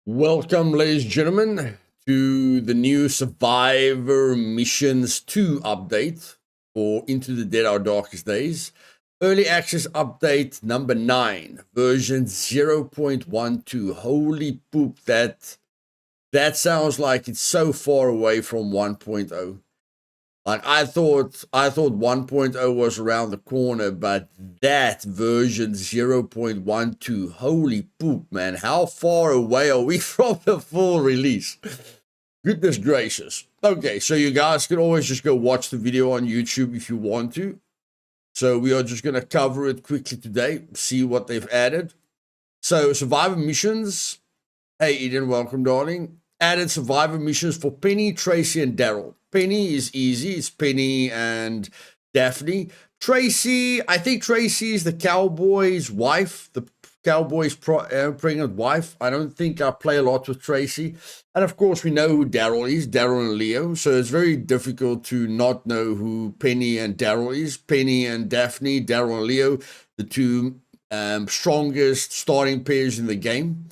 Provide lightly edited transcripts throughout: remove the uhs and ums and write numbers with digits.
Welcome, ladies and gentlemen, to the new Survivor Missions 2 update for Into the Dead Our Darkest Days. Early access update number 9, version 0.12. Holy poop, that sounds like it's so far away from 1.0. Like I thought 1.0 was around the corner, but that version 0.12, holy poop, man. How far away are we from the full release? Goodness gracious. Okay, so you guys can always just go watch the video on YouTube if you want to. So we are just going to cover it quickly today, see what they've added. So Survivor Missions. Hey, Eden, welcome, darling. Added Survivor Missions for Penny, Tracy, and Daryl. Penny is easy. It's Penny and Daphne. Tracy, I think Tracy is the cowboy's wife, the cowboy's pregnant wife. I don't think I play a lot with Tracy. And of course, we know who Daryl is, Daryl and Leo. So it's very difficult to not know who Penny and Daryl is. Penny and Daphne, Daryl and Leo, the two strongest starting pairs in the game.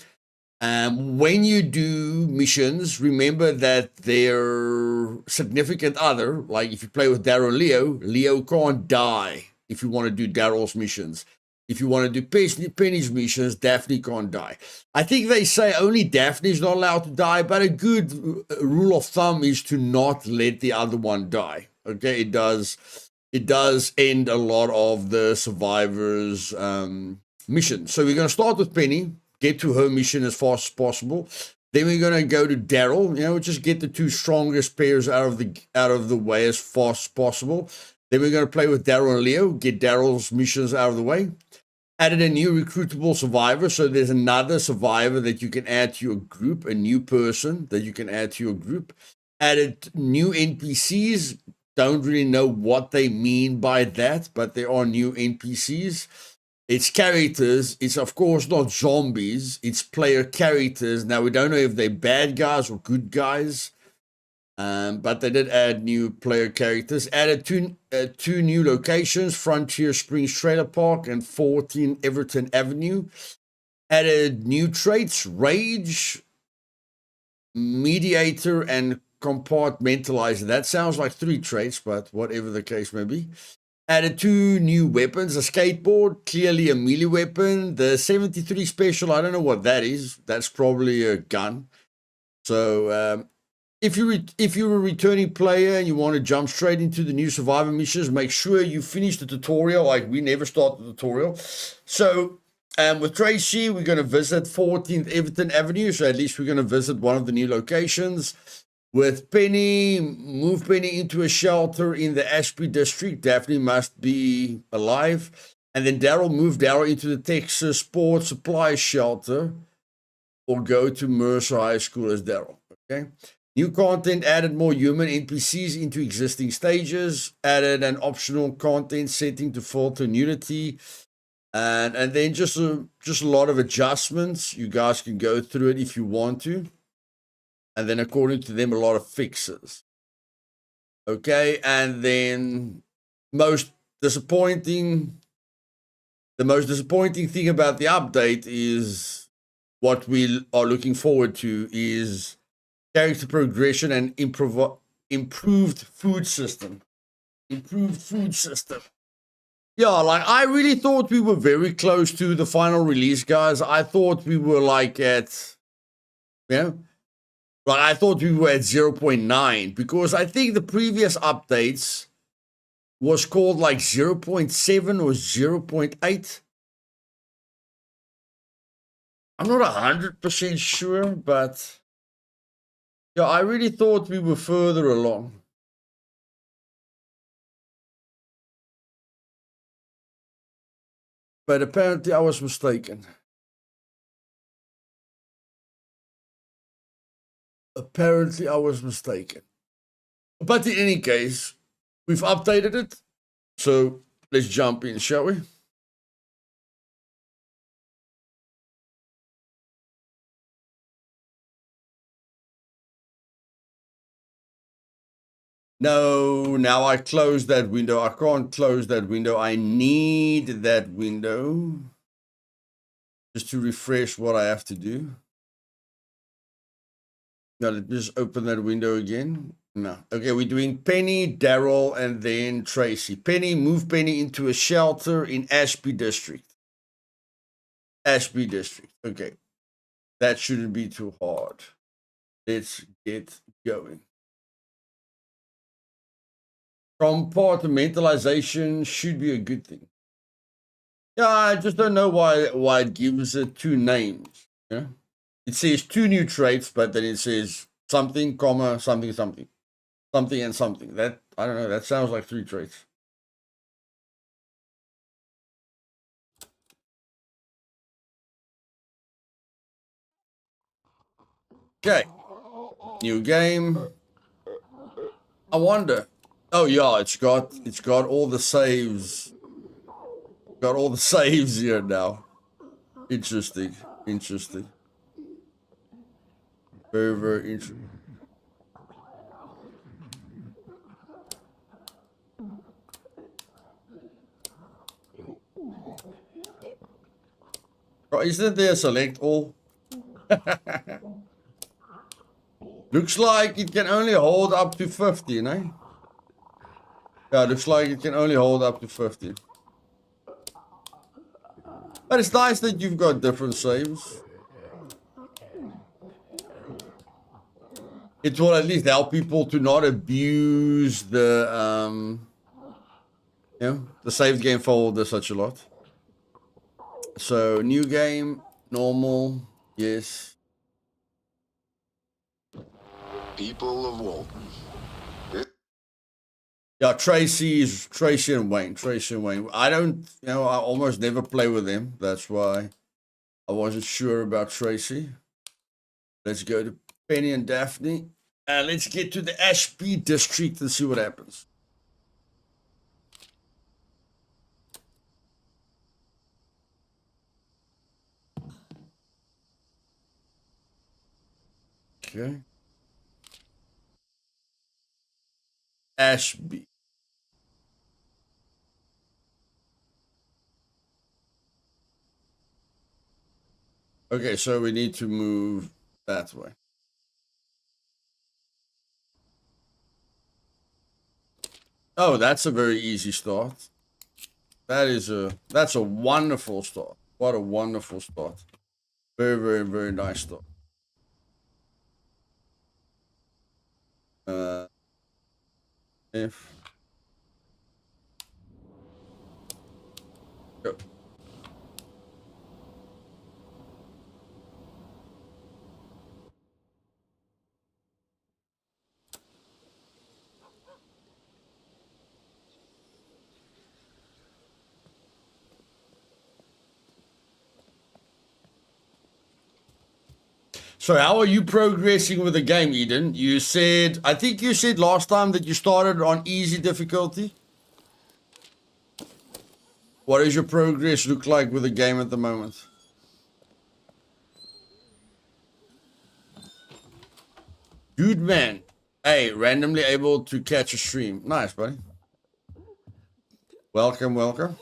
When you do missions, remember that their significant other, like if you play with Daryl and Leo can't die if you want to do Daryl's missions. If you want to do Penny's missions, Daphne can't die. I think they say only Daphne's not allowed to die, but a good rule of thumb is to not let the other one die. Okay, it does end a lot of the survivors' missions. So we're going to start with Penny. Get to her mission as fast as possible. Then we're going to go to Daryl. Just get the two strongest pairs out of the way as fast as possible. Then we're going to play with Daryl and Leo. Get Daryl's missions out of the way. Added a new recruitable survivor. So there's another survivor that you can add to your group. A new person that you can add to your group. Added new NPCs. Don't really know what they mean by that, but there are new NPCs. It's characters. It's, of course, not zombies. It's player characters. Now, we don't know if they're bad guys or good guys, but they did add new player characters. Added two new locations, Frontier Springs Trailer Park and 14 Everton Avenue. Added new traits, Rage, Mediator, and Compartmentalizer. That sounds like 3 traits, but whatever the case may be. Added 2 new weapons, a skateboard, clearly a melee weapon. The 73 special, I don't know what that is. That's probably a gun. So if you're a returning player and you want to jump straight into the new survivor missions, make sure you finish the tutorial. Like, we never start the tutorial. So with Tracy, we're going to visit 14th Everton Avenue. So at least we're going to visit one of the new locations. With Penny, move Penny into a shelter in the Ashby district. Daphne must be alive. And then move Daryl into the Texas Sports Supply Shelter, or go to Mercer High School as Daryl. Okay. New content added more human NPCs into existing stages. Added an optional content setting to filter nudity. And then just a lot of adjustments. You guys can go through it if you want to. And then, according to them, a lot of fixes. Okay, and then the most disappointing thing about the update is what we are looking forward to is character progression and improved food system. Improved food system. Yeah, like I really thought we were very close to the final release, guys. I thought we were like at, Well, I thought we were at 0.9 because I think the previous updates was called like 0.7 or 0.8. I'm not 100% sure, but yeah, I really thought we were further along. But apparently I was mistaken. Apparently, I was mistaken. But in any case, we've updated it. So let's jump in, shall we? No, now I closed that window. I can't close that window. I need that window just to refresh what I have to do. Now let's just open that window again. No. Okay, we're doing Penny, Daryl, and then Tracy. Penny, move Penny into a shelter in Ashby District. Ashby District. Okay. That shouldn't be too hard. Let's get going. Compartmentalization should be a good thing. Yeah, I just don't know why it gives it two names. Yeah, it says two new traits, but then it says something, comma, something, something, something, and something. That I don't know. That sounds like three traits. Okay, new game. I wonder. Oh yeah, it's got all the saves. Got all the saves here now. Interesting. Interesting. Very, very interesting. Oh, isn't there a select all? Looks like it can only hold up to 50, eh? Yeah, looks like it can only hold up to 50. But it's nice that you've got different saves. It will at least help people to not abuse the the save game folder such a lot. So new game, normal, yes. People of Walton. Yeah, Tracy and Wayne. I don't, I almost never play with them. That's why I wasn't sure about Tracy. Let's go to Penny and Daphne. And let's get to the Ashby District and see what happens. Okay. Ashby. Okay, so we need to move that way. Oh, that's a very easy start. That's a wonderful start. What a wonderful start. Very, very, very nice start. If go. So how are you progressing with the game, Eden? I think you said last time that you started on easy difficulty. What does your progress look like with the game at the moment? Good man. Hey, randomly able to catch a stream. Nice, buddy. Welcome, welcome.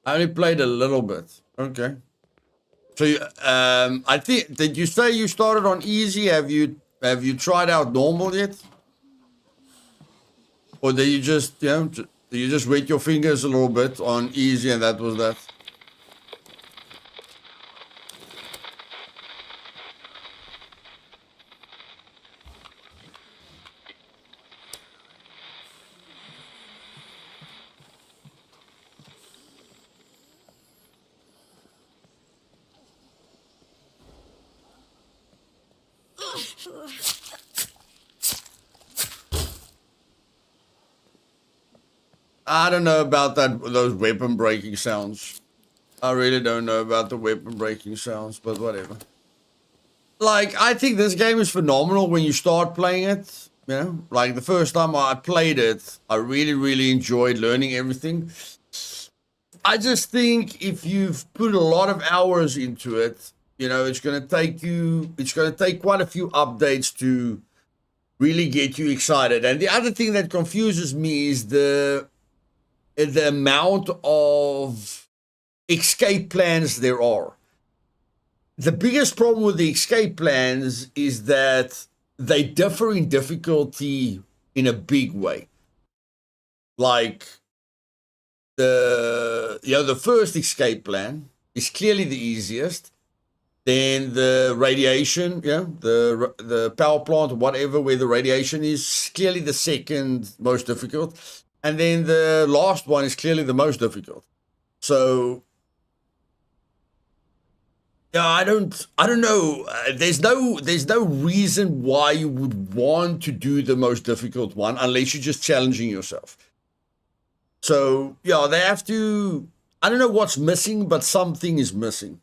I only played a little bit. Okay. So I think, did you say you started on easy? Have you tried out normal yet? Or did you just, wet your fingers a little bit on easy and that was that? I don't know about those weapon breaking sounds. I really don't know about the weapon breaking sounds, but whatever. Like, I think this game is phenomenal when you start playing it. Like the first time I played it, I really, really enjoyed learning everything. I just think if you've put a lot of hours into it, You know, it's going to take quite a few updates to really get you excited. And the other thing that confuses me is the amount of escape plans there are. The biggest problem with the escape plans is that they differ in difficulty in a big way. Like the first escape plan is clearly the easiest. Then the radiation, the power plant or whatever, where the radiation is clearly the second most difficult. And then the last one is clearly the most difficult. So yeah, I don't know. There's no reason why you would want to do the most difficult one unless you're just challenging yourself. So yeah, they have to. I don't know what's missing, but something is missing.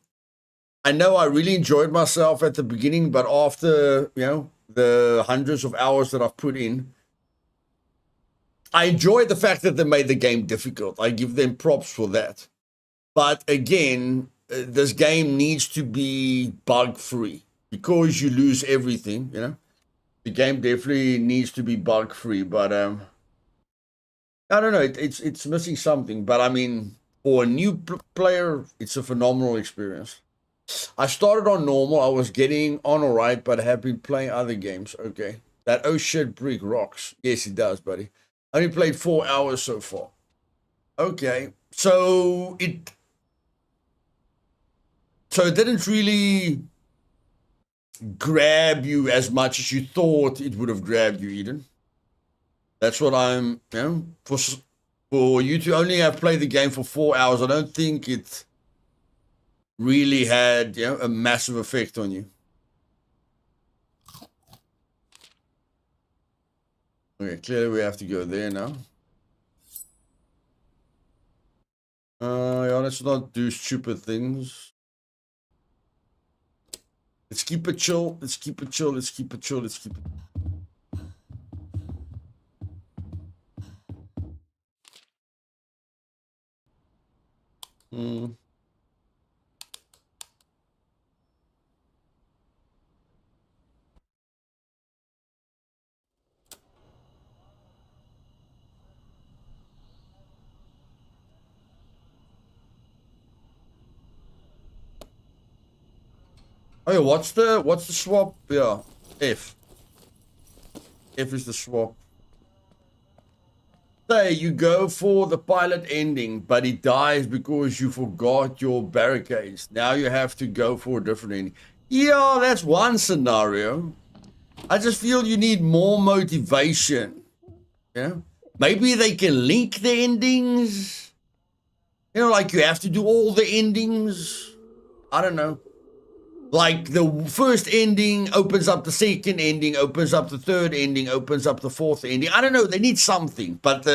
I know I really enjoyed myself at the beginning, but after the hundreds of hours that I've put in, I enjoyed the fact that they made the game difficult. I give them props for that. But again, this game needs to be bug-free because you lose everything, The game definitely needs to be bug-free, but I don't know. It's missing something. But I mean, for a new player, it's a phenomenal experience. I started on normal. I was getting on all right, but I have been playing other games. Okay. That oh shit brick rocks. Yes, it does, buddy. I only played 4 hours so far. Okay. So it didn't really grab you as much as you thought it would have grabbed you, Eden. That's what I'm, for you to only have played the game for 4 hours, I don't think it really had, a massive effect on you. Okay, clearly we have to go there now. Yeah, let's not do stupid things. Let's keep it chill. Let's keep it chill. Let's keep it chill. Let's keep it. Oh yeah, what's the swap? Yeah, F. F is the swap. Say you go for the pilot ending, but he dies because you forgot your barricades. Now you have to go for a different ending. Yeah, that's one scenario. I just feel you need more motivation. Maybe they can link the endings. Like you have to do all the endings. I don't know. Like the first ending opens up the second ending, opens up the third ending, opens up the fourth ending. I don't know. They need something. But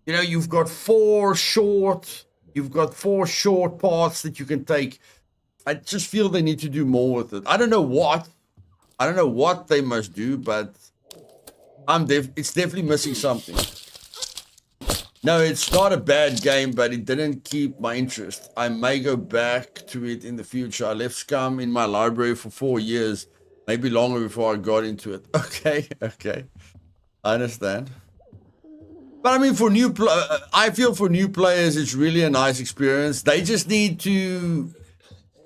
you've got four short paths that you can take. I just feel they need to do more with it. I don't know what they must do, but it's definitely missing something. No, it's not a bad game, but it didn't keep my interest. I may go back to it in the future. I left Scum in my library for 4 years, maybe longer before I got into it. Okay. I understand. But I mean, I feel for new players, it's really a nice experience. They just need to,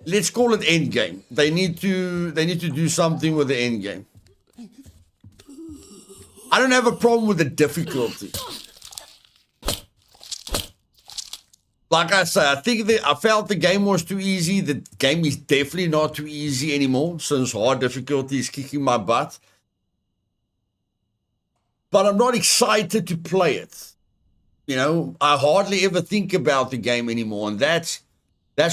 let's call it end game. They need to do something with the end game. I don't have a problem with the difficulty. Like I say, I felt the game was too easy. The game is definitely not too easy anymore since hard difficulty is kicking my butt. But I'm not excited to play it. I hardly ever think about the game anymore. And that's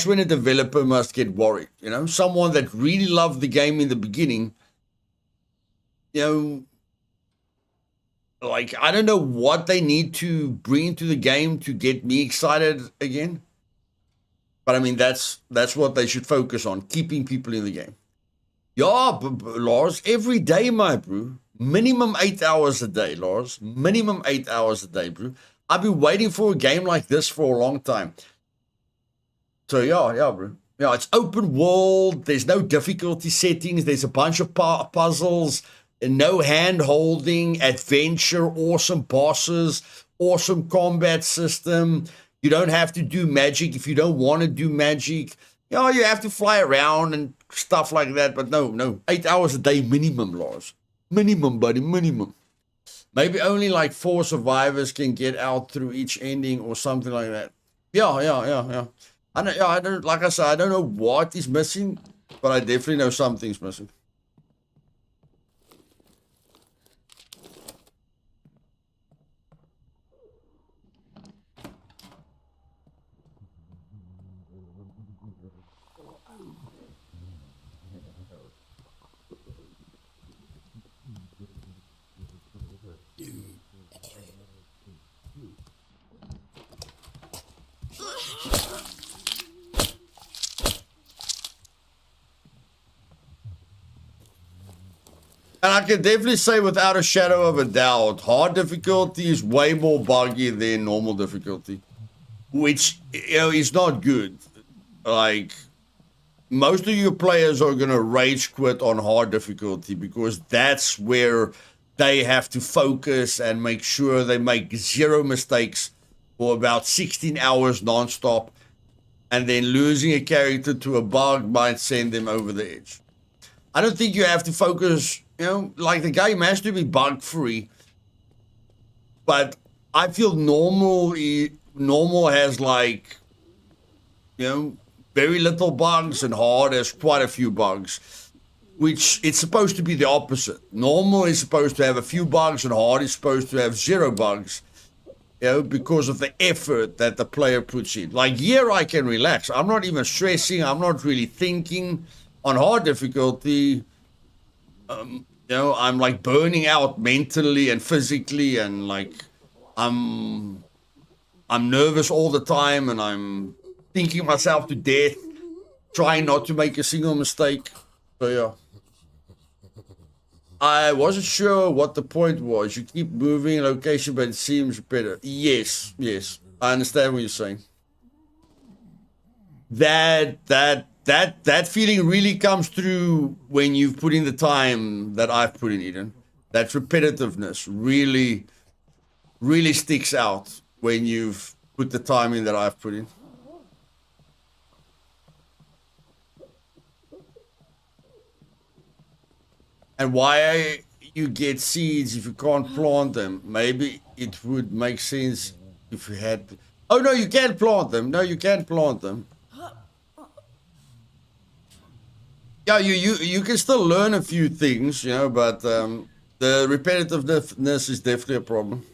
when a developer must get worried. Someone that really loved the game in the beginning, like, I don't know what they need to bring to the game to get me excited again. But I mean, that's what they should focus on, keeping people in the game. Yeah, Lars, every day, my bro. Minimum 8 hours a day, Lars. Minimum 8 hours a day, bro. I've been waiting for a game like this for a long time. So yeah, bro. Yeah, it's open world. There's no difficulty settings. There's a bunch of puzzles, and no hand holding, adventure, awesome bosses, awesome combat system. You don't have to do magic if you don't want to do magic. You know, you have to fly around and stuff like that. But no, 8 hours a day minimum, Lars. Minimum, buddy, minimum. Maybe only like 4 survivors can get out through each ending or something like that. Yeah. I don't, like I said, I don't know what is missing, but I definitely know something's missing. And I can definitely say without a shadow of a doubt, hard difficulty is way more buggy than normal difficulty, which, you know, is not good. Like, most of your players are going to rage quit on hard difficulty because that's where they have to focus and make sure they make 0 mistakes for about 16 hours nonstop. And then losing a character to a bug might send them over the edge. I don't think you have to focus, you know, like the game has to be bug free. But I feel normal has like, you know, very little bugs, and hard has quite a few bugs, which it's supposed to be the opposite. Normal is supposed to have a few bugs, and hard is supposed to have 0 bugs, you know, because of the effort that the player puts in. Like here, I can relax. I'm not even stressing. I'm not really thinking. On hard difficulty, you know, I'm like burning out mentally and physically, and like I'm nervous all the time, and I'm thinking myself to death, trying not to make a single mistake. So yeah, I wasn't sure what the point was. You keep moving location, but it seems better. Yes, I understand what you're saying. That feeling really comes through when you've put in the time that I've put in, Eden. That repetitiveness really sticks out when you've put the time in that I've put in. And why you get seeds if you can't plant them? Maybe it would make sense if you had... Oh, no, you can't plant them. No, you can't plant them. Yeah, you can still learn a few things, you know, but the repetitiveness is definitely a problem.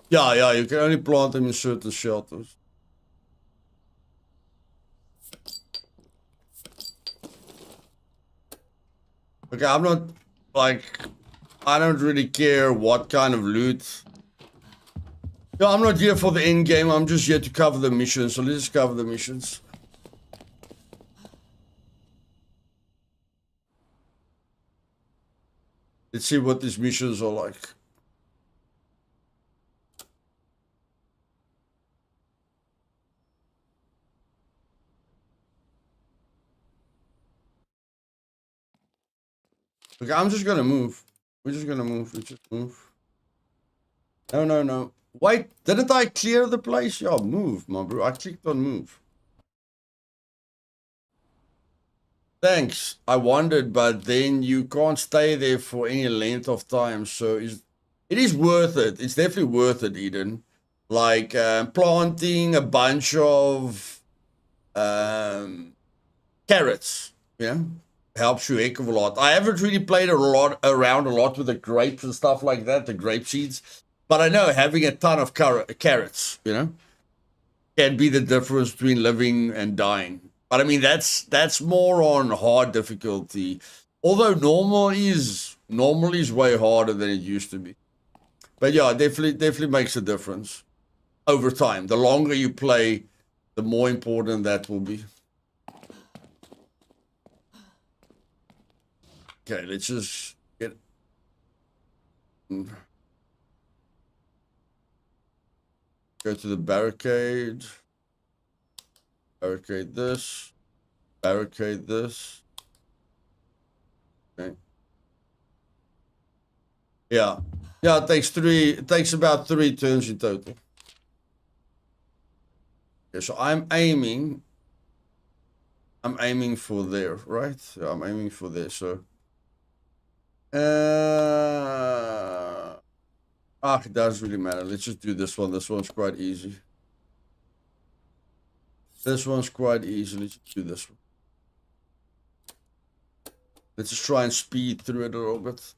Yeah, you can only plant them in certain shelters. Okay, I'm not, like, I don't really care what kind of loot. No, I'm not here for the end game, I'm just here to cover the missions, so let's just cover the missions. Let's see what these missions are like. Okay, I'm just gonna move. We're just gonna move. We just move. No. Wait, didn't I clear the place? Yeah, move, my bro. I clicked on move. Thanks. I wondered, but then you can't stay there for any length of time. So it is worth it. It's definitely worth it, Eden. Like planting a bunch of carrots, you know, helps you a heck of a lot. I haven't really played around a lot with the grapes and stuff like that, the grape seeds. But I know having a ton of carrots, you know, can be the difference between living and dying. But I mean, that's more on hard difficulty. Although normal is way harder than it used to be. But yeah, definitely makes a difference over time. The longer you play, the more important that will be. Okay, let's just get. Go to the barricade. Barricade this. Barricade this. Okay. Yeah. Yeah, it takes about 3 turns in total. Okay, so I'm aiming for there, right? Yeah, I'm aiming for there, so it doesn't really matter. Let's just do this one. This one's quite easy. Let's just do this one. Let's just try and speed through it a little bit.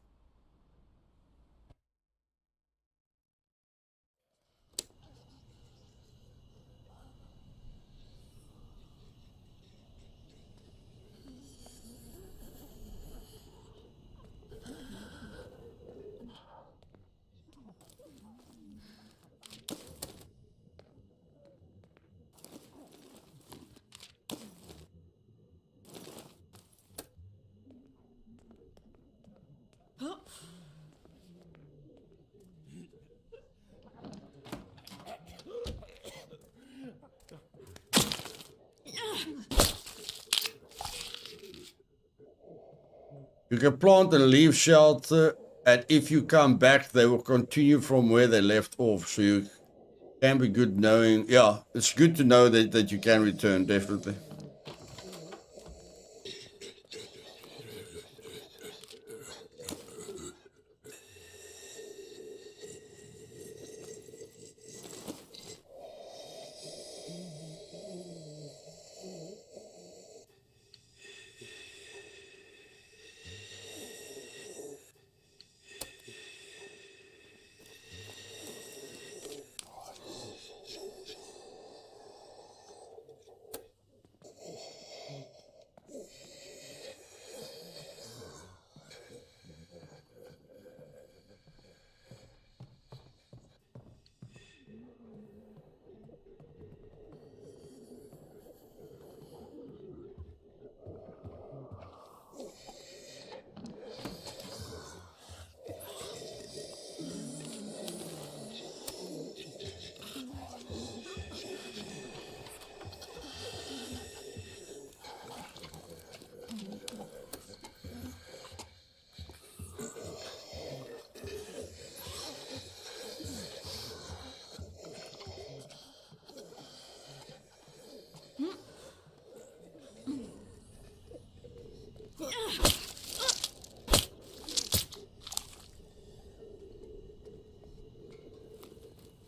You can plant and leave shelter, and if you come back, they will continue from where they left off. So you can be good knowing. Yeah, it's good to know that you can return, definitely.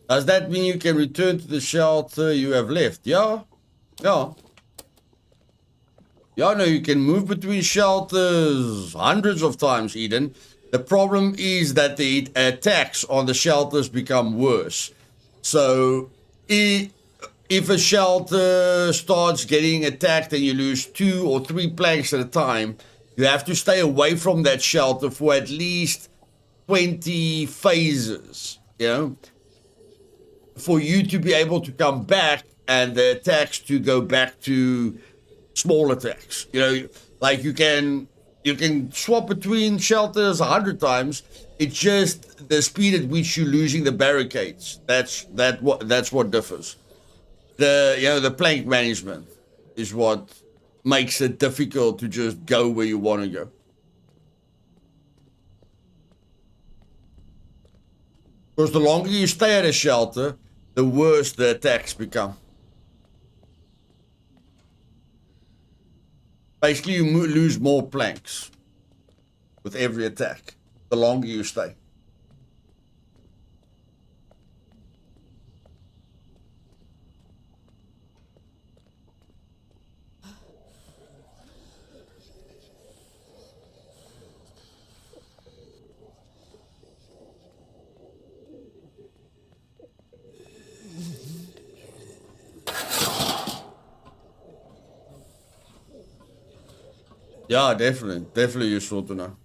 Does that mean you can return to the shelter you have left? Yeah. Yeah. Yeah, no, you can move between shelters hundreds of times, Eden. The problem is that the attacks on the shelters become worse. So if a shelter starts getting attacked and you lose 2 or 3 planks at a time, you have to stay away from that shelter for at least 20 phases, you know, for you to be able to come back and the attacks to go back to small attacks. You know, like you can swap between shelters 100 times. It's just the speed at which you're losing the barricades. That's what differs. The plank management is what makes it difficult to just go where you want to go. Because the longer you stay at a shelter, the worse the attacks become. Basically, you lose more planks with every attack, the longer you stay. Yeah, definitely. Definitely useful to know.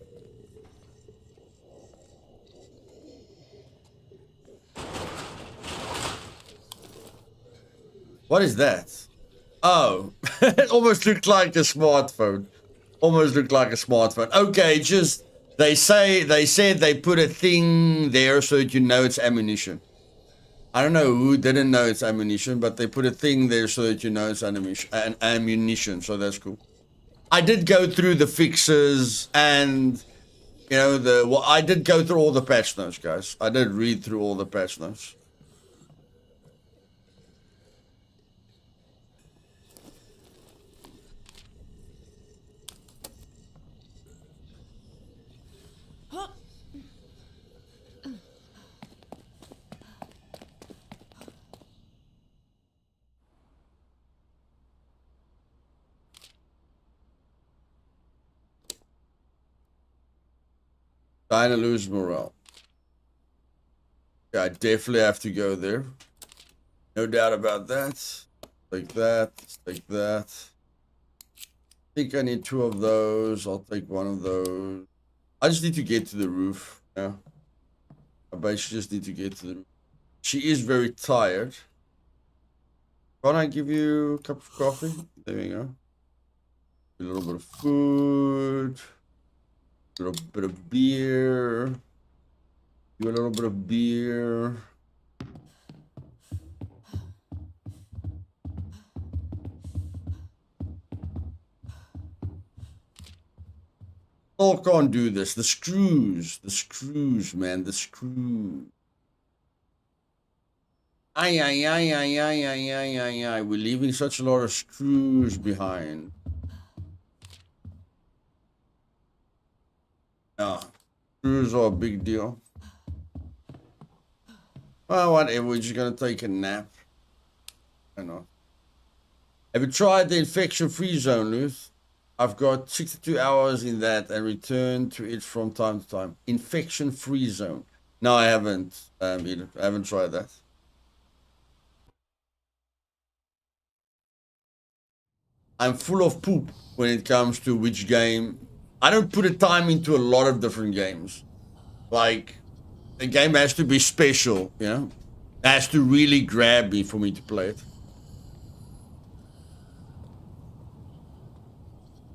What is that? Oh, it almost looked like a smartphone. Almost looked like a smartphone. Okay, just they said they put a thing there so that you know it's ammunition. I don't know who didn't know it's ammunition, but they put a thing there so that you know it's ammunition. So that's cool. I did go through the fixes and you know I did go through all the patch notes, guys. I did read through all the patch notes. Trying to lose morale. Yeah, I definitely have to go there. No doubt about that. Like that. Like that. I think I need 2 of those. I'll take 1 of those. I just need to get to the roof. Yeah. I basically just need to get to the roof. She is very tired. Can I give you a cup of coffee? There we go. A little bit of food. A little bit of beer. Do a little bit of beer. All can't do this. The screws, man, the screws. Ay, ay, ay, ay, ay, ay, ay, ay, ay. We're leaving such a lot of screws behind. Yeah, screws are a big deal. Well, whatever, we're just gonna take a nap. I know. Have you tried the infection-free zone, Luth? I've got 62 hours in that and return to it from time to time. Infection-free zone. No, I haven't either. I haven't tried that. I'm full of poop when it comes to which game. I don't put a time into a lot of different games. Like, the game has to be special, you know? It has to really grab me for me to play it.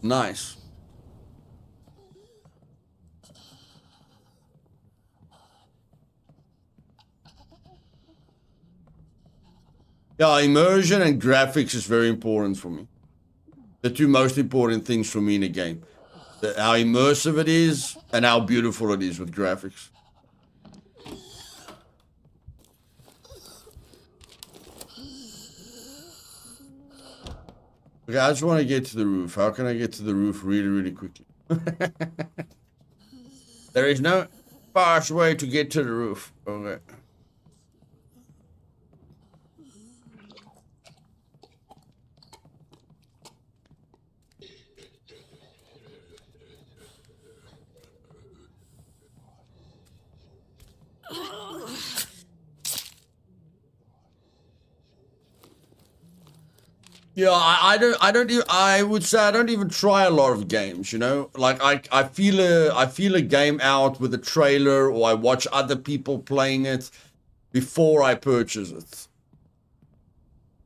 Nice. Yeah, immersion and graphics is very important for me. The 2 most important things for me in a game. How immersive it is and how beautiful it is with graphics. Okay, I just want to get to the roof. How can I get to the roof really, really quickly? There is no fast way to get to the roof. Okay. Yeah, I would say I don't even try a lot of games, you know? Like I feel a game out with a trailer or I watch other people playing it before I purchase it.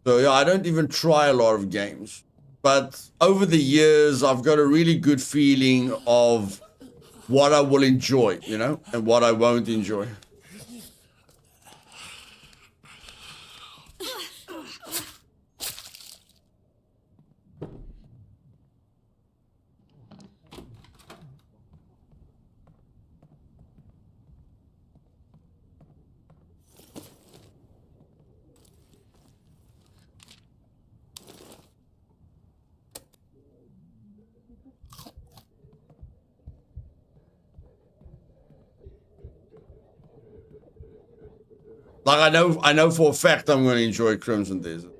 So yeah, I don't even try a lot of games. But over the years, I've got a really good feeling of what I will enjoy, you know, and what I won't enjoy. Like I know for a fact I'm going to enjoy Crimson Desert.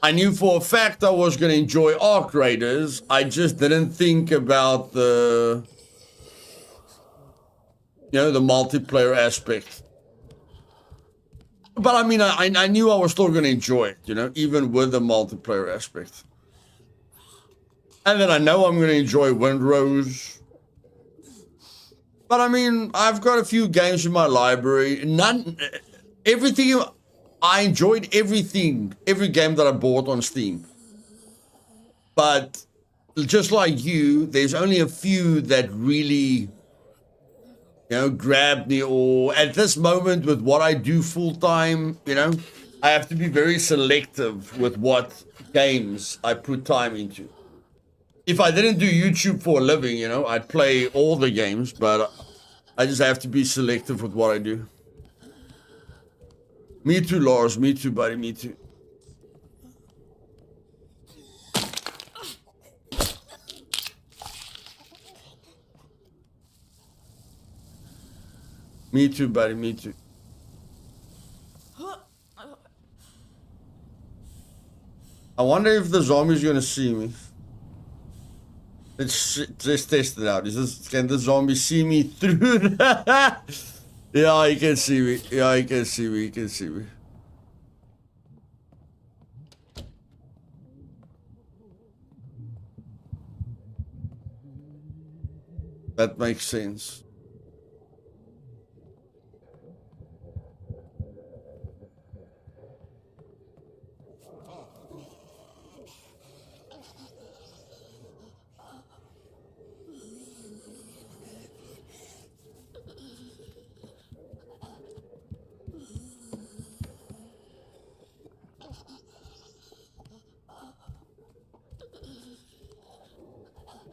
I knew for a fact I was going to enjoy Arc Raiders. I just didn't think about the, you know, the multiplayer aspect. But I mean, I knew I was still going to enjoy it, you know, even with the multiplayer aspect. And then I know I'm going to enjoy Windrose. But I mean, I've got a few games in my library. Everything, I enjoyed everything, every game that I bought on Steam. But just like you, there's only a few that really, grabbed me. Or at this moment with what I do full time, I have to be very selective with what games I put time into. If I didn't do YouTube for a living, I'd play all the games, but I just have to be selective with what I do. Me too, Lars. Me too, buddy. Me too. Me too, buddy. Me too. I wonder if the zombie's gonna see me. Let's test it out. Can the zombie see me through? Yeah, he can see me. Yeah, he can see me. He can see me. That makes sense.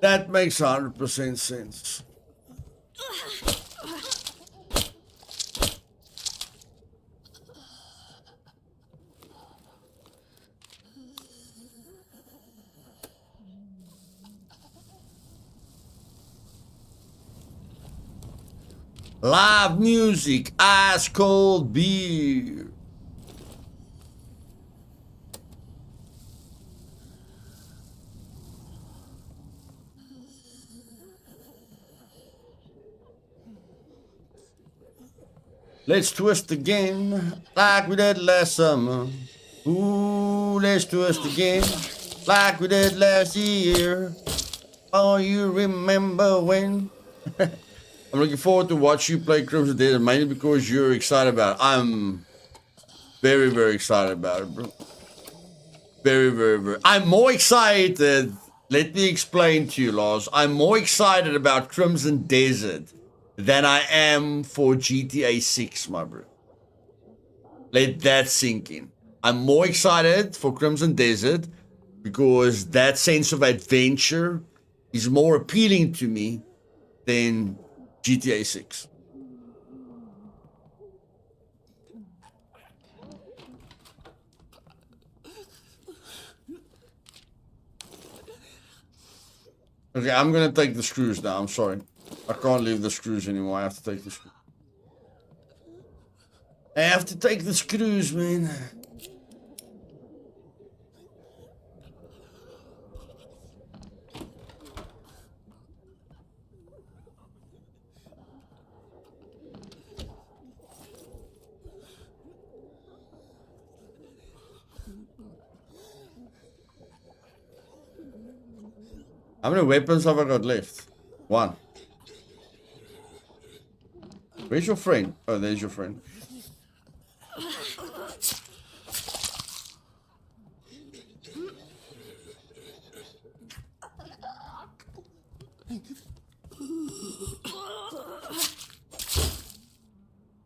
That makes 100% sense. Live music, ice cold beer. Let's twist again, like we did last summer. Ooh, let's twist again, like we did last year. Oh, you remember when? I'm looking forward to watch you play Crimson Desert, mainly because you're excited about it. I'm very, very excited about it, bro. Very, very, very. I'm more excited. Let me explain to you, Lars. I'm more excited about Crimson Desert than I am for GTA 6, my bro. Let that sink in. I'm more excited for Crimson Desert because that sense of adventure is more appealing to me than GTA 6. Okay, I'm gonna take the screws now. I'm sorry. I can't leave the screws anymore. I have to take the screws. I have to take the screws, man. How many weapons have I got left? One. Where's your friend? Oh, there's your friend.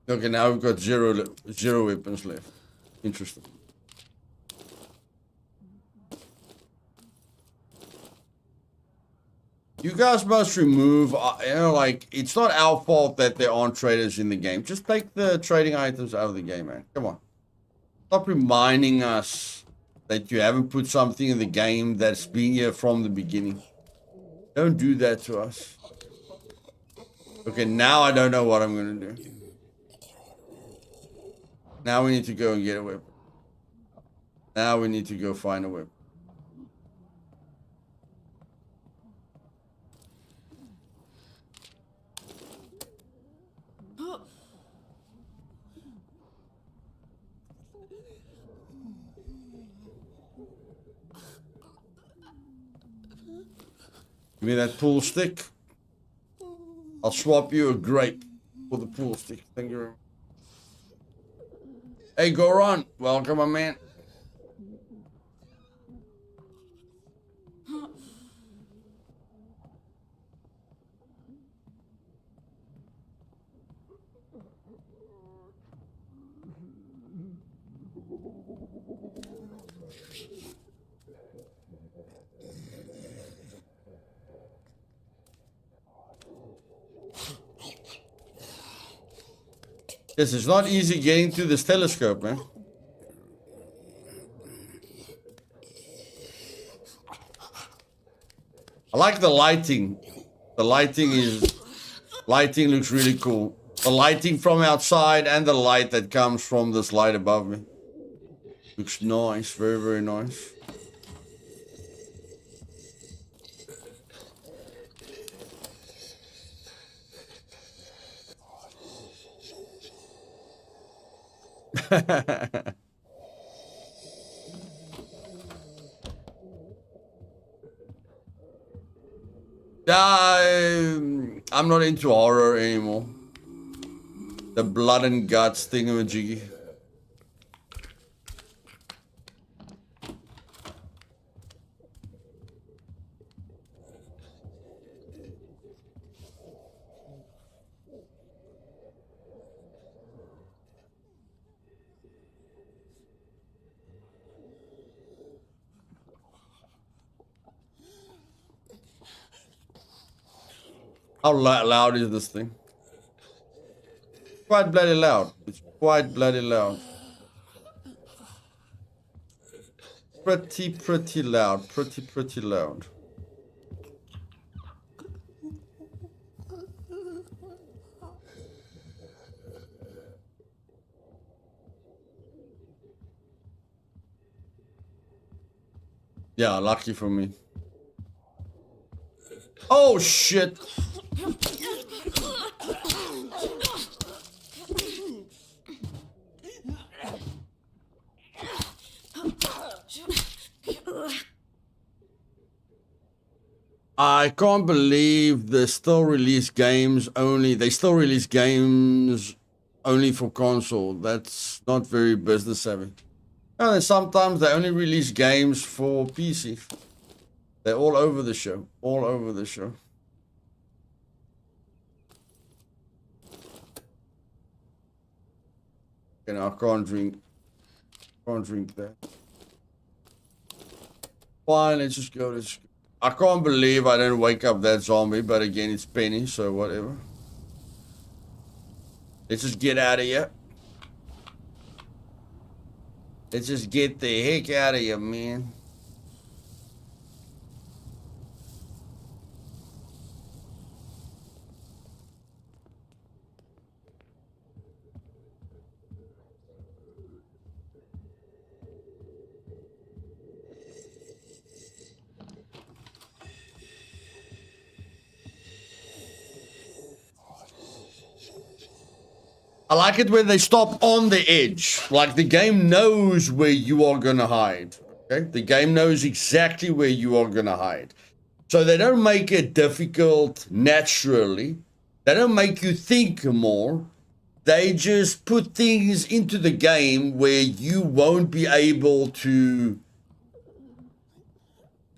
Okay, now we've got zero weapons left. Interesting. You guys must remove, it's not our fault that there aren't traders in the game. Just take the trading items out of the game, man. Come on. Stop reminding us that you haven't put something in the game that's been here from the beginning. Don't do that to us. Okay, now I don't know what I'm going to do. Now we need to go and get a weapon. Now we need to go find a weapon. Give me that pool stick. I'll swap you a grape for the pool stick. Thank you very much. Hey, Goron. Welcome, my man. Yes, it's not easy getting to this telescope, man. I like the lighting. The lighting looks really cool. The lighting from outside and the light that comes from this light above me. Looks nice, very, very nice. I'm not into horror anymore. The blood and guts thingamajiggy. How loud is this thing? Quite bloody loud. It's quite bloody loud. Pretty loud. Pretty loud. Yeah, lucky for me. Oh, shit. I can't believe they still release games only. They still release games only for console. That's not very business savvy. And sometimes they only release games for PC. They're all over the show. All over the show. You know, I can't drink. Can't drink that. Fine, let's just go. I can't believe I didn't wake up that zombie, but again, it's Penny, so whatever. Let's just get out of here. Let's just get the heck out of here, man. I like it when they stop on the edge. Like the game knows where you are gonna hide. Okay? The game knows exactly where you are gonna hide. So they don't make it difficult naturally. They don't make you think more. They just put things into the game where you won't be able to,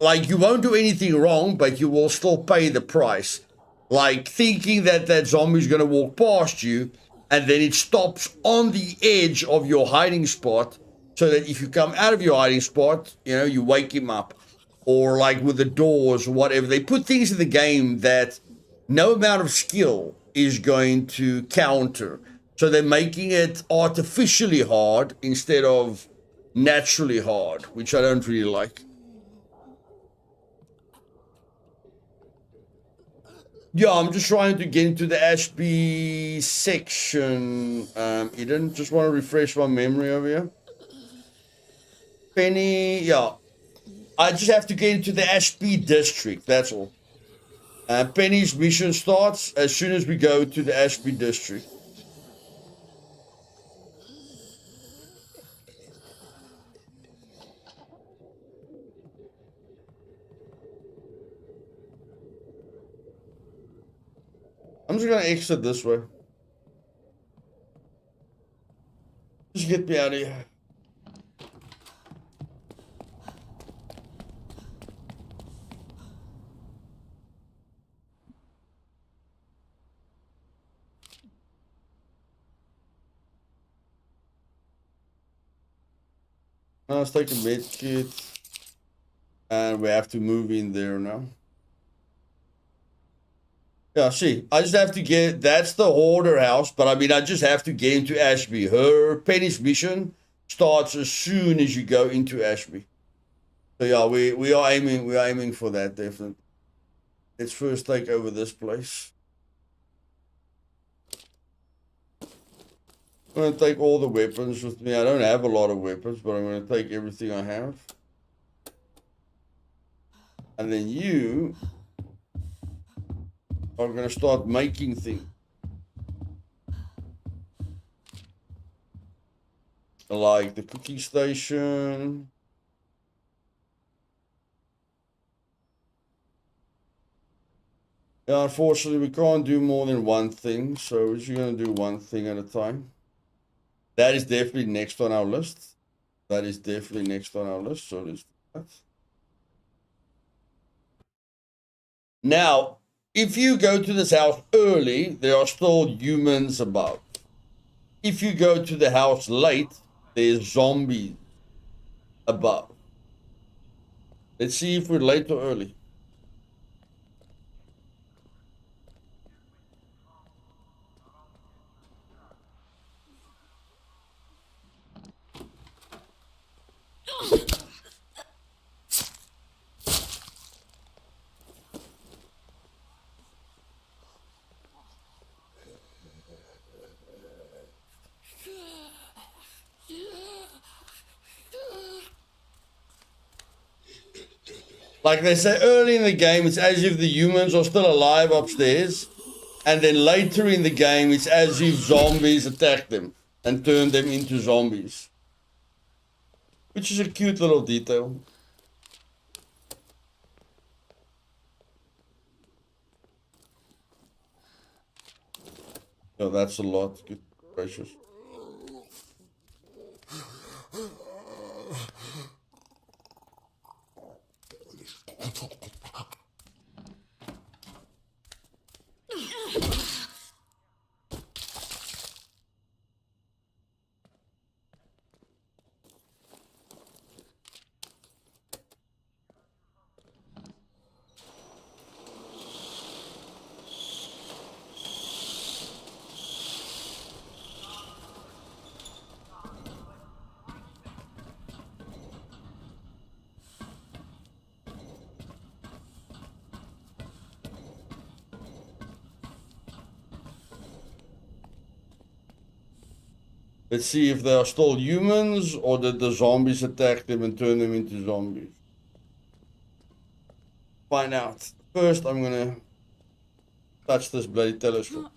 like, you won't do anything wrong, but you will still pay the price. Like thinking that that zombie's gonna walk past you, and then it stops on the edge of your hiding spot, so that if you come out of your hiding spot, you know, you wake him up. Or like with the doors or whatever. They put things in the game that no amount of skill is going to counter. So they're making it artificially hard instead of naturally hard, which I don't really like. Yeah, I'm just trying to get into the Ashby section. Eden, just want to refresh my memory over here. Penny, yeah. I just have to get into the Ashby district, that's all. Penny's mission starts as soon as we go to the Ashby district. I'm just gonna exit this way. Just get me out of here. Now let's take a med kit. And we have to move in there now. Yeah, see, I just have to get, that's the hoarder house, but I mean, I just have to get into Ashby. Her Penny's mission starts as soon as you go into Ashby. So yeah, we are aiming for that, definitely. Let's first take over this place. I'm going to take all the weapons with me. I don't have a lot of weapons, but I'm going to take everything I have. And then you are going to start making things. Like the cooking station. Yeah, unfortunately, we can't do more than one thing, so we're just going to do one thing at a time. That is definitely next on our list. That is definitely next on our list, so let's do that. Now, if you go to this house early, there are still humans above. If you go to the house late, there's zombies above. Let's see if we're late or early. Like they say early in the game, it's as if the humans are still alive upstairs. And then later in the game, it's as if zombies attack them and turn them into zombies. Which is a cute little detail. Oh, that's a lot. Good gracious. Let's see if they are still humans or did the zombies attack them and turn them into zombies. Find out. First, I'm gonna touch this bloody telescope.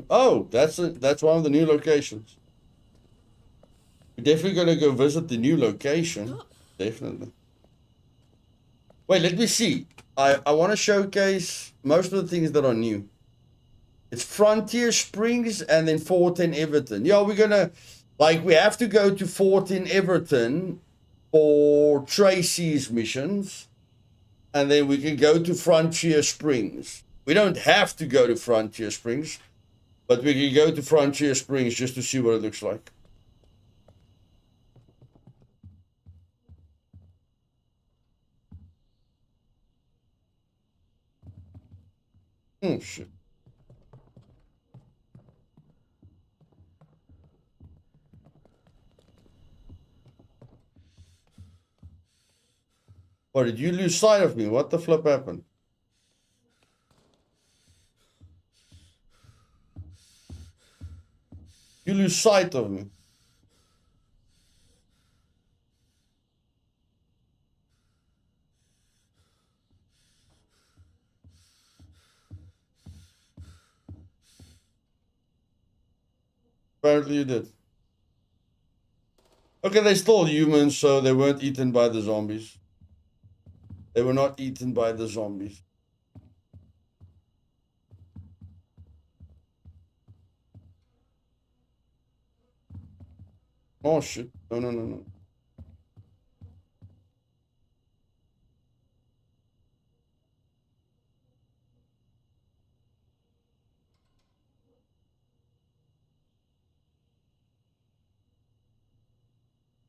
Oh, that's one of the new locations. We're definitely gonna go visit the new location. Definitely. Wait, let me see. I want to showcase most of the things that are new. It's Frontier Springs and then Fort in Everton. Yeah, we're gonna, like, we have to go to Fort in Everton for Tracy's missions. And then we can go to Frontier Springs. We don't have to go to Frontier Springs, but we can go to Frontier Springs just to see what it looks like. Oh, shit. Or did you lose sight of me? What the flip happened? You lose sight of me. Apparently you did. Okay, they're still humans, so they weren't eaten by the zombies. They were not eaten by the zombies. Oh shit. No, no, no, no.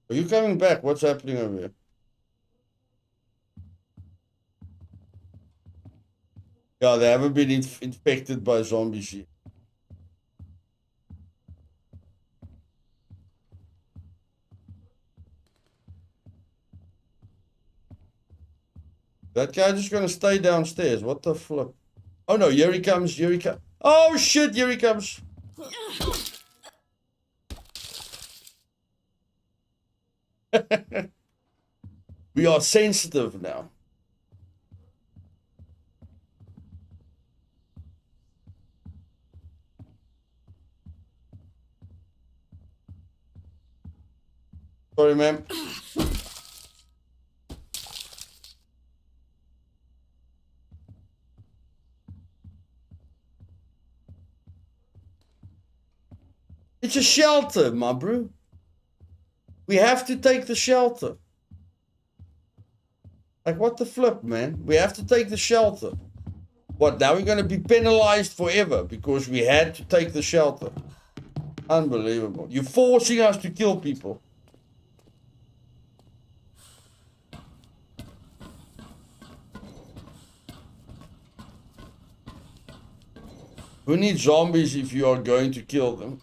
Are you coming back? What's happening over here? Yeah, they haven't been infected by zombies yet. That guy just gonna stay downstairs. What the flip? Oh no, here he comes, here he comes. Oh shit, here he comes. We are sensitive now. Sorry, ma'am. It's a shelter, my bro. We have to take the shelter. Like, what the flip, man? We have to take the shelter. What, now we're going to be penalized forever because we had to take the shelter? Unbelievable. You're forcing us to kill people. Who needs zombies if you are going to kill them?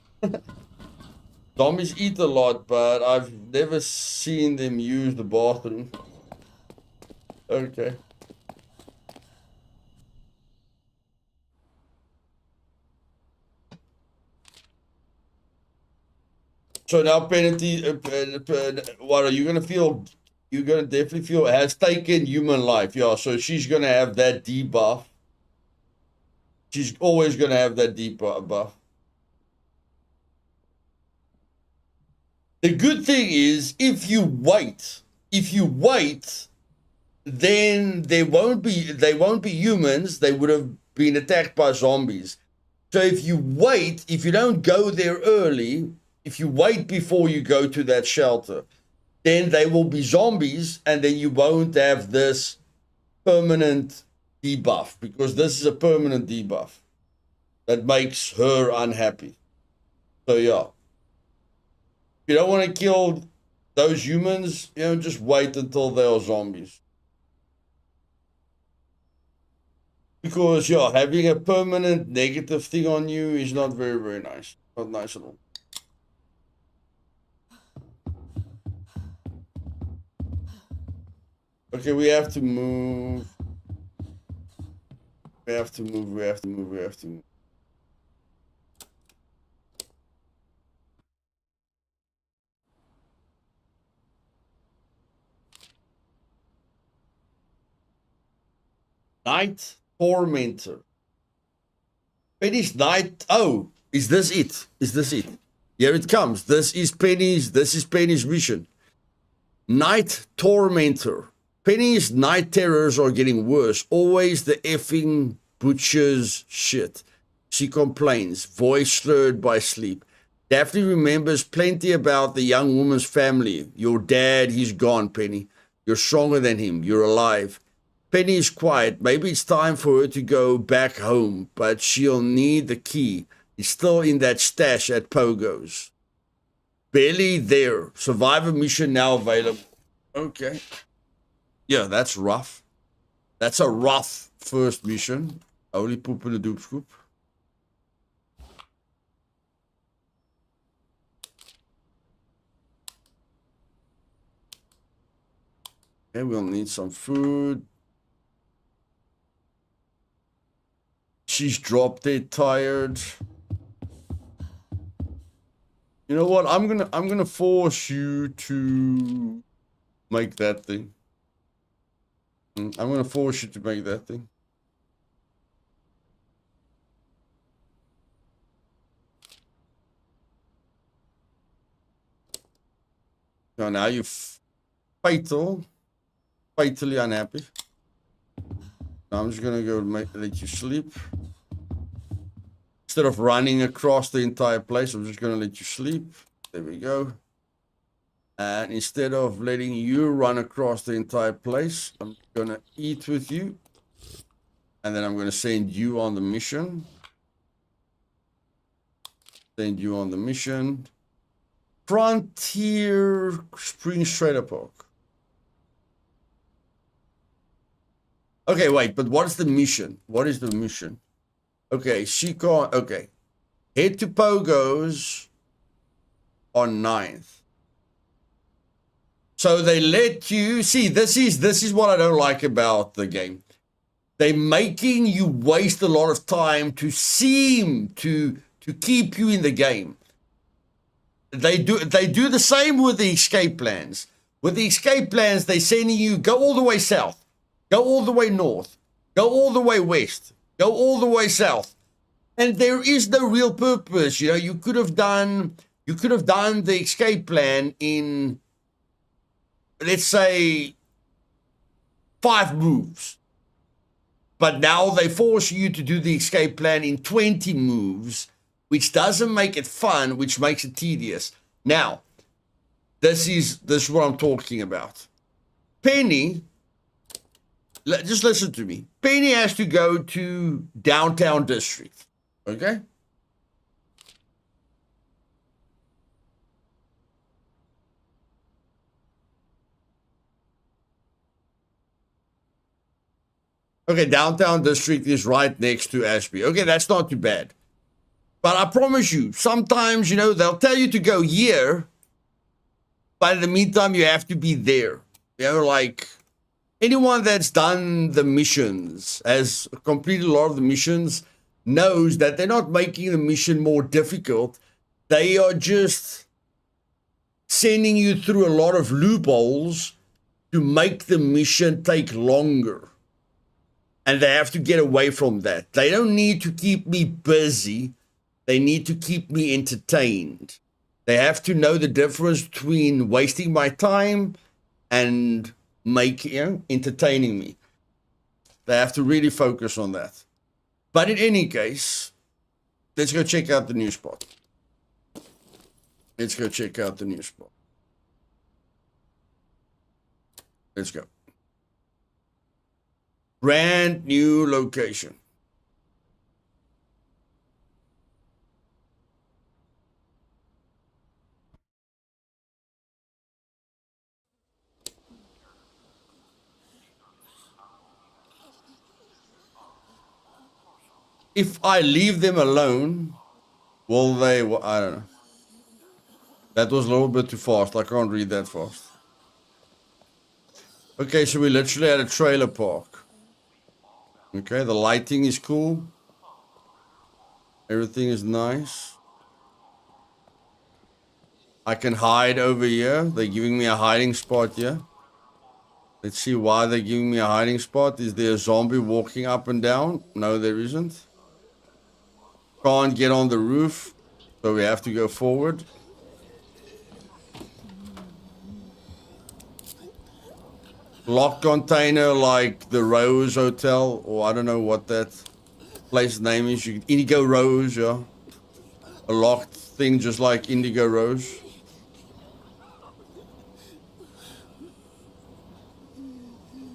Zombies eat a lot, but I've never seen them use the bathroom. Okay. So now penalty, what are you going to feel? You're going to definitely feel has taken human life. Yeah, so she's going to have that debuff. She's always going to have that debuff. The good thing is, if you wait, then they won't be humans. They would have been attacked by zombies. So if you wait, if you don't go there early, if you wait before you go to that shelter, then they will be zombies, and then you won't have this permanent debuff, because this is a permanent debuff that makes her unhappy. So yeah, if you don't want to kill those humans, just wait until they are zombies. Because yeah, having a permanent negative thing on you is not very, very nice. Not nice at all. Okay, we have to move. We have to move. Night Tormentor. Penny's Night. Oh, is this it? Here it comes. This is Penny's mission. Night Tormentor. Penny's night terrors are getting worse. Always the effing butcher's shit. She complains, voice slurred by sleep. Daphne remembers plenty about the young woman's family. Your dad, he's gone, Penny. You're stronger than him. You're alive. Penny is quiet. Maybe it's time for her to go back home, but she'll need the key. It's still in that stash at Pogo's. Barely there. Survivor mission now available. Okay. Yeah, that's rough. That's a rough first mission. Only poop in the doop scoop. Okay, we'll need some food. She's drop dead tired. You know what? I'm gonna force you to make that thing. I'm gonna force you to make that thing. So now you're fatally unhappy. Now I'm just gonna go let you sleep. Instead of running across the entire place, I'm just gonna let you sleep. There we go. And instead of letting you run across the entire place, I'm gonna eat with you. And then I'm gonna send you on the mission. Send you on the mission. Frontier Springs Trailer Park. Okay, wait, but what's the mission? What is the mission? Okay, she can't. Okay. Head to Pogo's on 9th. So they let you see, this is what I don't like about the game. They're making you waste a lot of time to seem to keep you in the game. They do the same with the escape plans. With the escape plans, they're sending you go all the way south, go all the way north, go all the way west, go all the way south. And there is no real purpose. You know, you could have done the escape plan in, let's say, 5 moves. But now they force you to do the escape plan in 20 moves, which doesn't make it fun, which makes it tedious. Now, this is what I'm talking about. Penny, just listen to me. Penny has to go to downtown district, okay? Okay, downtown district is right next to Ashby. Okay, that's not too bad. But I promise you, sometimes, you know, they'll tell you to go here, but in the meantime, you have to be there. You know, like anyone that's done the missions, has completed a lot of the missions, knows that they're not making the mission more difficult. They are just sending you through a lot of loopholes to make the mission take longer. And they have to get away from that. They don't need to keep me busy. They need to keep me entertained. They have to know the difference between wasting my time and entertaining me. They have to really focus on that. But in any case, let's go check out the new spot. Let's go check out the new spot. Let's go. Brand new location. If I leave them alone, will they? I don't know. That was a little bit too fast. I can't read that fast. Okay, so we literally at a trailer park. Okay, the lighting is cool. Everything is nice. I can hide over here. They're giving me a hiding spot here. Let's see why they're giving me a hiding spot. Is there a zombie walking up and down? No, there isn't. Can't get on the roof, so we have to go forward. Locked container like the Rose Hotel, or I don't know what that place name is. Indigo Rose, yeah. A locked thing just like Indigo Rose.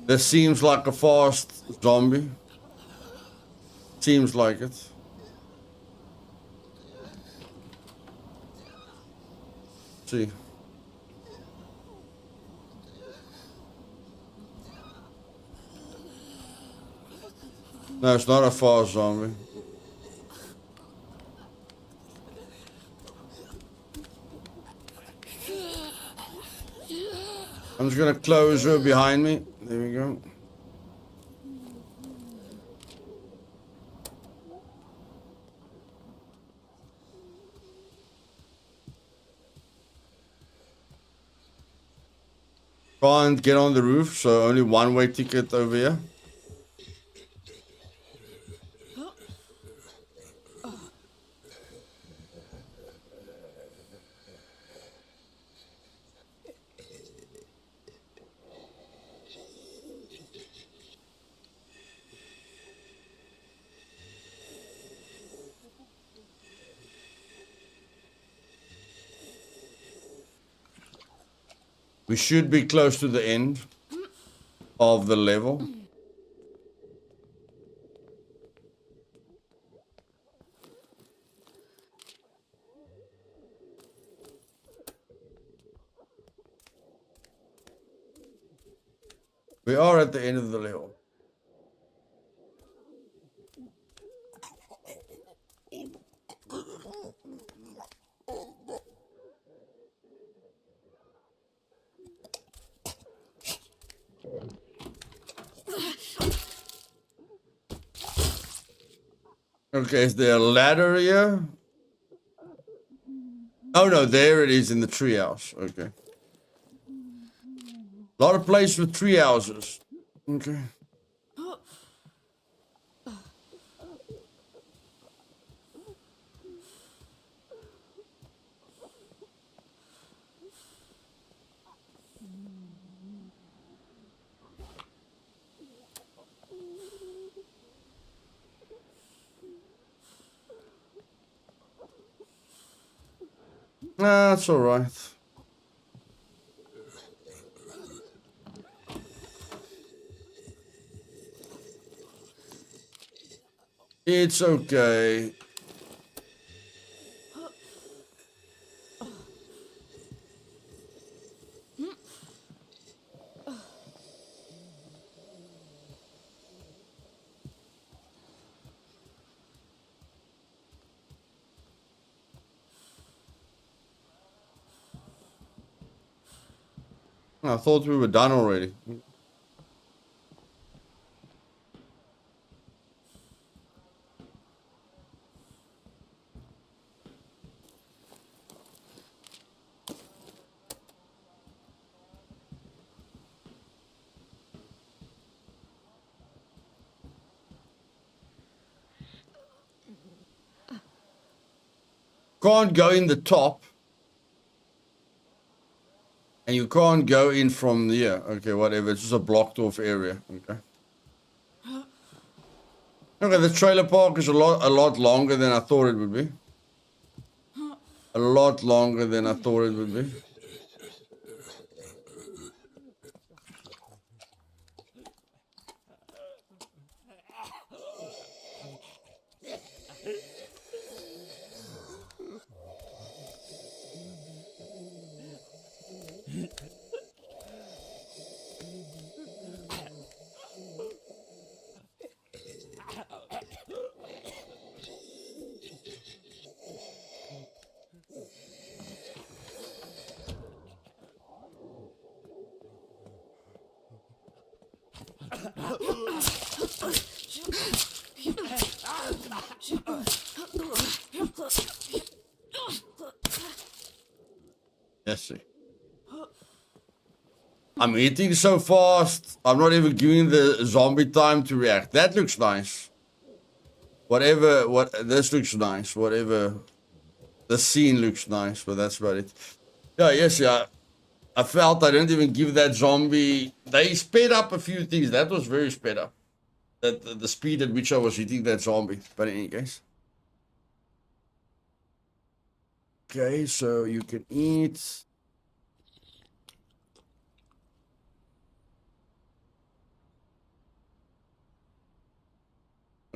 This seems like a fast zombie. Seems like it. See. No, it's not a fast zombie. I'm just gonna close her behind me. There we go. Can't get on the roof, so only one-way ticket over here. We should be close to the end of the level. We are at the end of the level. Okay, is there a ladder here? Oh no, there it is in the treehouse. Okay. A lot of place with tree houses. Okay. Nah, that's all right. It's okay. I thought we were done already. Can't go in the top. And you can't go in from here. Okay, whatever. It's just a blocked off area. Okay. Okay, the trailer park is a lot longer than I thought it would be. A lot longer than I thought it would be. Let's see. I'm eating so fast. I'm not even giving the zombie time to react. That looks nice. This looks nice. Whatever. The scene looks nice, but that's about it. Yeah. I felt I didn't even give that zombie. They sped up a few things. That was very sped up. The speed at which I was hitting that zombie. But in any case. Okay, so you can eat.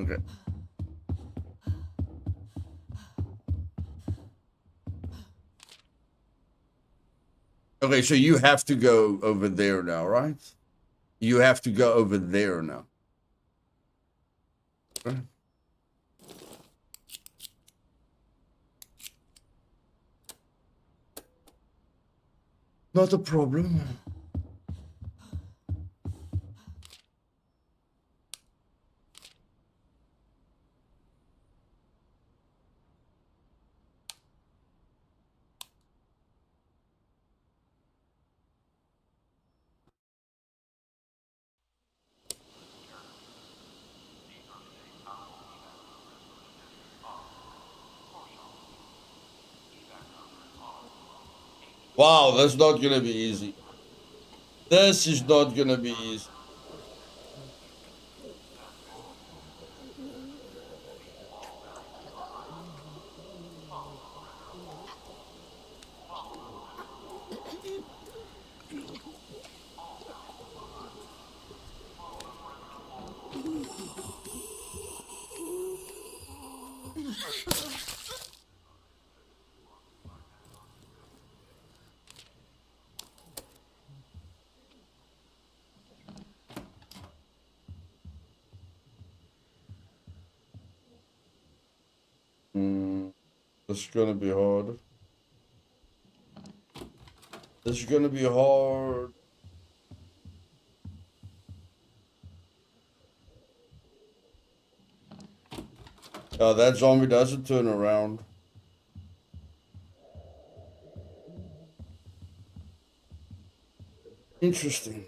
Okay. Okay, so you have to go over there now, right? You have to go over there now. Okay. Not a problem. Wow, that's not gonna be easy. This is not gonna be easy. This is gonna be hard. This is gonna be hard. Oh, that zombie doesn't turn around. Interesting.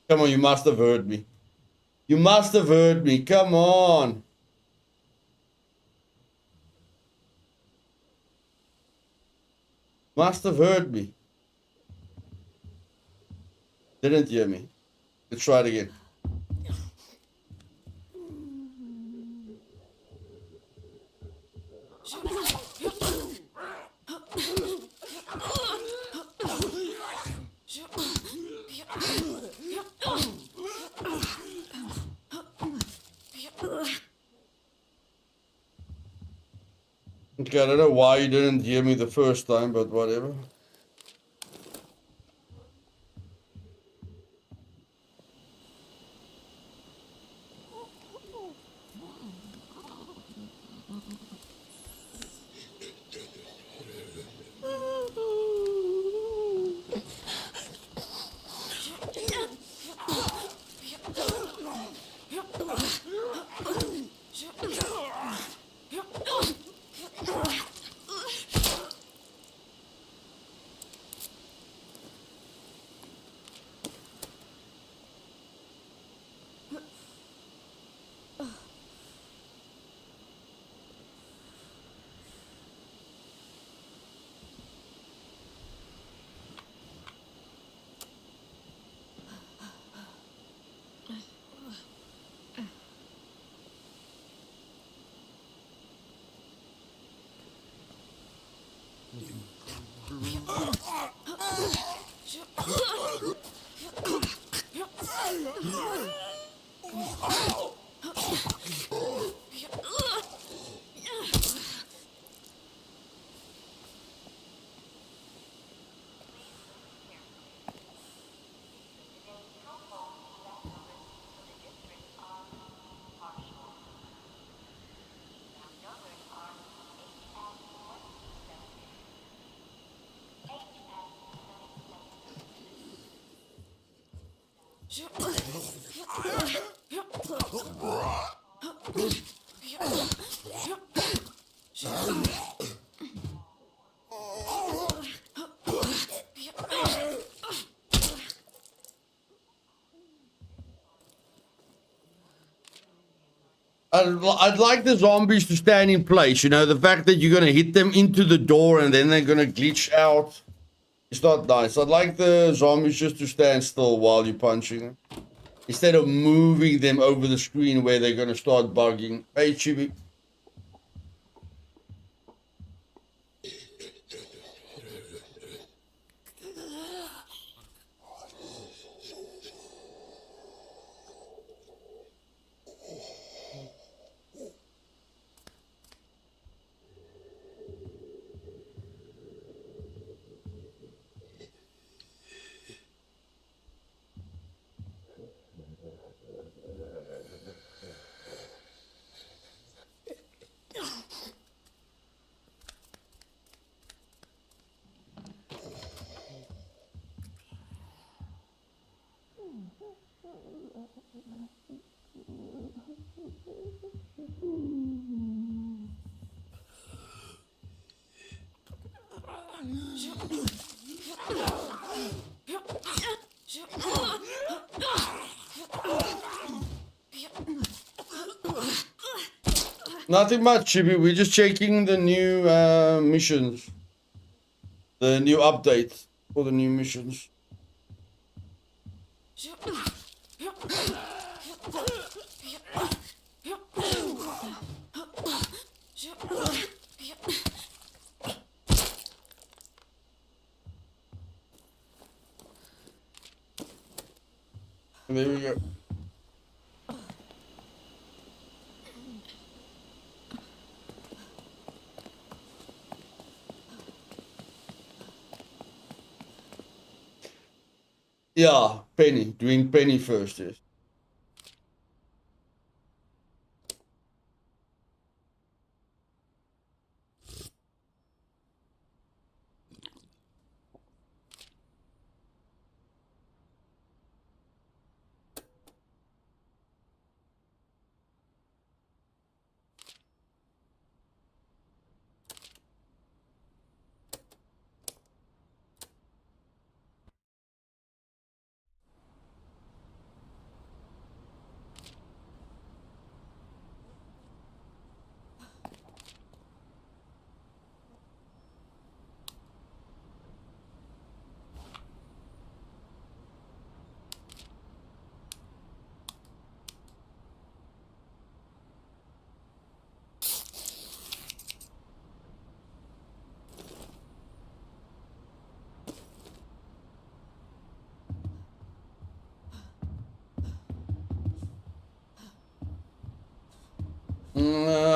Come on, you must have heard me. You must have heard me. Come on. Must have heard me. Didn't hear me. Let's try it again. Okay, I don't know why you didn't hear me the first time, but whatever. I'd like the zombies to stand in place, you know, the fact that you're going to hit them into the door and then they're going to glitch out. It's not nice. I'd like the zombies just to stand still while you're punching them, instead of moving them over the screen where they're going to start bugging. Hey, Chibi. Nothing much, Chibi. We're just checking the new missions. The new update. for the new missions. And there we go. Yeah, Penny. Doing Penny first, yes.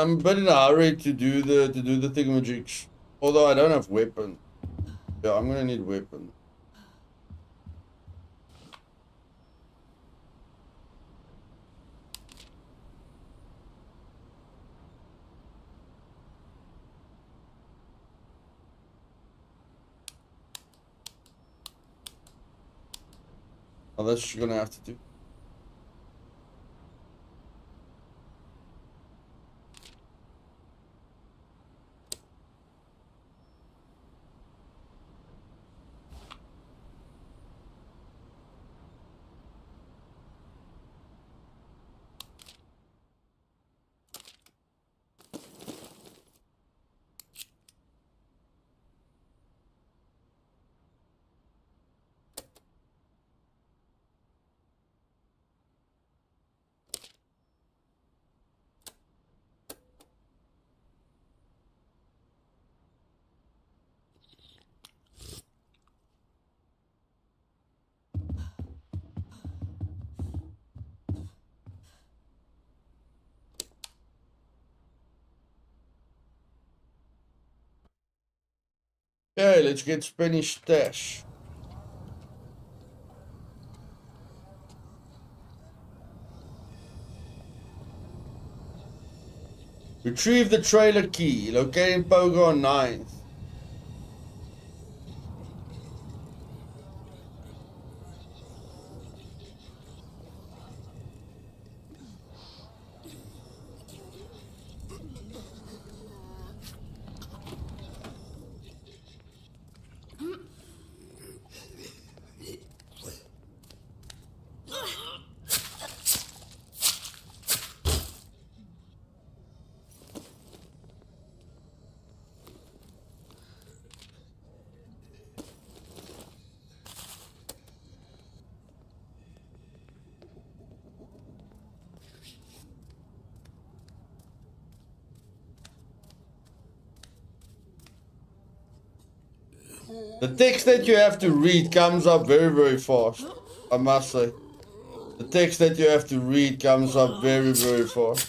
I'm a bit in a hurry to do the thingamajigs. Although I don't have weapon. Yeah, I'm gonna need weapon. Oh, that's what you're gonna have to do. Okay, let's get Spanish stash. Retrieve the trailer key. Locating Pogo on 9th. The text that you have to read comes up very, very fast. I must say. The text that you have to read comes up very, very fast.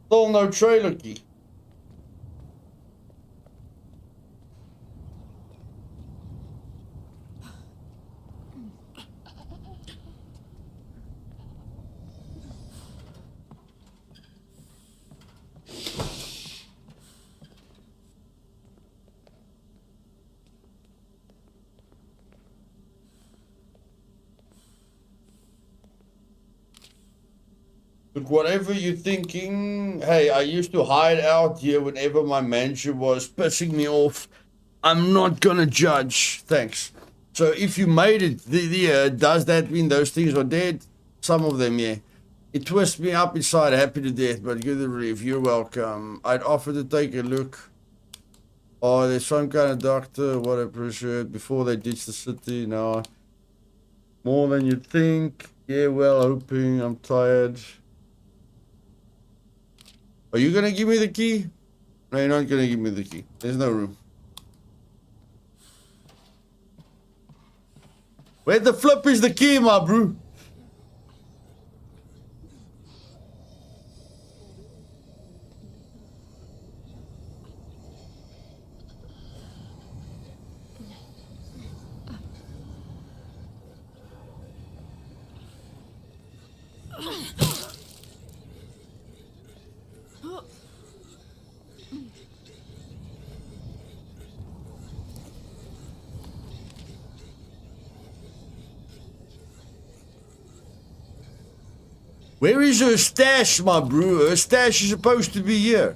Still no trailer key. But whatever you're thinking, hey, I used to hide out here whenever my manager was pissing me off. I'm not gonna judge. Thanks. So if you made it, does that mean those things are dead? Some of them, yeah. It twists me up inside, happy to death, but good relief. You're welcome. I'd offer to take a look. Oh, there's some kind of doctor. What I appreciate. Before they ditch the city, no. More than you'd think. Yeah, well, hoping. I'm tired. Are you gonna give me the key? No, you're not gonna give me the key. There's no room. Where the flip is the key, my bro? Where is her stash, my bro? Her stash is supposed to be here.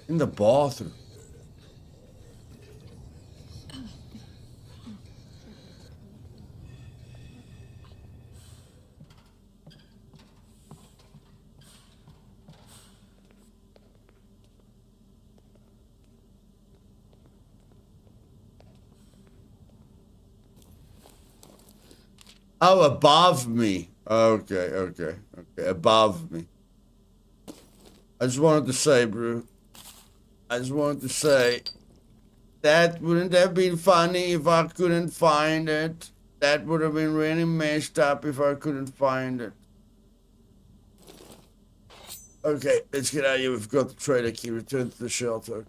In the bathroom. Oh, above me. Okay. Above me. I just wanted to say, bro. That wouldn't have been funny if I couldn't find it. That would have been really messed up if I couldn't find it. Okay, let's get out of here. We've got the trailer key. Return to the shelter.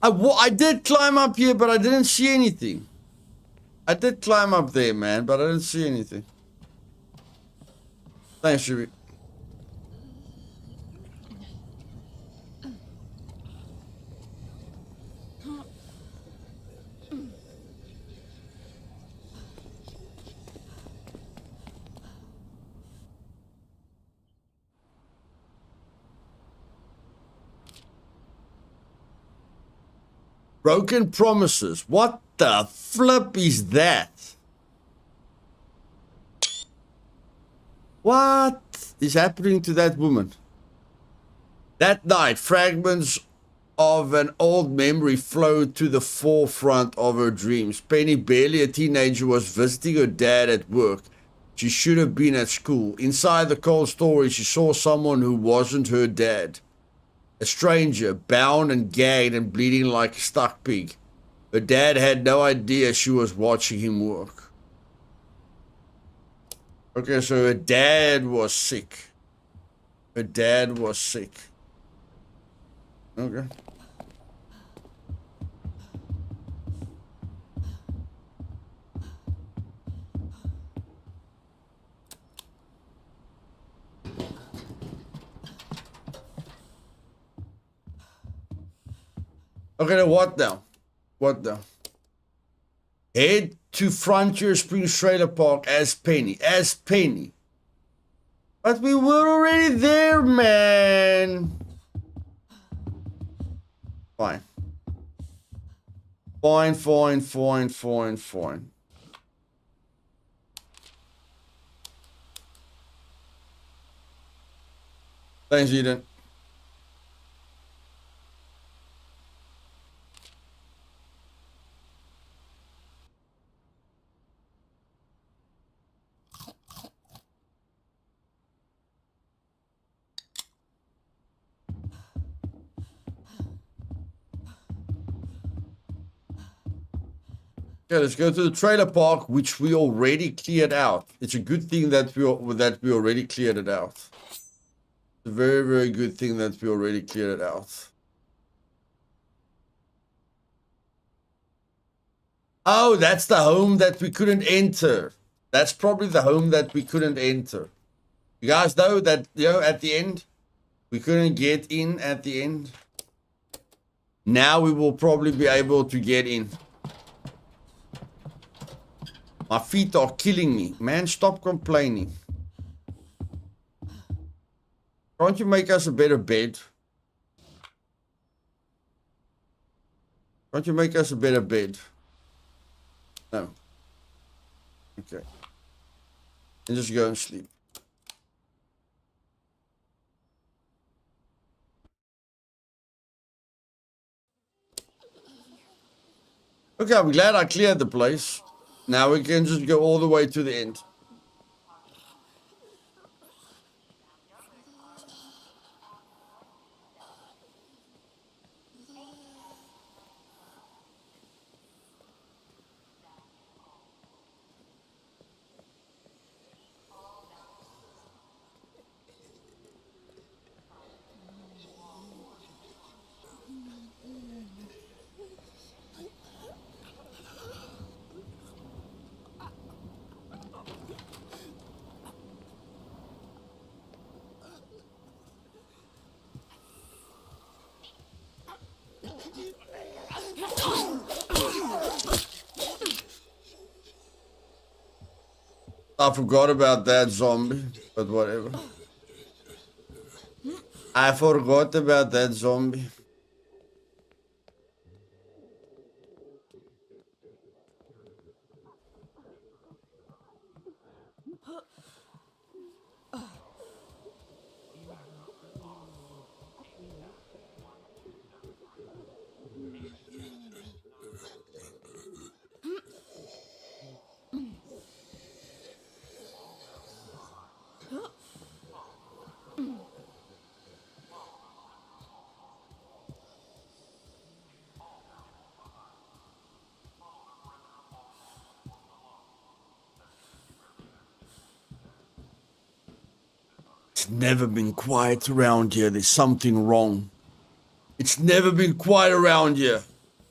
I did climb up here, but I didn't see anything. I did climb up there, man, but I didn't see anything. Thanks, Jimmy. Broken promises. What the flip is that? What is happening to that woman? That night, fragments of an old memory flowed to the forefront of her dreams. Penny, barely a teenager, was visiting her dad at work. She should have been at school. Inside the cold story, she saw someone who wasn't her dad. A stranger, bound and gagged and bleeding like a stuck pig. Her dad had no idea she was watching him work. Okay, so her dad was sick. Okay. Okay, now what now? Head to Frontier Springs Trailer Park as Penny. But we were already there, man. Fine. Thanks, Eden. Okay, let's go to the trailer park, which we already cleared out. It's a good thing that we already cleared it out. It's a very, very good thing that we already cleared it out. Oh, that's the home that we couldn't enter. That's probably the home that we couldn't enter. You guys know that, at the end, we couldn't get in at the end. Now we will probably be able to get in. My feet are killing me. Man, stop complaining. Can't you make us a better bed? Can't you make us a better bed? No. Okay. And just go and sleep. Okay, I'm glad I cleared the place. Now we can just go all the way to the end. I forgot about that zombie, but whatever. I forgot about that zombie. It's never been quiet around here. There's something wrong. It's never been quiet around here.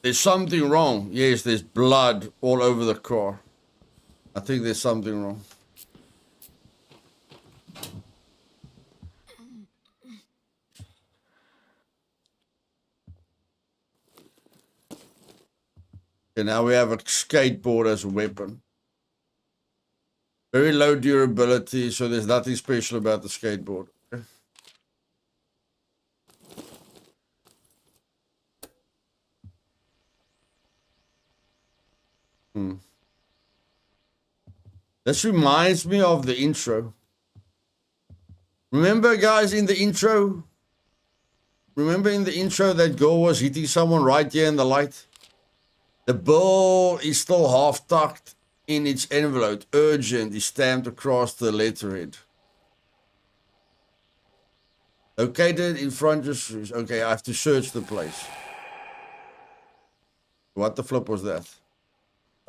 There's something wrong. Yes, there's blood all over the car. I think there's something wrong. Okay, now we have a skateboard as a weapon. Very low durability, so there's nothing special about the skateboard. Okay. This reminds me of the intro. Remember, guys, in the intro? Remember in the intro that girl was hitting someone right here in the light? The bill is still half tucked in its envelope. Urgent is stamped across the letterhead. Located in front of... Okay, I have to search the place. What the flip was that?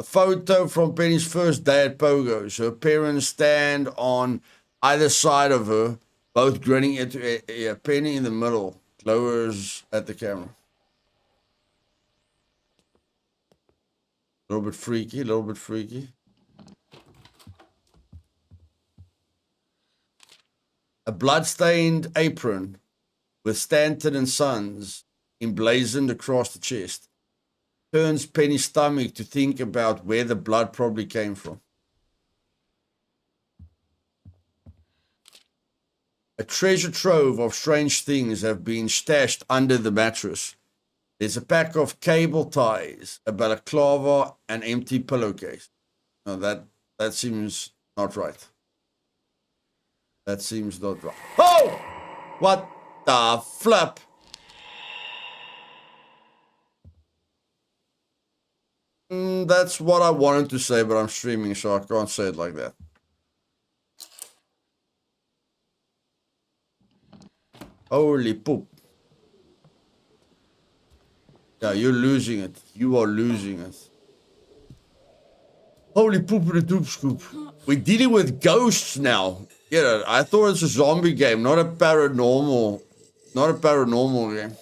A photo from Penny's first day at Pogo's. Her parents stand on either side of her, both grinning at Penny in the middle. Lowers at the camera. A little bit freaky, a little bit freaky. A blood-stained apron with Stanton and Sons emblazoned across the chest. Turns Penny's stomach to think about where the blood probably came from. A treasure trove of strange things have been stashed under the mattress. There's a pack of cable ties, a balaclava, an empty pillowcase. No, that seems not right. That seems not right. Oh! What the flip? That's what I wanted to say, but I'm streaming, so I can't say it like that. Holy poop. Yeah, you're losing it. You are losing it. Holy poop in the doop scoop. We're dealing with ghosts now. Yeah, I thought it's a zombie game, not a paranormal game.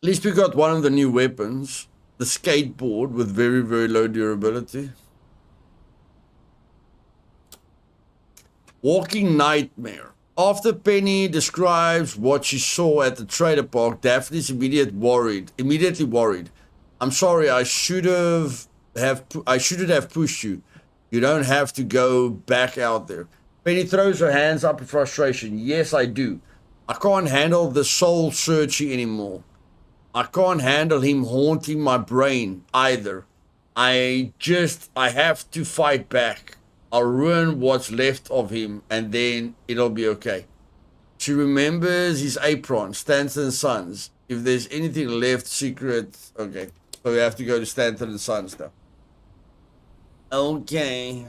At least we got one of the new weapons. The skateboard with very, very low durability. Walking nightmare. After Penny describes what she saw at the trailer park, Daphne's immediately worried. I'm sorry, I shouldn't have pushed you. You don't have to go back out there. Penny throws her hands up in frustration. Yes, I do. I can't handle the soul searching anymore. I can't handle him haunting my brain either. I have to fight back. I'll ruin what's left of him and then it'll be okay. She remembers his apron, Stanton & Sons. If there's anything left secret, okay. So we have to go to Stanton & Sons now. Okay.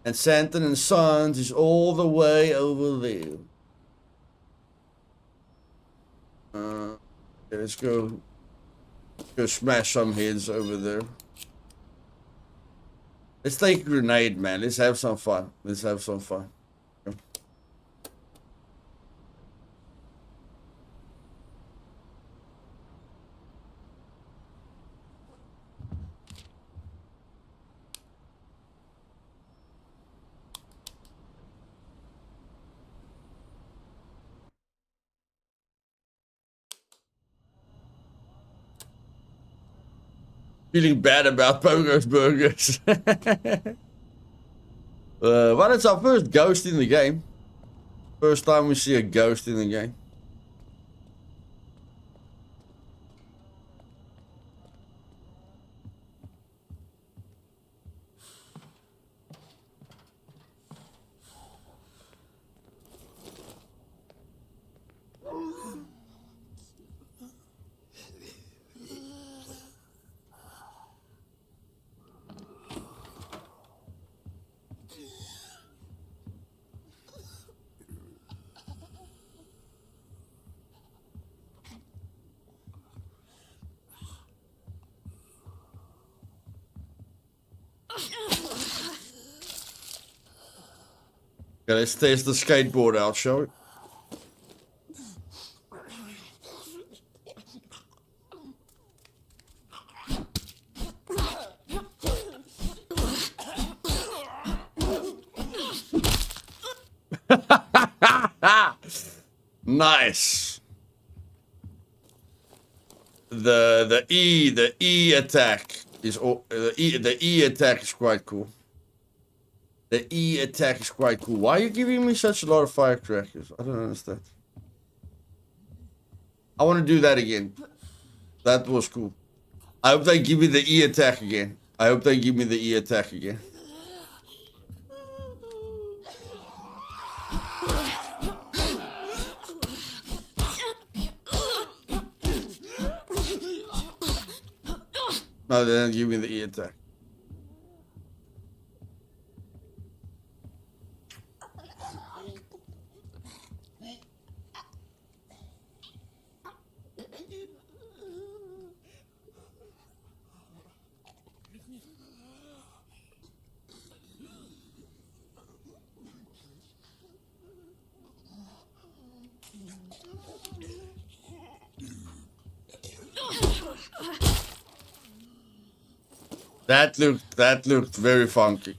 And Stanton & Sons is all the way over there. Okay, let's go smash some heads over there. Let's take a grenade, man. Let's have some fun. Let's have some fun. Okay. Feeling bad about Pogo's Burgers. Well, it's our first ghost in the game. First time we see a ghost in the game. Okay, let's test the skateboard out, shall we? Nice. The E attack is the E attack is quite cool. The E attack is quite cool. Why are you giving me such a lot of firecrackers? I don't understand. I want to do that again. That was cool. I hope they give me the E attack again. I hope they give me the E attack again. No, they didn't give me the E attack. That looked very funky.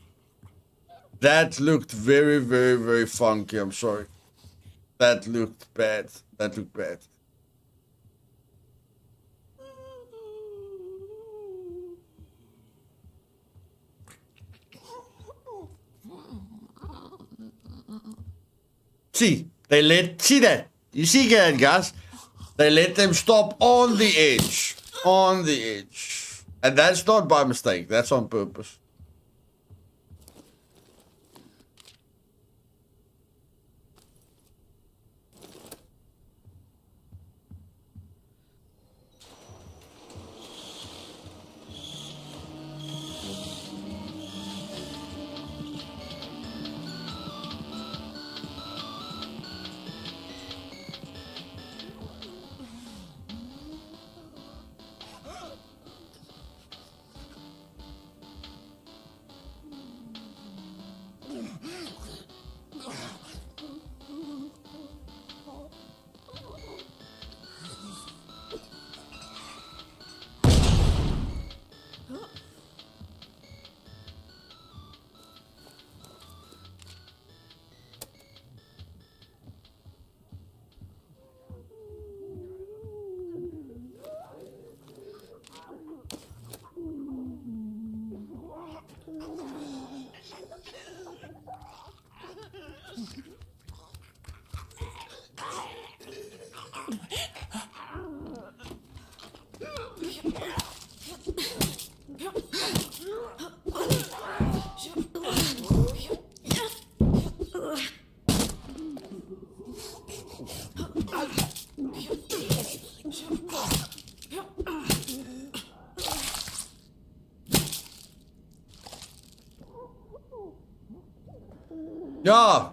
That looked very, very, very funky. I'm sorry. That looked bad. That looked bad. See that? You see that, guys? They let them stop on the edge. On the edge. And that's not by mistake. That's on purpose. Yeah,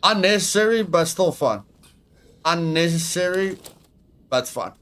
unnecessary but still fun. Unnecessary but fun.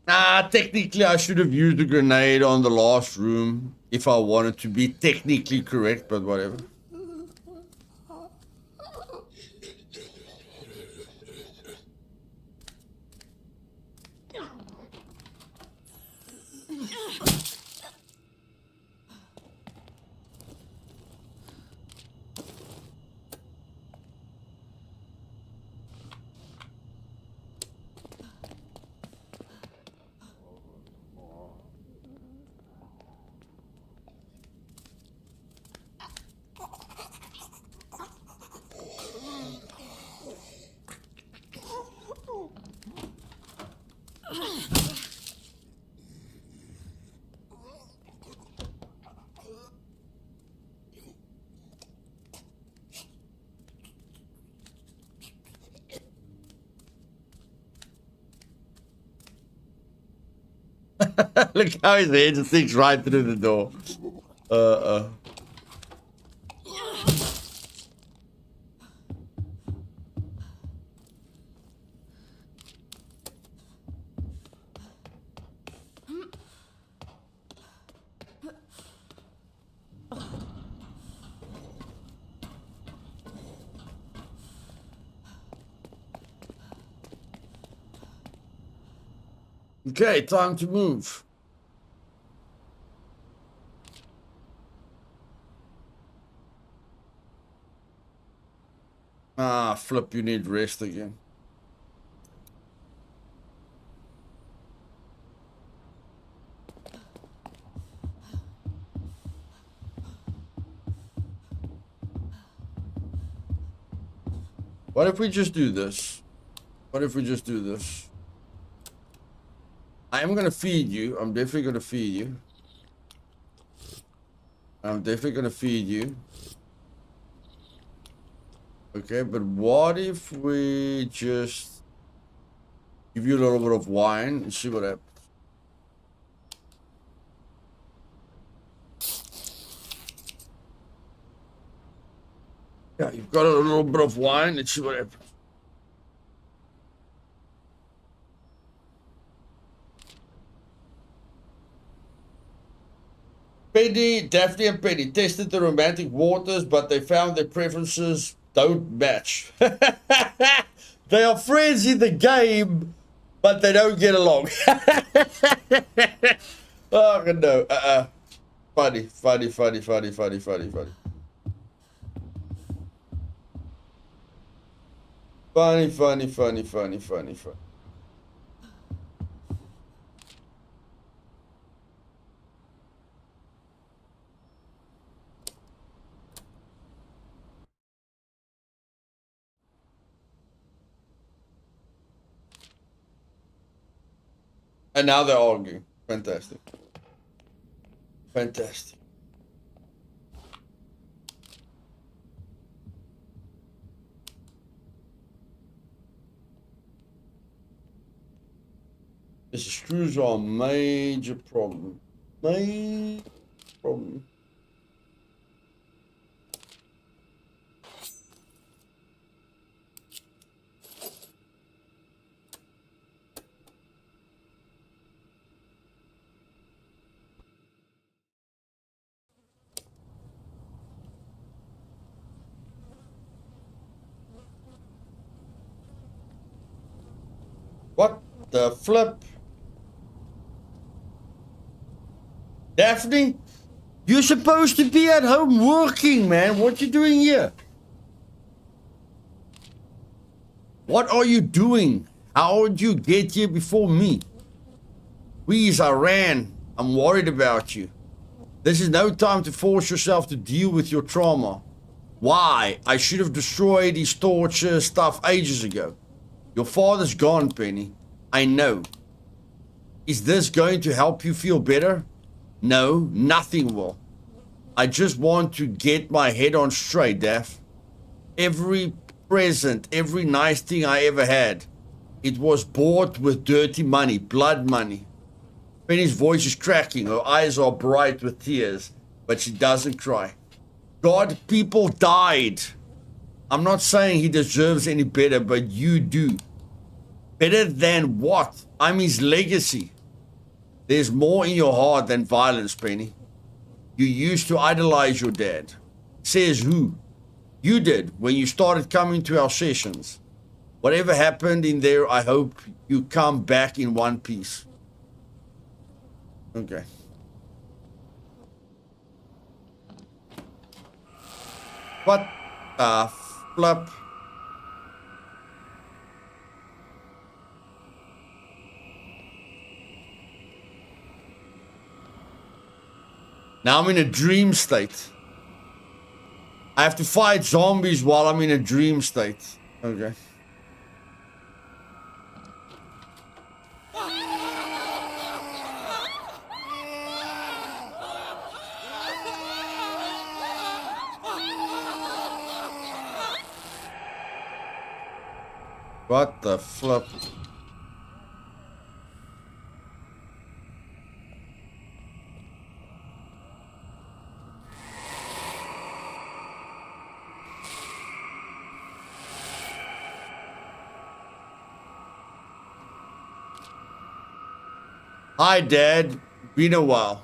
Nah, technically I should have used a grenade on the last room if I wanted to be technically correct, but whatever. Look how his head just sticks right through the door. Okay, time to move. Ah, flip, you need rest again. What if we just do this? What if we just do this? I am gonna feed you. I'm definitely gonna feed you. I'm definitely gonna feed you. Okay, but what if we just give you a little bit of wine and see what happens? Yeah, you've got a little bit of wine and see what happens. Daphne and Penny tested the romantic waters, but they found their preferences don't match. They are friends in the game, but they don't get along. Oh, no. Funny. Funny. And now they're arguing. Fantastic. Fantastic. This screws are a major problem. Major problem. What the flip? Daphne, you're supposed to be at home working, man. What you doing here? What are you doing? How did you get here before me? Please, I ran. I'm worried about you. This is no time to force yourself to deal with your trauma. Why? I should have destroyed his torture stuff ages ago. Your father's gone, Penny. I know. Is this going to help you feel better? No, nothing will. I just want to get my head on straight, Daph. Every present, every nice thing I ever had, it was bought with dirty money, blood money. Penny's voice is cracking. Her eyes are bright with tears, but she doesn't cry. God, people died. I'm not saying he deserves any better, but you do. Better than what? I'm his legacy. There's more in your heart than violence, Penny. You used to idolize your dad. Says who? You did when you started coming to our sessions. Whatever happened in there, I hope you come back in one piece. Okay. What the flip? Now I'm in a dream state. I have to fight zombies while I'm in a dream state. Okay. What the flip? Hi, Dad. Been a while.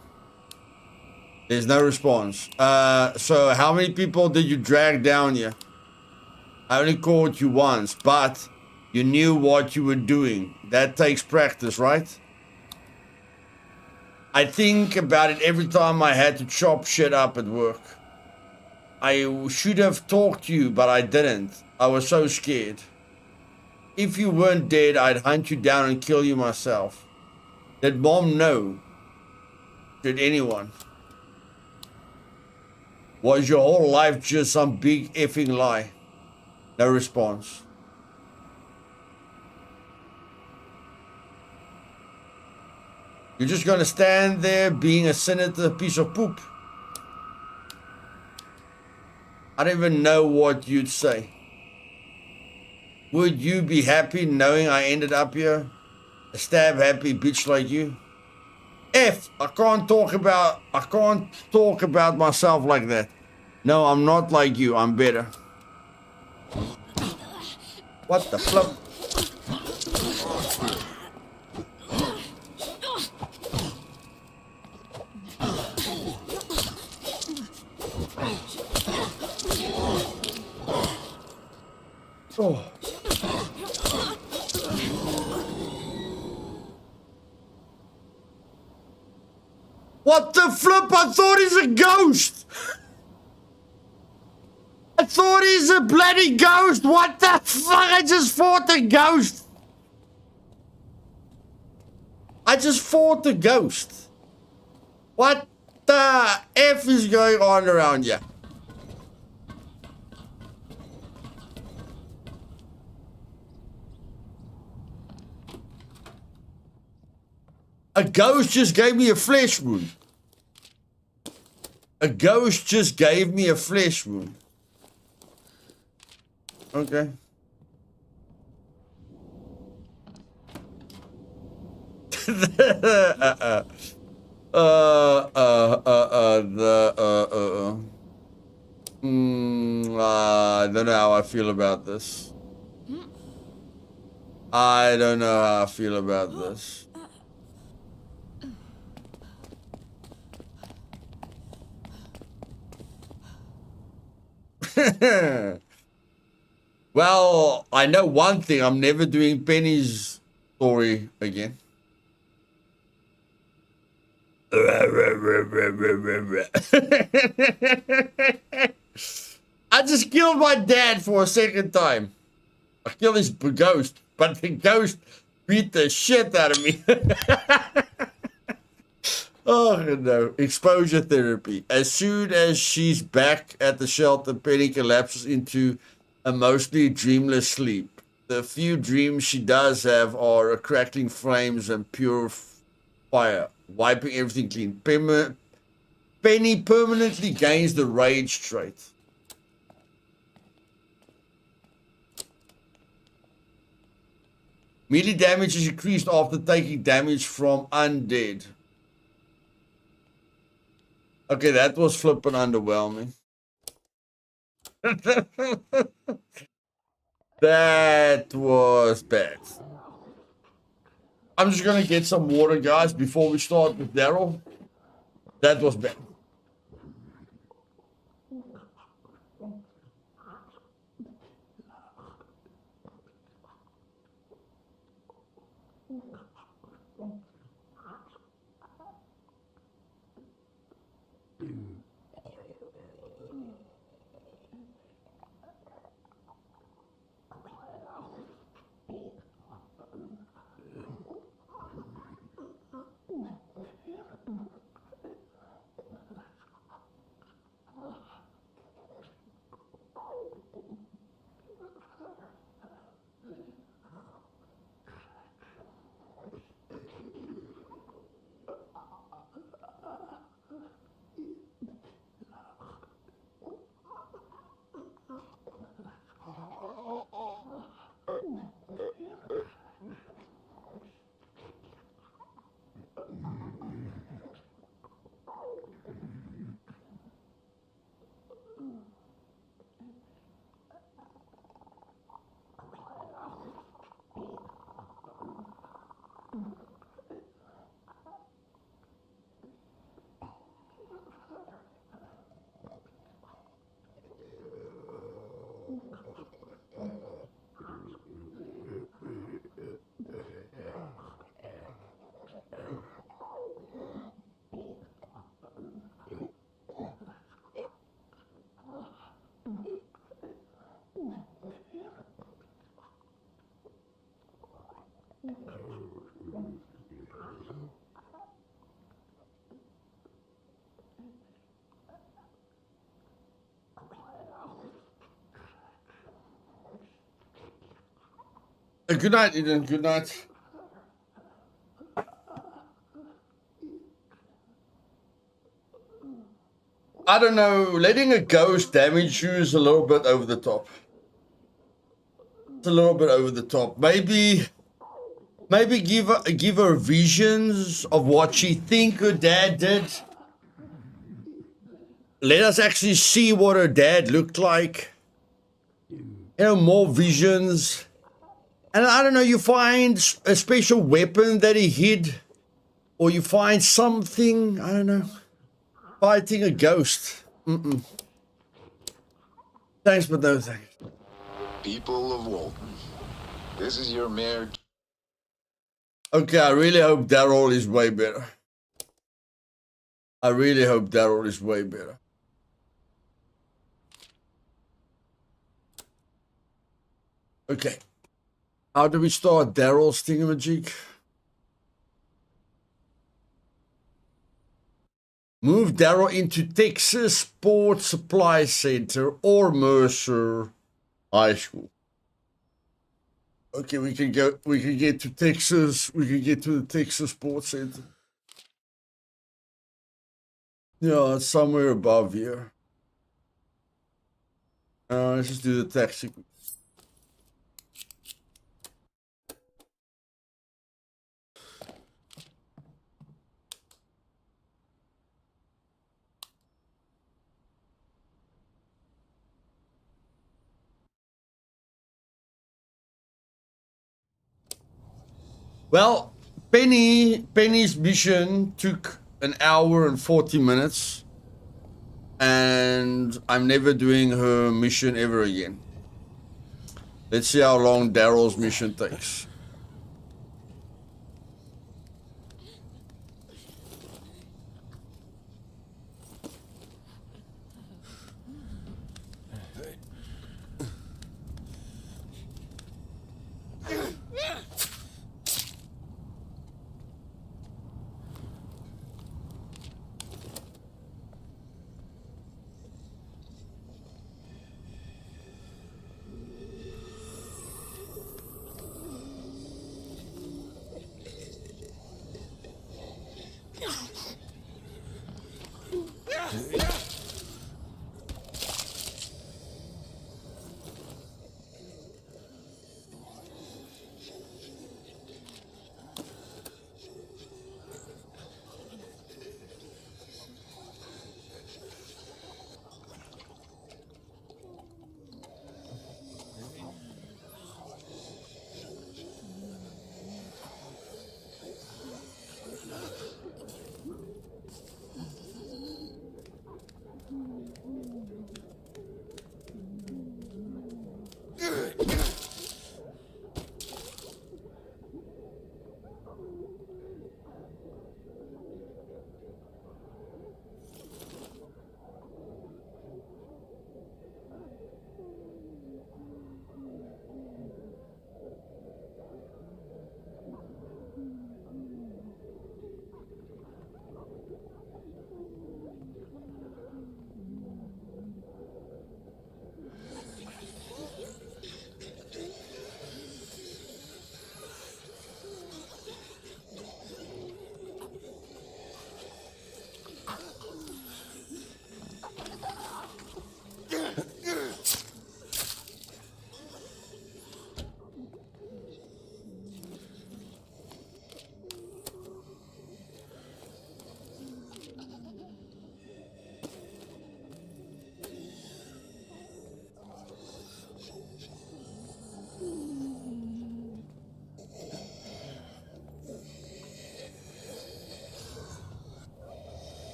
There's no response. So how many people did you drag down here? I only caught you once, but you knew what you were doing. That takes practice, right? I think about it every time I had to chop shit up at work. I should have talked to you, but I didn't. I was so scared. If you weren't dead, I'd hunt you down and kill you myself. Did Mom know? Did anyone? Was your whole life just some big effing lie? No response. You're just gonna stand there being a senator piece of poop? I don't even know what you'd say. Would you be happy knowing I ended up here? A stab happy bitch like you? I can't talk about myself like that. No, I'm not like you. I'm better. What the flip? Oh. What the flip? I thought he's a ghost. I thought he's a bloody ghost. What the fuck? I just fought the ghost. I just fought the ghost. What the F is going on around here? A ghost just gave me a flesh wound. A ghost just gave me a flesh wound. Okay. I don't know how I feel about this. I don't know how I feel about this. Well, I know one thing. I'm never doing Penny's story again. I just killed my dad for a second time. I killed his ghost, but the ghost beat the shit out of me. Oh no, exposure therapy. As soon as she's back at the shelter, Penny collapses into a mostly dreamless sleep. The few dreams she does have are crackling flames and pure fire, wiping everything clean. Penny permanently gains the rage trait. Melee damage is increased after taking damage from undead. Okay, that was flippin' underwhelming. That was bad. I'm just gonna get some water, guys, before we start with Daryl. That was bad. Good night, Eden. Good night. I don't know. Letting a ghost damage you is a little bit over the top. It's a little bit over the top. Maybe give her visions of what she think her dad did. Let us actually see what her dad looked like. You know, more visions. And I don't know, you find a special weapon that he hid. Or you find something, I don't know, fighting a ghost. Thanks, but no thanks. People of Walton, this is your mayor. Okay, I really hope Daryl is way better. I really hope Daryl is way better. Okay. How do we start Daryl's thingamajig? Move Daryl into Texas Sports Supply Center or Mercer High School. Okay, we can get to Texas. We can get to the Texas Sports Center. Yeah, it's somewhere above here. Let's just do the taxi. Well, Penny's mission took an hour and 40 minutes, and I'm never doing her mission ever again. Let's see how long Daryl's mission takes.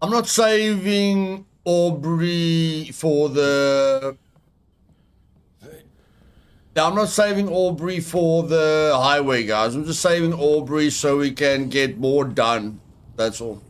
I'm not saving Aubrey for the... I'm not saving Aubrey for the highway, guys. I'm just saving Aubrey so we can get more done. That's all.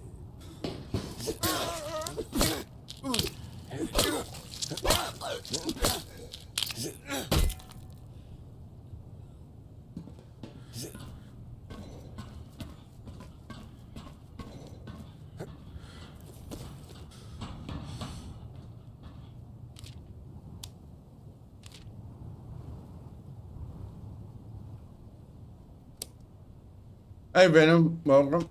Hey Venom, welcome.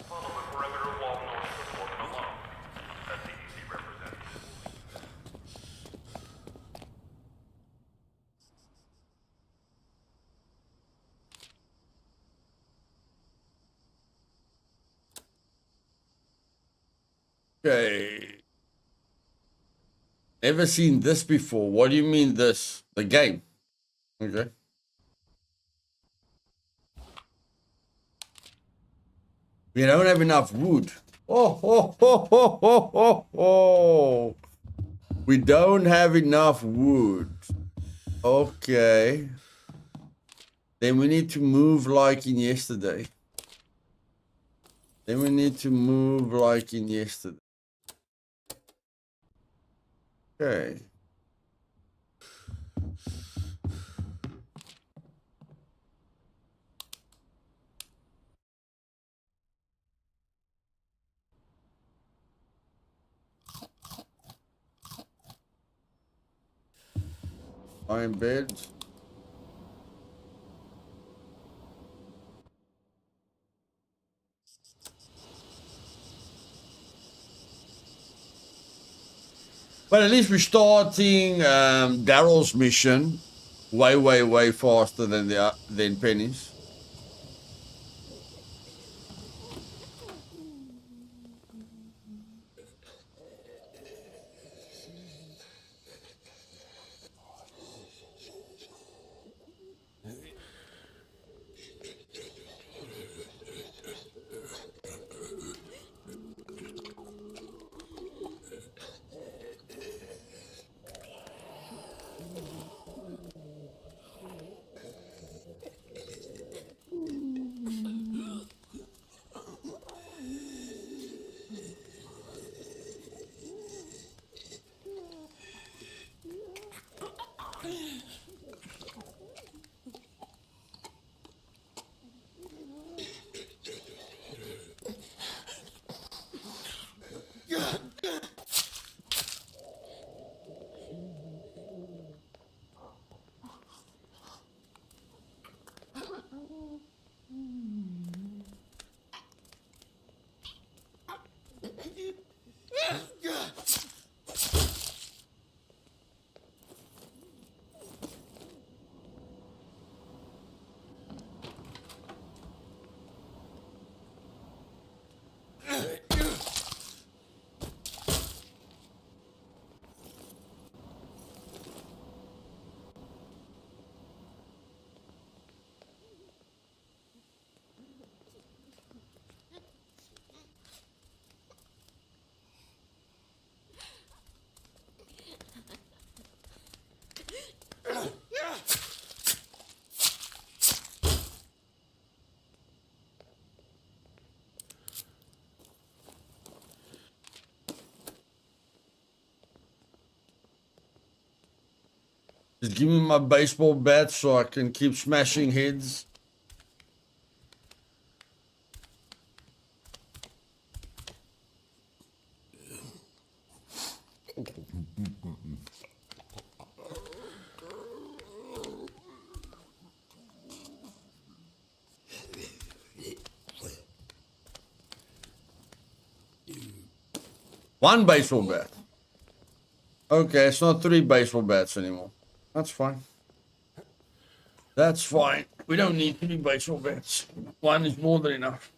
Follow the perimeter wall north of Fort Malone. That's the easy representative. Okay. Never seen this before. What do you mean this? The game. Okay. We don't have enough wood. Oh, ho, ho, ho, ho, ho, ho. We don't have enough wood. Okay. Then we need to move like in yesterday. Okay. Iron bed. But at least we're starting Daryl's mission way, way, way faster than Penny's. Just give me my baseball bat so I can keep smashing heads. One baseball bat. Okay, it's not 3 baseball bats anymore. That's fine. That's fine. We don't need 3 baseball bats. 1 is more than enough.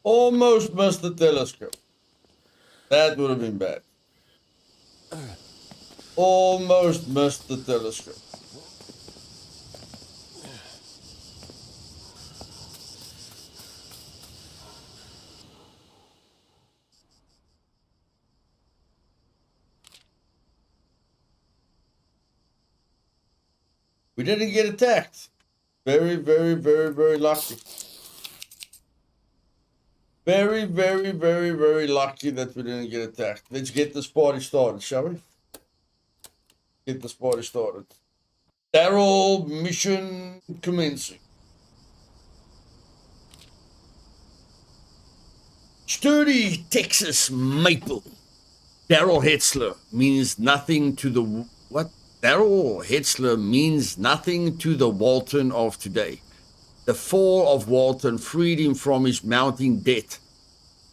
Almost missed the telescope. That would have been bad. Almost missed the telescope. We didn't get attacked. Very, very, very, very lucky. Very, very, very, very lucky that we didn't get attacked. Let's get this party started, shall we? Get this party started. Daryl, mission commencing. Sturdy Texas maple. Daryl Hetzler means nothing to the... What? Daryl Hetzler means nothing to the Walton of today. The fall of Walton freed him from his mounting debt,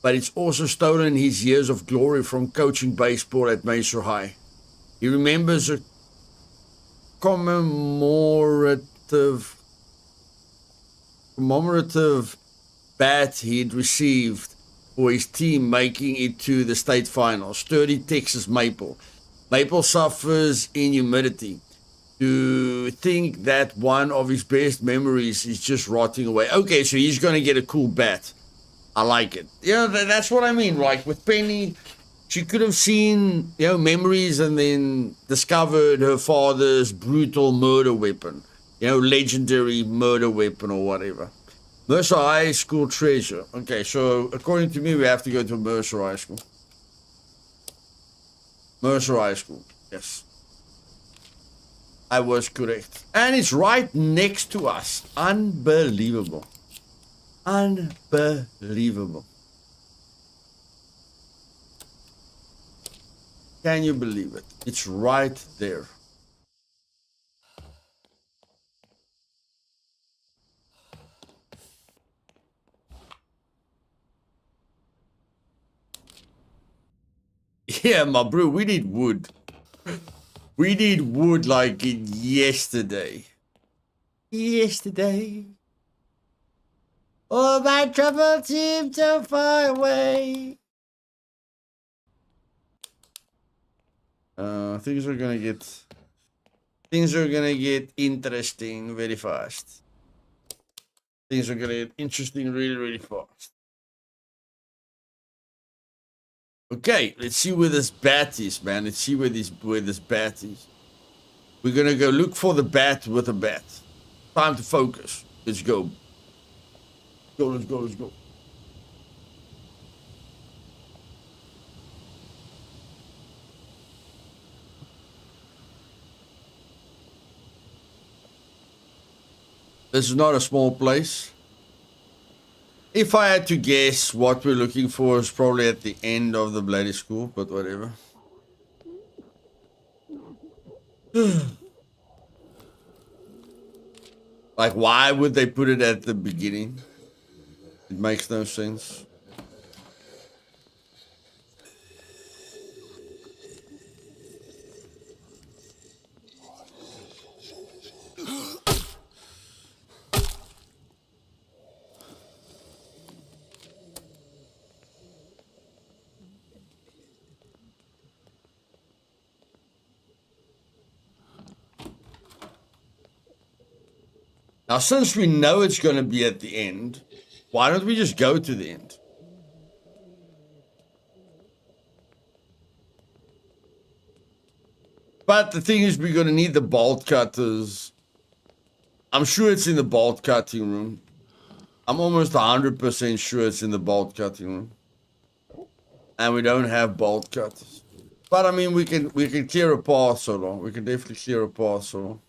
but it's also stolen his years of glory from coaching baseball at Mesa High. He remembers a commemorative bat he'd received for his team making it to the state finals. Sturdy Texas maple. Maple suffers in humidity. To think that one of his best memories is just rotting away. Okay, so he's going to get a cool bat. I like it. Yeah, that's what I mean. Like with Penny, she could have seen, memories and then discovered her father's brutal murder weapon. Legendary murder weapon or whatever. Mercer High School treasure. Okay, so according to me, we have to go to Mercer High School. Mercer High School, yes. I was correct. And it's right next to us. Unbelievable. Unbelievable. Can you believe it? It's right there. Yeah, my bro, we need wood. We need wood like yesterday. Yesterday. Oh, my trouble seems so far away. Things are gonna get interesting very fast. Things are gonna get interesting really, really fast. Okay, let's see where this bat is, man. Let's see where this bat is. We're gonna go look for the bat with a bat. Time to focus. Let's go. Let's go. This is not a small place. If I had to guess, what we're looking for is probably at the end of the bloody school, but whatever. Like, why would they put it at the beginning? It makes no sense. Now, since we know it's going to be at the end, why don't we just go to the end? But the thing is, we're going to need the bolt cutters. I'm sure it's in the bolt cutting room. I'm almost 100% sure it's in the bolt cutting room. And we don't have bolt cutters. But I mean, we can clear a path so long. We can definitely clear a path so long.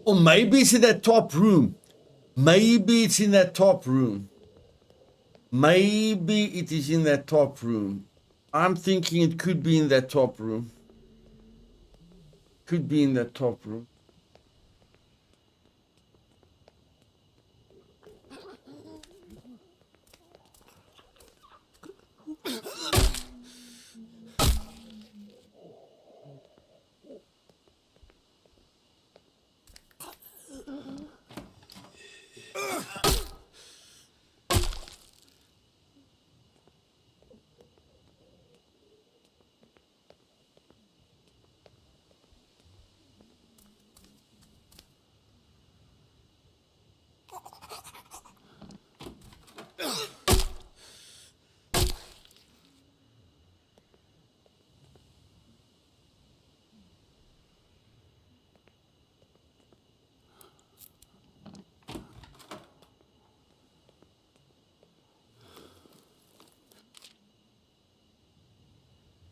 Or maybe it's in that top room. Maybe it's in that top room. Maybe it is in that top room. I'm thinking it could be in that top room. Could be in that top room.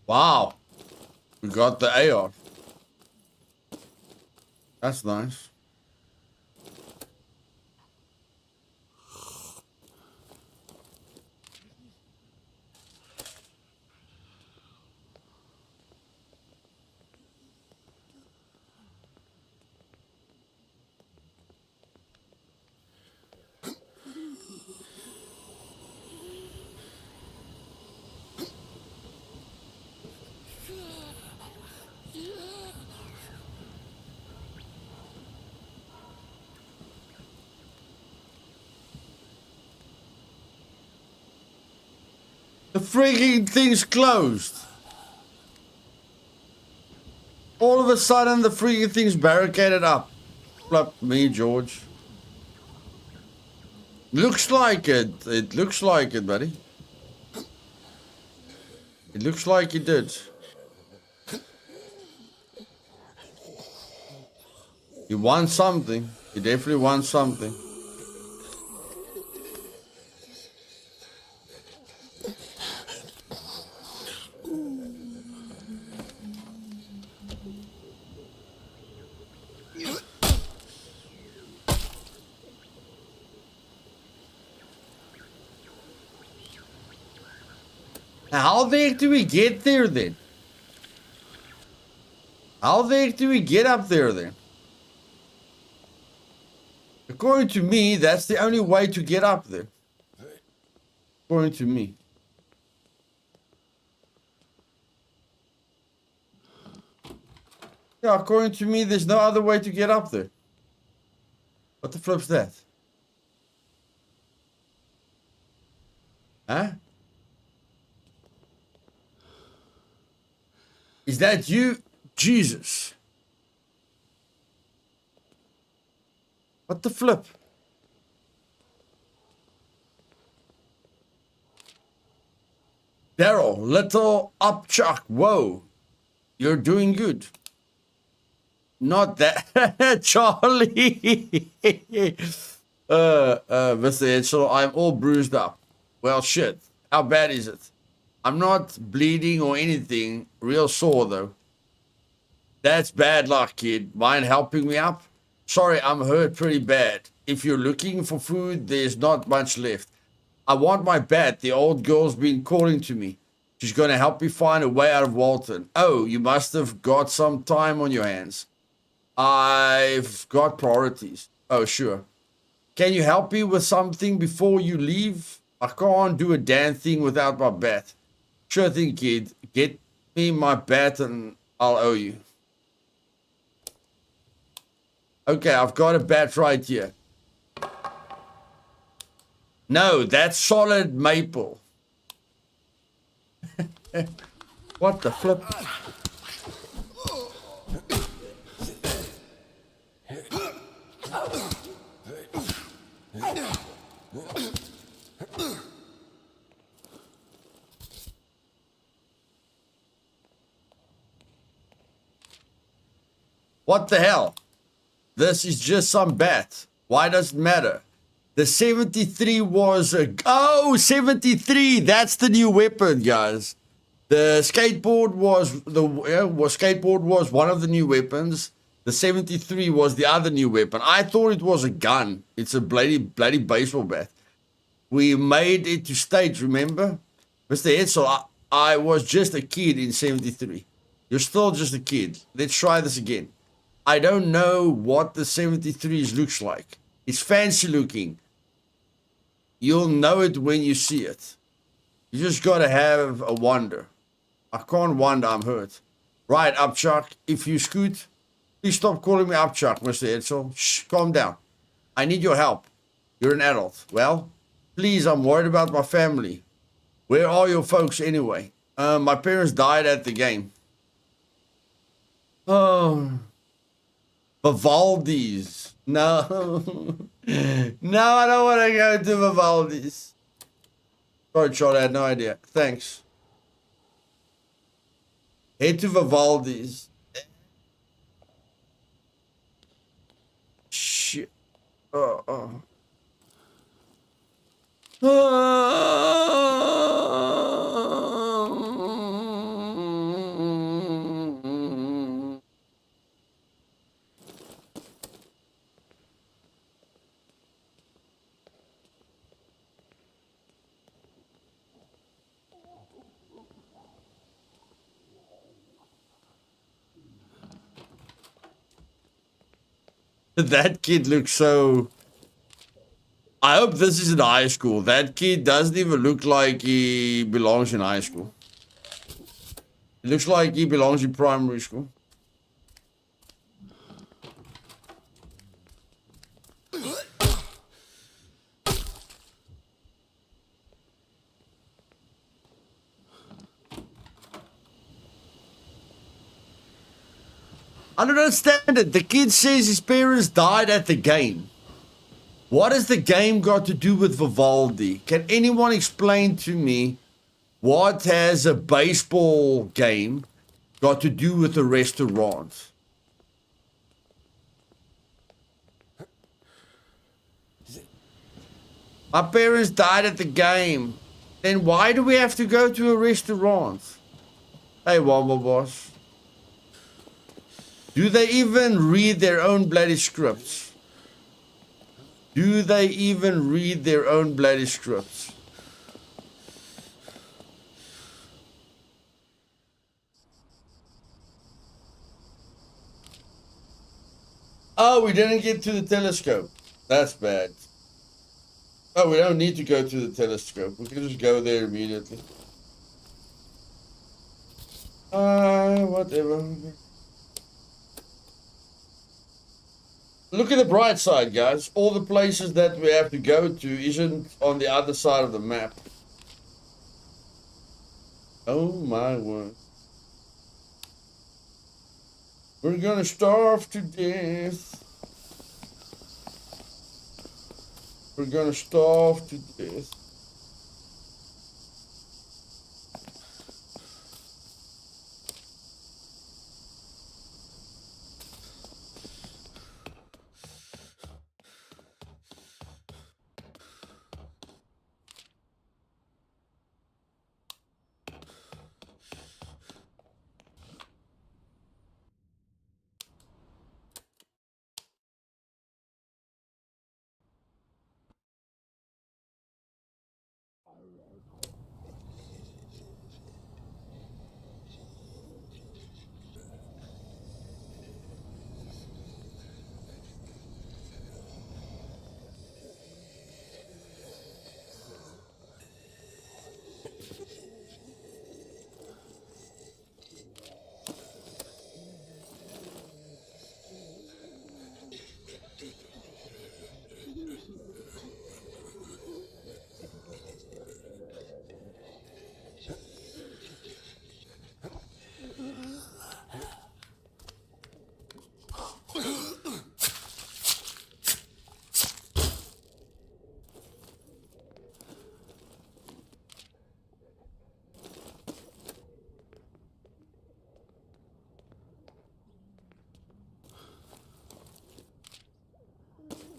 Wow. We got the AR. That's nice. The freaking thing's closed. All of a sudden, the freaking thing's barricaded up. Flip me, George. Looks like it. It looks like it, buddy. It looks like it did. You want something. You definitely want something. How the heck do we get there then? How the heck do we get up there then? According to me, that's the only way to get up there. According to me. Yeah, according to me, there's no other way to get up there. What the flip's that? Huh? Is that you? Jesus. What the flip? Daryl, little upchuck. Whoa. You're doing good. Not that. Charlie. Mr. Edgel, I'm all bruised up. Well, shit. How bad is it? I'm not bleeding or anything. Real sore, though. That's bad luck, kid. Mind helping me up? Sorry, I'm hurt pretty bad. If you're looking for food, there's not much left. I want my bat. The old girl's been calling to me. She's going to help me find a way out of Walton. Oh, you must have got some time on your hands. I've got priorities. Oh, sure. Can you help me with something before you leave? I can't do a damn thing without my bat. Sure thing, kid. Get me my bat and I'll owe you. Okay, I've got a bat right here. No, that's solid maple. What the flip? What the hell? This is just some bat. Why does it matter? The 73 was a... Oh, 73! That's the new weapon, guys. The skateboard was... skateboard was one of the new weapons. The 73 was the other new weapon. I thought it was a gun. It's a bloody baseball bat. We made it to stage, remember? Mr. Edsel, I was just a kid in 73. You're still just a kid. Let's try this again. I don't know what the 73s looks like. It's fancy looking. You'll know it when you see it. You just gotta have a wonder. I can't wonder, I'm hurt. Right, Upchuck, if you scoot, please stop calling me Upchuck, Mr. Edsel. Shh, calm down. I need your help. You're an adult. Well, please, I'm worried about my family. Where are your folks anyway? My parents died at the game. Oh... Vivaldi's. No. No, I don't want to go to Vivaldi's. Sorry, Charlie, I had no idea. Thanks. Head to Vivaldi's. Shit. That kid looks so... I hope this isn't high school. That kid doesn't even look like he belongs in high school. It looks like he belongs in primary school. I don't understand it. The kid says his parents died at the game. What has the game got to do with Vivaldi? Can anyone explain to me what has a baseball game got to do with a restaurant? My parents died at the game. Then why do we have to go to a restaurant? Hey, Womble Boss. Do they even read their own bloody scripts? Do they even read their own bloody scripts? Oh, we didn't get to the telescope. That's bad. Oh, we don't need to go to the telescope. We can just go there immediately. Whatever. Look at the bright side, guys. All the places that we have to go to isn't on the other side of the map. Oh my word. We're gonna starve to death. We're gonna starve to death.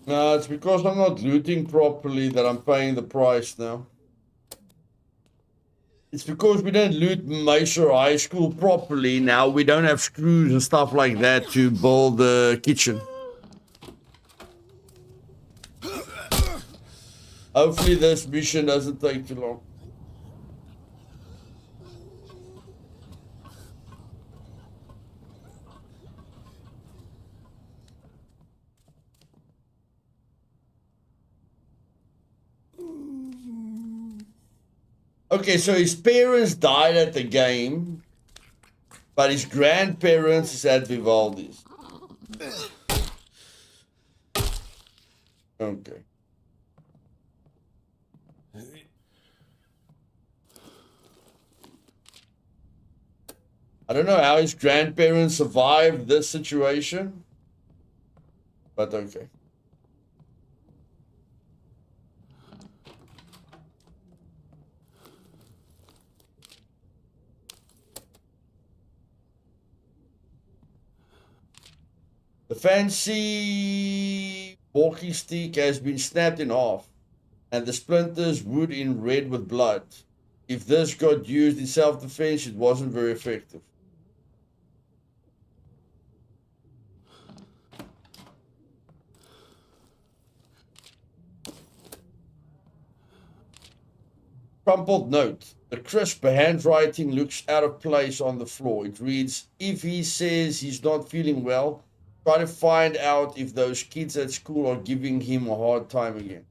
No, it's because I'm not looting properly that I'm paying the price now. It's because we don't loot Mesa High School properly. Now we don't have screws and stuff like that to build the kitchen. Hopefully this mission doesn't take too long. Okay, so his parents died at the game, but his grandparents is at Vivaldi's. Okay. I don't know how his grandparents survived this situation, but okay. The fancy walking stick has been snapped in half, and the splinters wood in red with blood. If this got used in self-defense, it wasn't very effective. Crumpled note. The crisp handwriting looks out of place on the floor. It reads, if he says he's not feeling well, try to find out if those kids at school are giving him a hard time again.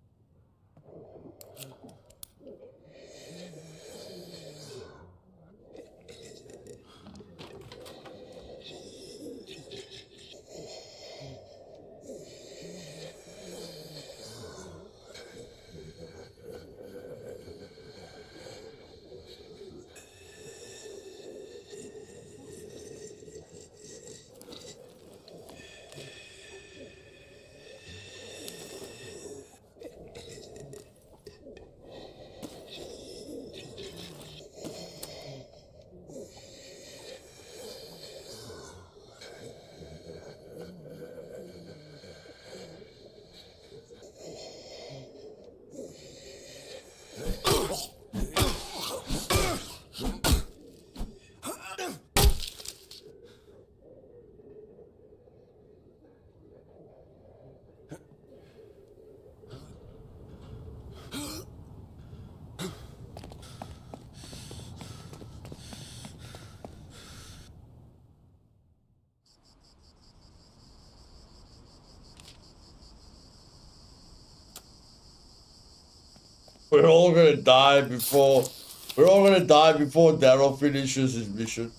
We're all gonna die before Daryl finishes his mission.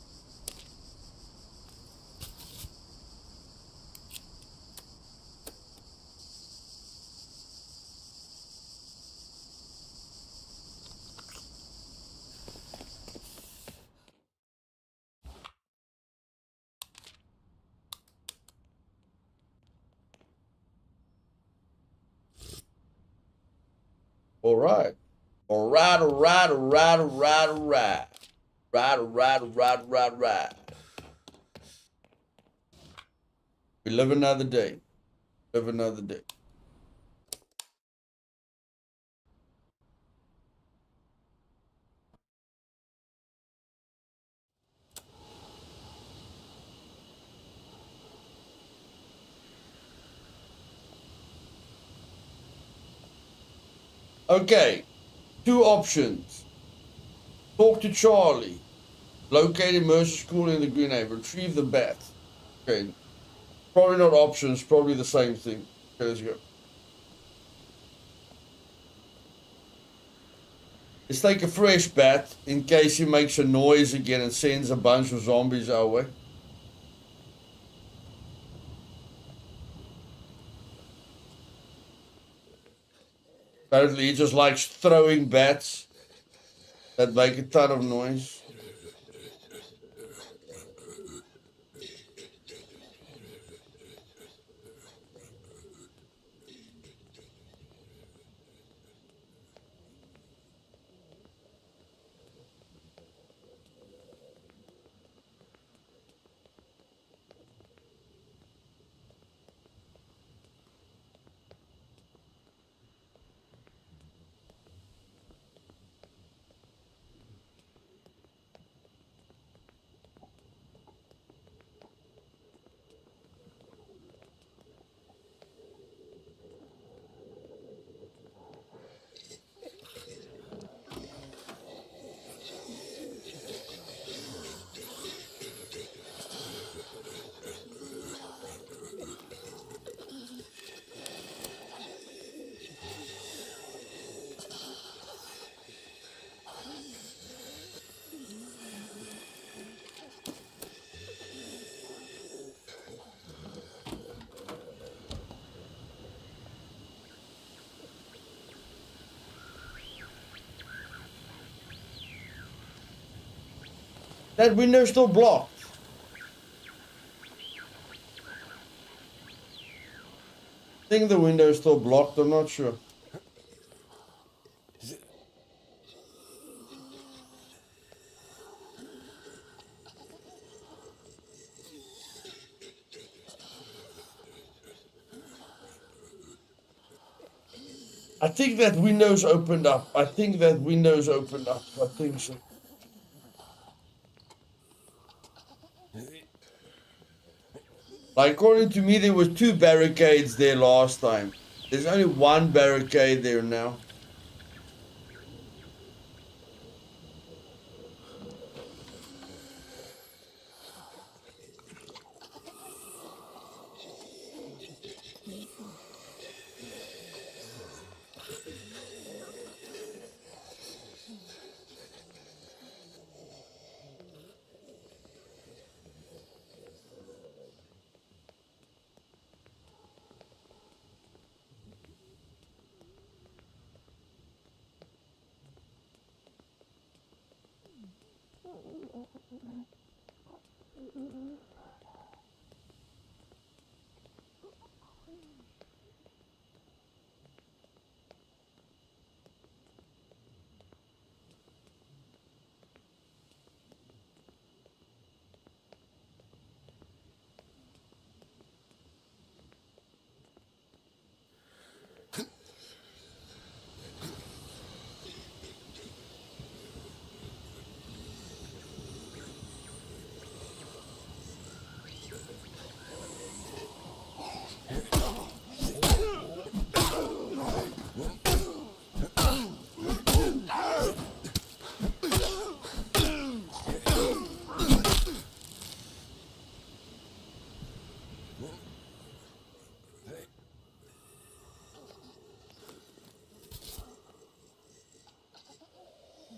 All right. All right, all right, all right, all right, all right. Right, all right, all right, all right, all right. We live another day. Live another day. Okay, two options. Talk to Charlie. Located Mercer School in the Green Haven. Retrieve the bat. Okay, probably not options, probably the same thing. Okay, let's go. Let's take a fresh bat in case he makes a noise again and sends a bunch of zombies our way. Apparently he just likes throwing bats that make a ton of noise. That window's still blocked. I think the window's still blocked, I'm not sure. I think that window's opened up. I think so. Like, according to me, there was 2 barricades there last time. There's only 1 barricade there now.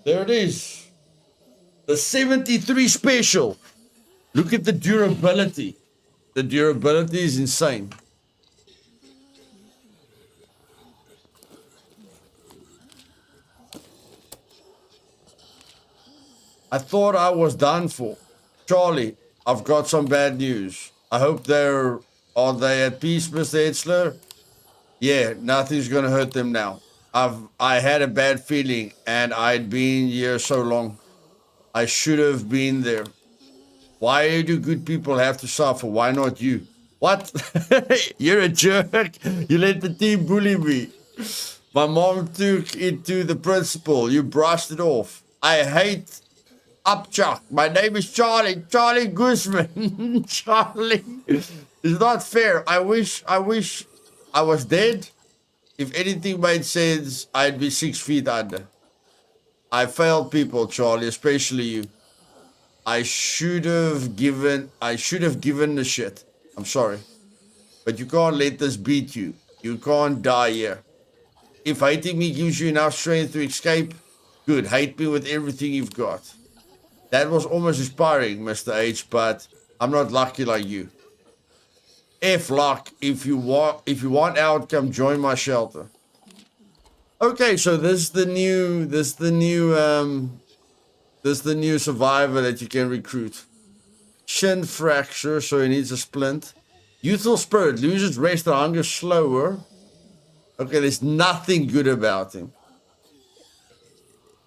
There it is. The 73 special. Look at the durability. The durability is insane. I thought I was done for. Charlie, I've got some bad news. I hope are they at peace, Mr. Etzler? Yeah, nothing's gonna hurt them now. I had a bad feeling and I'd been here so long. I should have been there. Why do good people have to suffer? Why not you? What? You're a jerk. You let the team bully me. My mom took it to the principal. You brushed it off. I hate Upchuck. My name is Charlie. Charlie Guzman. Charlie. It's not fair. I wish I was dead. If anything made sense, I'd be 6 feet under. I failed people, Charlie, especially you. I should have given the shit. I'm sorry. But you can't let this beat you. You can't die here. If hating me gives you enough strength to escape, good. Hate me with everything you've got. That was almost inspiring, Mr. H, but I'm not lucky like you. F luck. If you want out, come join my shelter. Okay, so this is the new survivor that you can recruit. Shin fracture, so he needs a splint. Youthful spirit, loses rest and hunger slower. Okay, there's nothing good about him.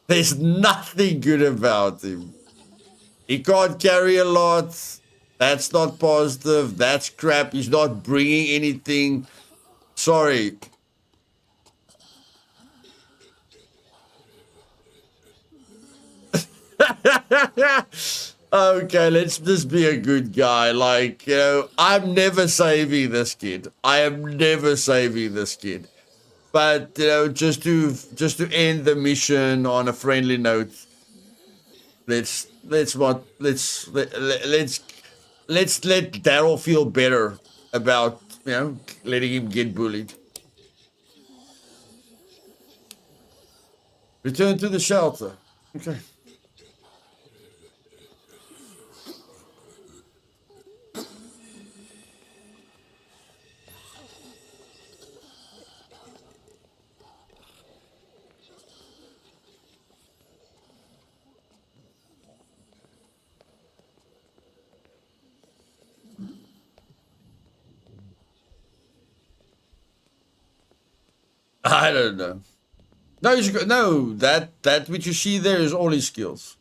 There's nothing good about him. He can't carry a lot. That's not positive. That's crap. He's not bringing anything. Sorry. Okay, let's just be a good guy. Like, you know, I'm never saving this kid. I am never saving this kid. But, you know, just to end the mission on a friendly note, let's let Daryl feel better about, you know, letting him get bullied. Return to the shelter. Okay. I don't know. No, no. That which you see there is all his skills.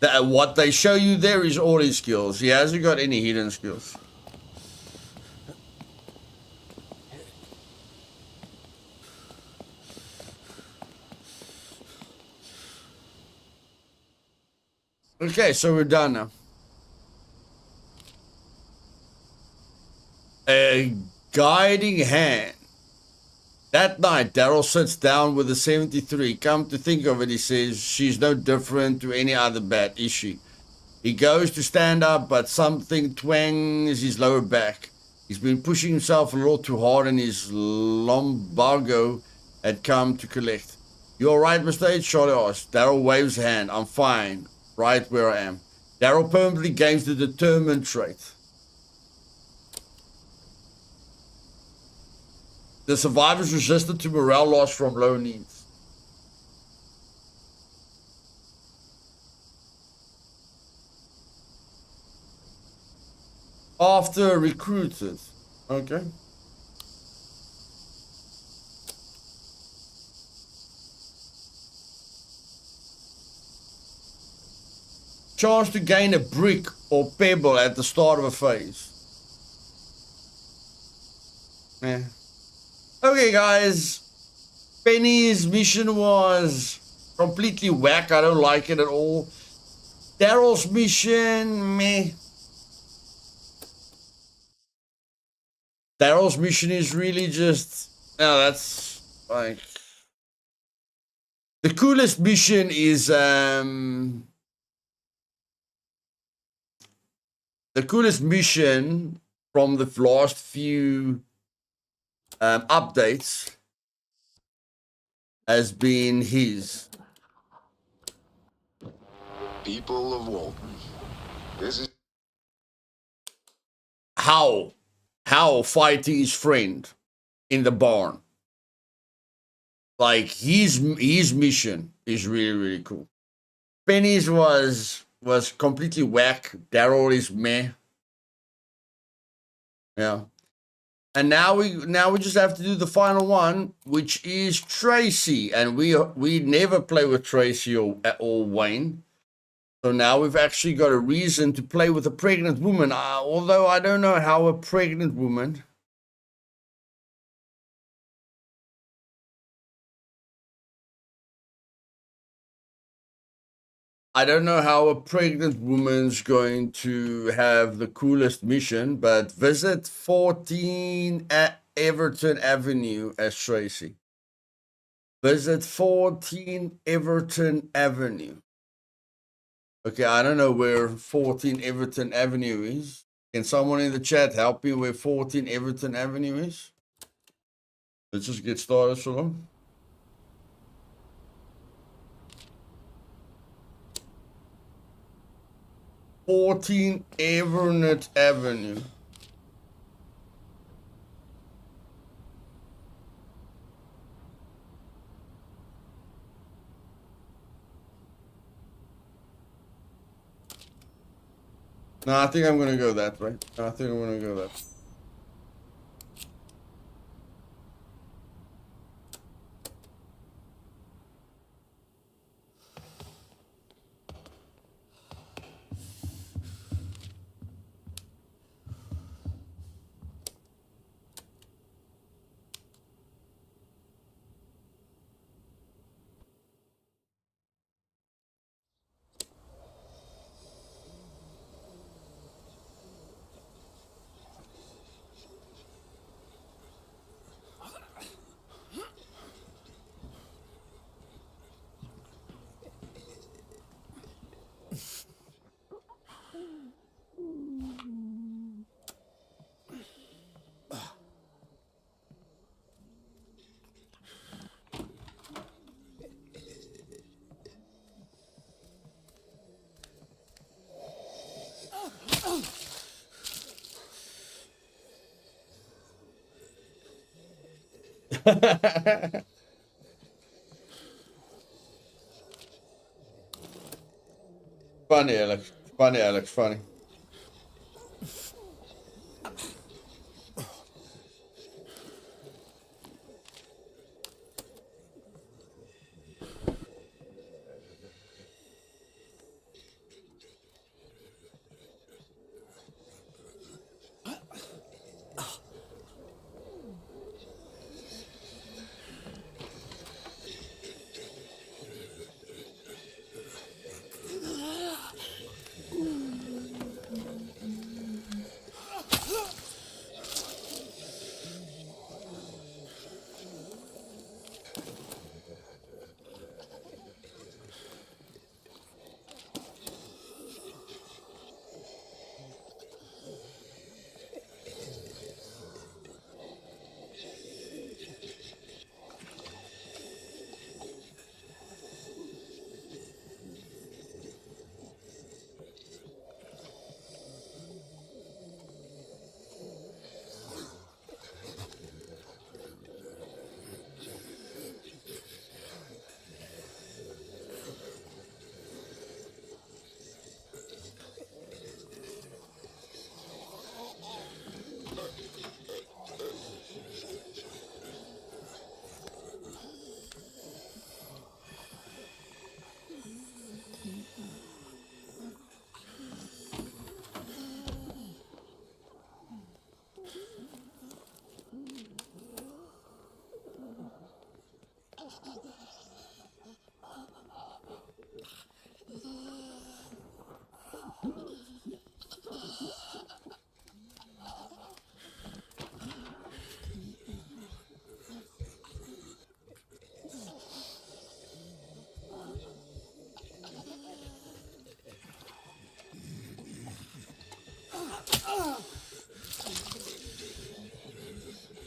That what they show you there is all his skills. He hasn't got any hidden skills. Okay, so we're done now. A guiding hand. That night, Daryl sits down with the 73. Come to think of it, he says, she's no different to any other bat, is she? He goes to stand up, but something twangs his lower back. He's been pushing himself a little too hard, and his lumbago had come to collect. You all right, Mr. H? Charlie asked. Daryl waves a hand. I'm fine, right where I am. Daryl permanently gains the determined trait. The survivors resisted to morale loss from low needs. After recruited. Okay. Chance to gain a brick or pebble at the start of a phase. Yeah. Okay, guys. Penny's mission was completely whack. I don't like it at all. Daryl's mission, meh. Daryl's mission is really just... No, that's like... The coolest mission is... The coolest mission from the last few updates has been his. People of Walton, this is How fighting his friend in the barn. Like his mission is really, really cool. Penny's was completely whack. Daryl is meh. Yeah. And now we just have to do the final one, which is Tracy. And we never play with Tracy or Wayne. So now we've actually got a reason to play with a pregnant woman. Although I don't know how a pregnant woman... I don't know how a pregnant woman's going to have the coolest mission, but visit 14 at Everton Avenue as Tracy. Visit 14 Everton Avenue. Okay, I don't know where 14 Everton Avenue is. Can someone in the chat help me where 14 Everton Avenue is? Let's just get started, Shalom. Everett Avenue. No, I think I'm gonna go that way. I think I'm gonna go that way. Funny, Alex. Funny, Alex. Funny.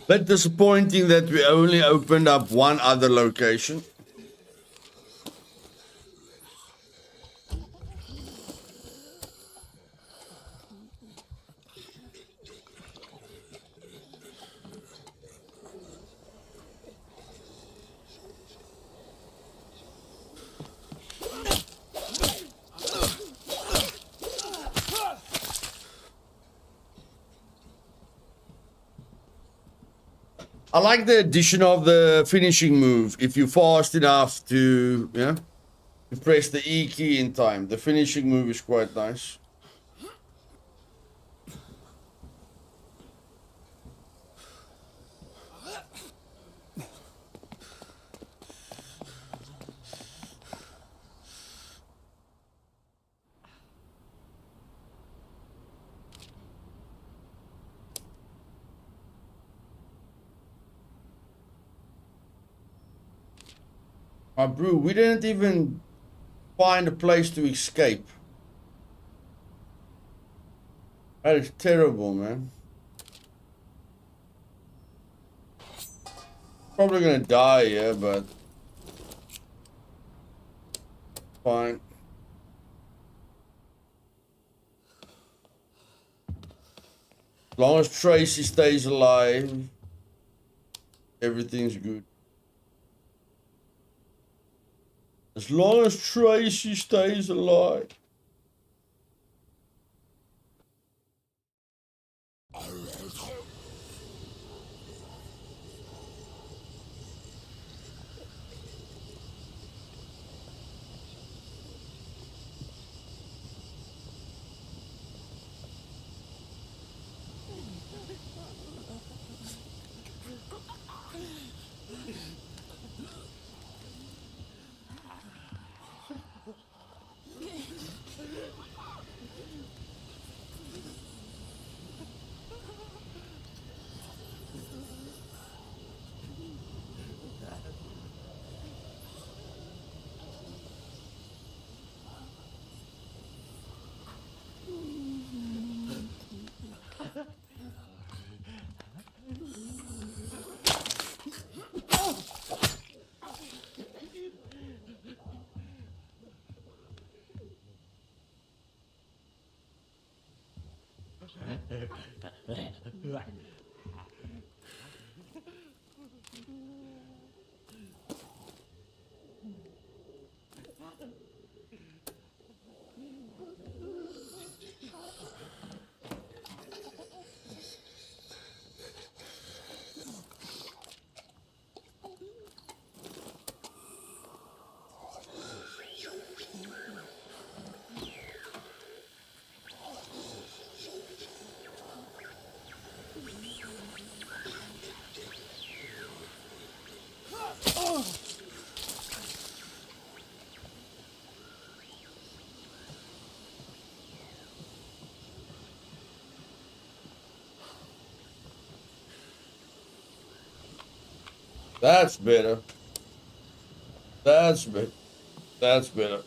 Bit disappointing that we only opened up one other location. I like the addition of the finishing move. If you're fast enough to, you know, to press the E key in time, the finishing move is quite nice. Brew, we didn't even find a place to escape. That is terrible, man. Probably gonna die, yeah, but fine. As long as Tracy stays alive, everything's good. As long as Tracy stays alive. That's better. That's better. That's better.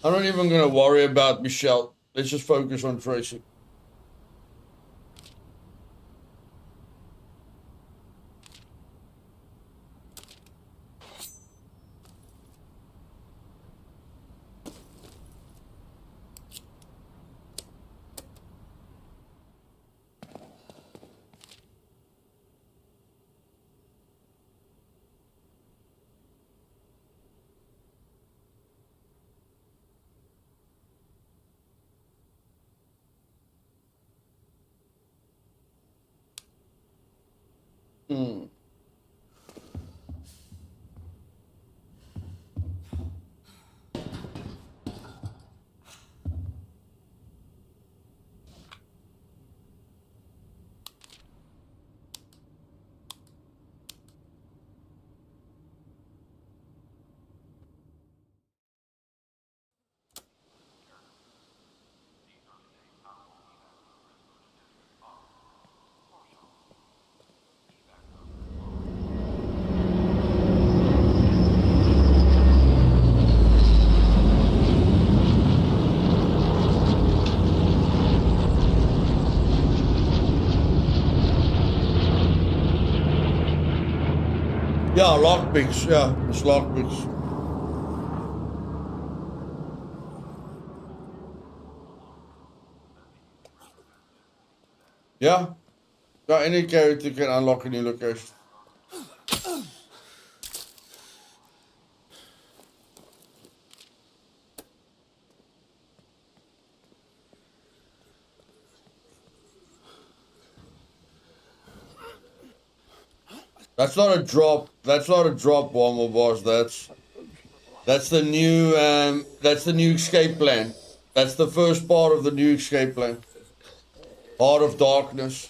I'm not even gonna worry about Michelle. Let's just focus on Tracy. Hmm. Yeah, lockpicks. Yeah, it's lockpicks. Yeah. Yeah, any character can unlock a new location. That's not a drop. That's not a drop bomber, boss. That's the new escape plan. That's the first part of the new escape plan. Heart of Darkness.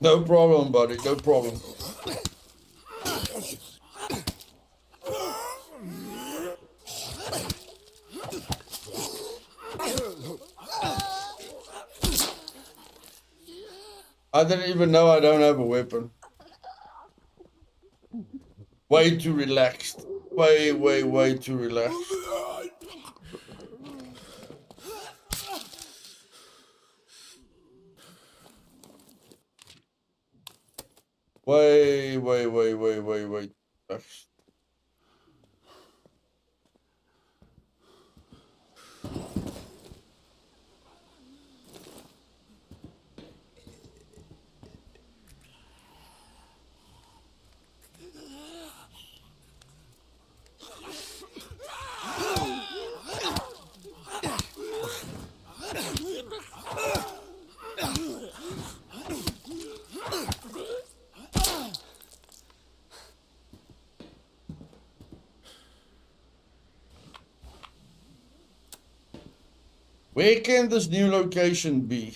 No problem, buddy. No problem. I didn't even know I don't have a weapon. Way too relaxed. Way too relaxed. Way relaxed. Where can this new location be?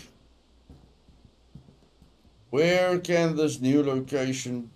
Where can this new location?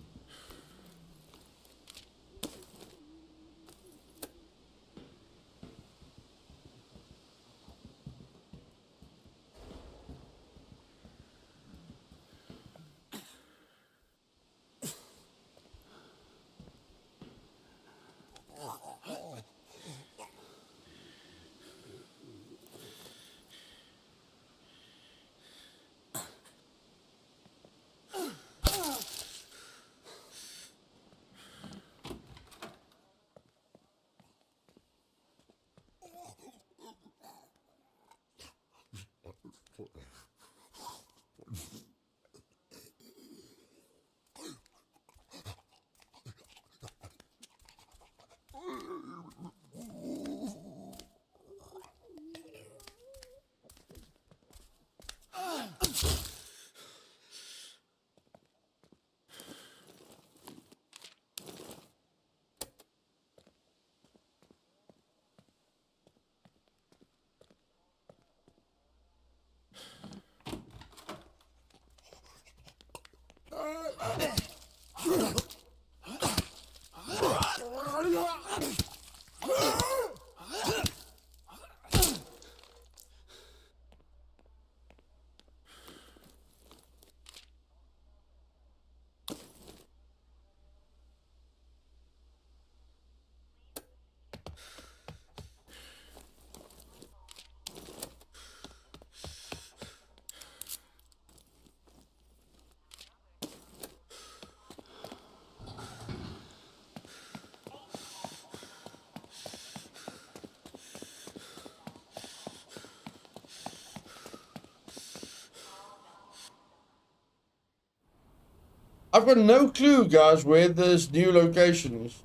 I've got no clue, guys, where this new location is.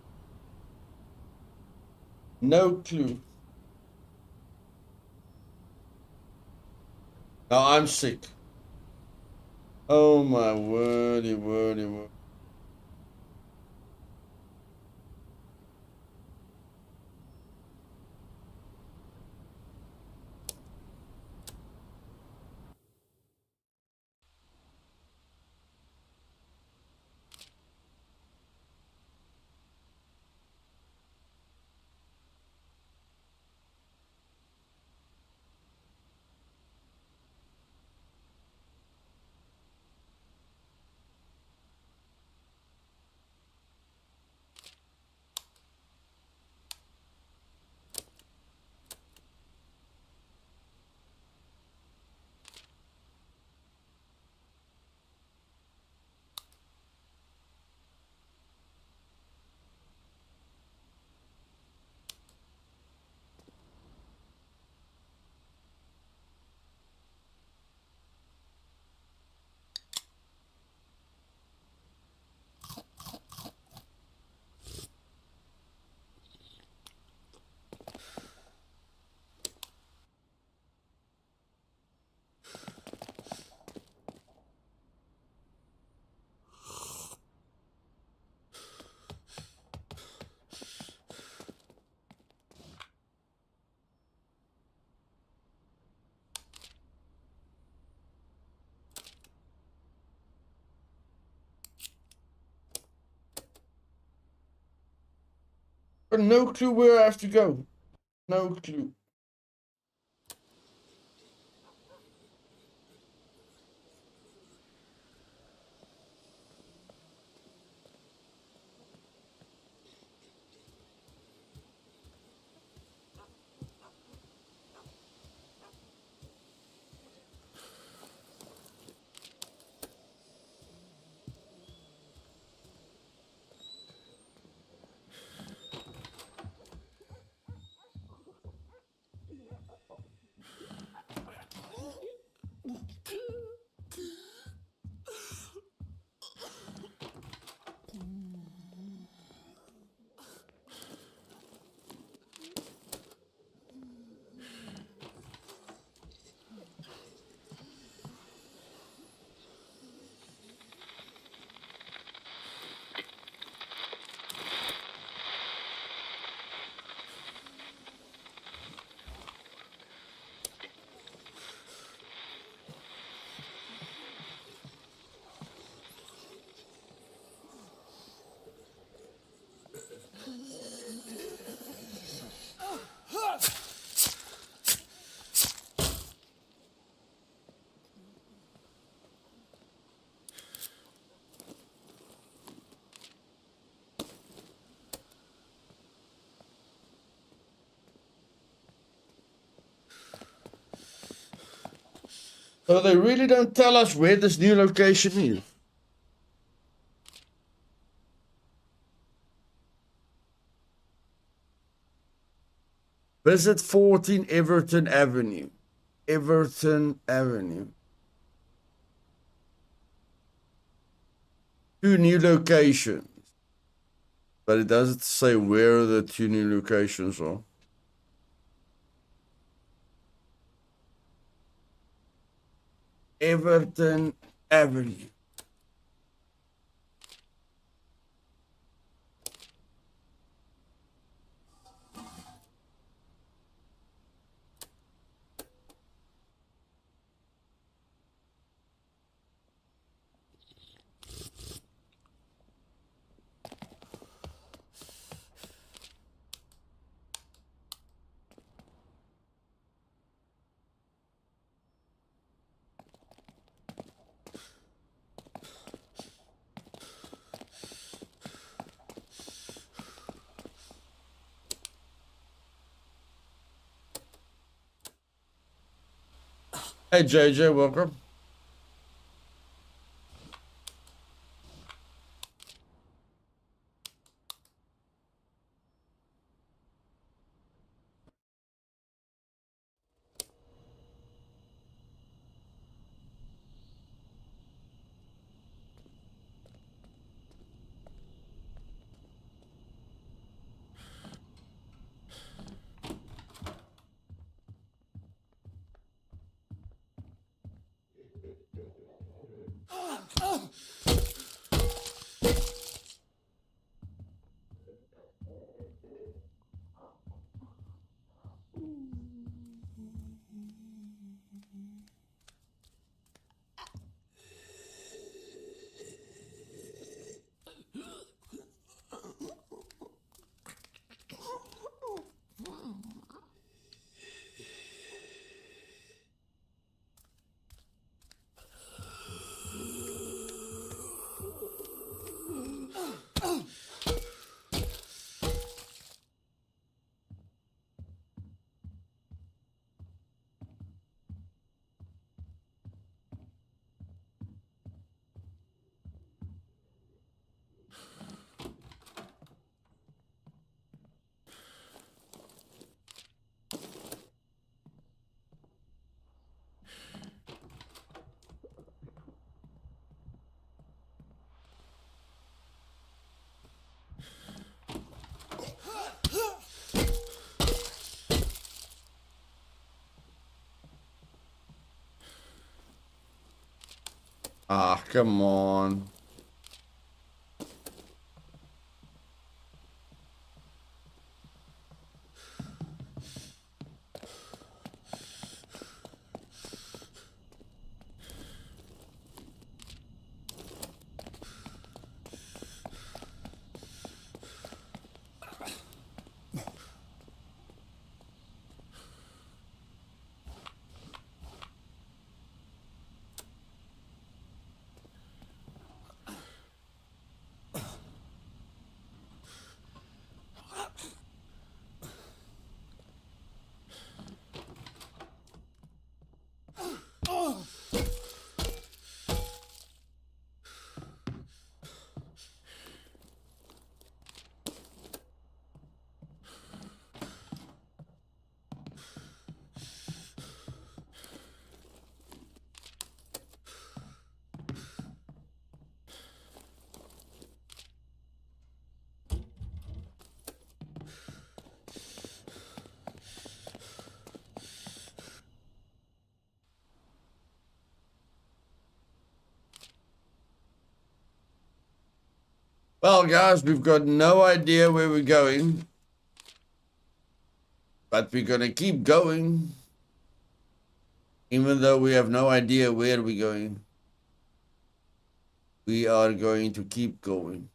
No clue. Now I'm sick. Oh my wordy, wordy, word. Got no clue where I have to go. No clue. So they really don't tell us where this new location is. Visit 14 Everton Avenue. Everton Avenue. 2 new locations. But it doesn't say where the 2 new locations are. Everton Avenue. Hey JJ, welcome. Ah, come on. Well, guys, we've got no idea where we're going, but we're going to keep going, even though we have no idea where we're going. We are going to keep going.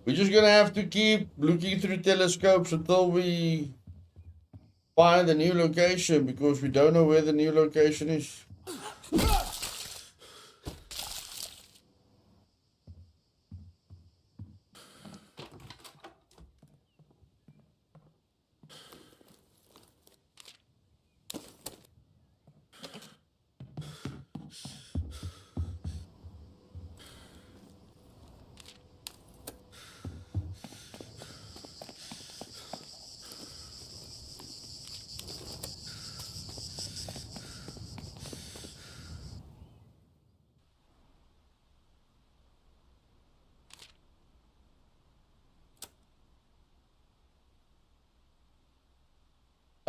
We're just going to have to keep looking through telescopes until we find a new location, because we don't know where the new location is.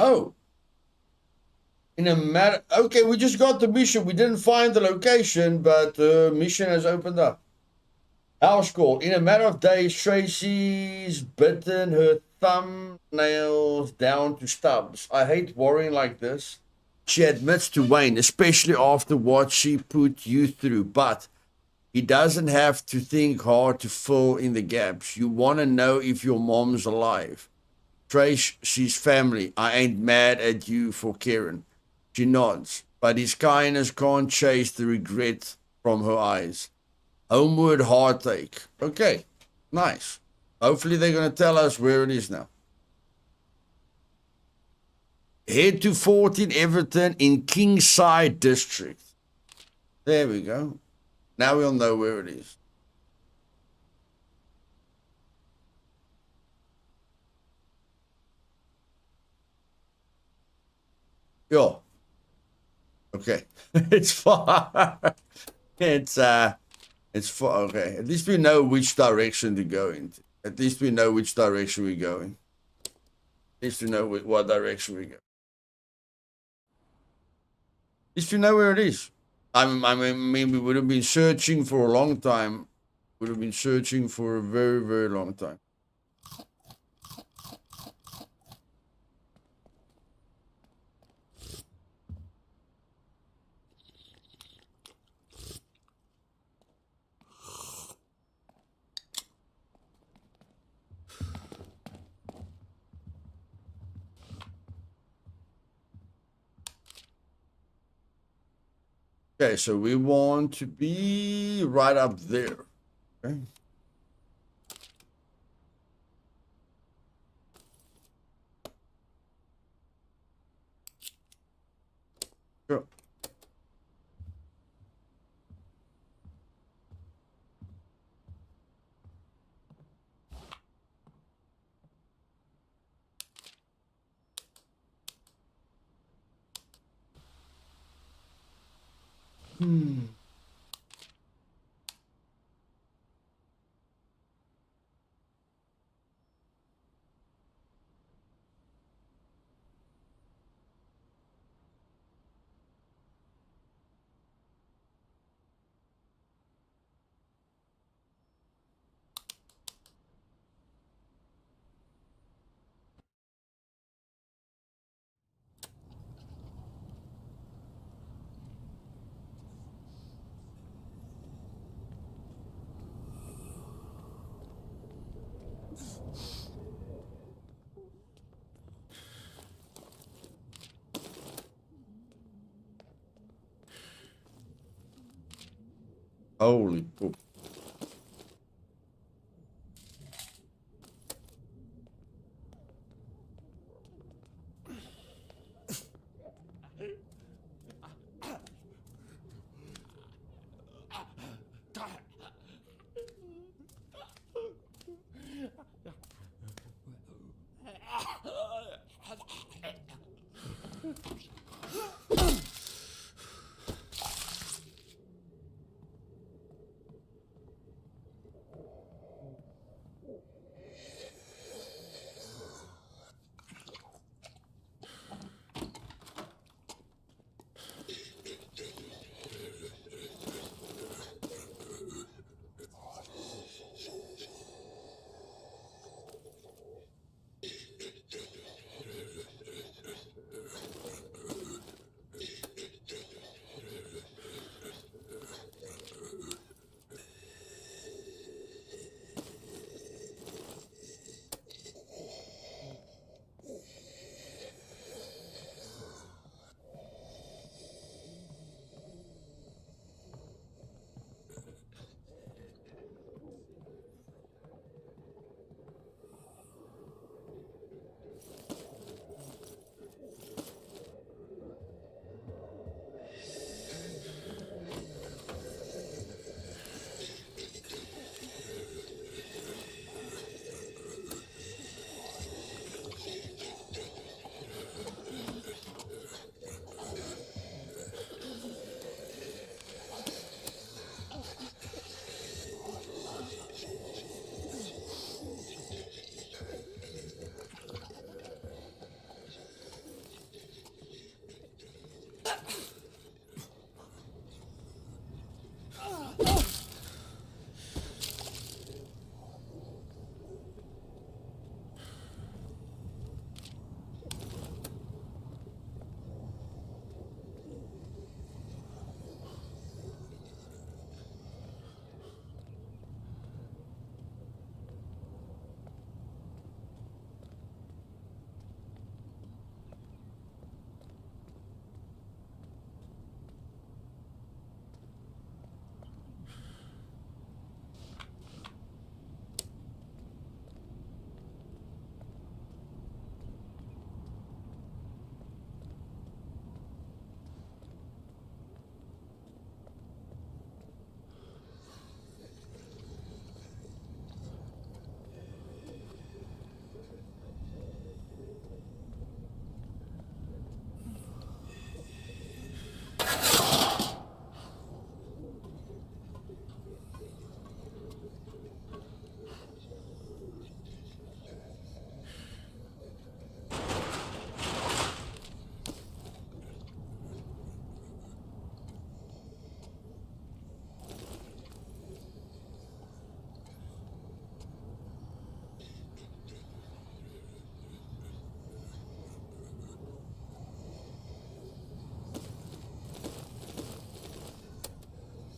Oh, in a matter. Okay, we just got the mission. We didn't find the location, but the mission has opened up. House call. In a matter of days, Tracy's bitten her thumbnails down to stubs. I hate worrying like this. She admits to Wayne, especially after what she put you through, but he doesn't have to think hard to fill in the gaps. You want to know if your mom's alive. Trace, she's family. I ain't mad at you for caring. She nods, but his kindness can't chase the regret from her eyes. Homeward heartache. Okay, nice. Hopefully they're going to tell us where it is now. Head to 14 Everton in Kingside District. There we go. Now we'll know where it is. Yo. Okay. It's far. It's far. Okay. At least we know which direction to go into. At least we know which direction we're going. At least we know what direction we go. At least we know where it is. I mean, we would have been searching for a long time. Would have been searching for a very, very long time. Okay, so we want to be right up there. Okay. Sure. Holy poop.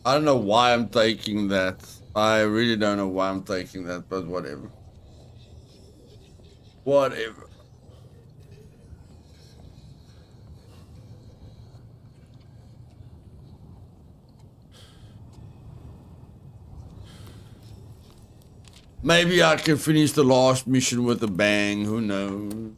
I don't know why I'm taking that. I really don't know why I'm taking that, but whatever. Whatever. Maybe I can finish the last mission with a bang, who knows?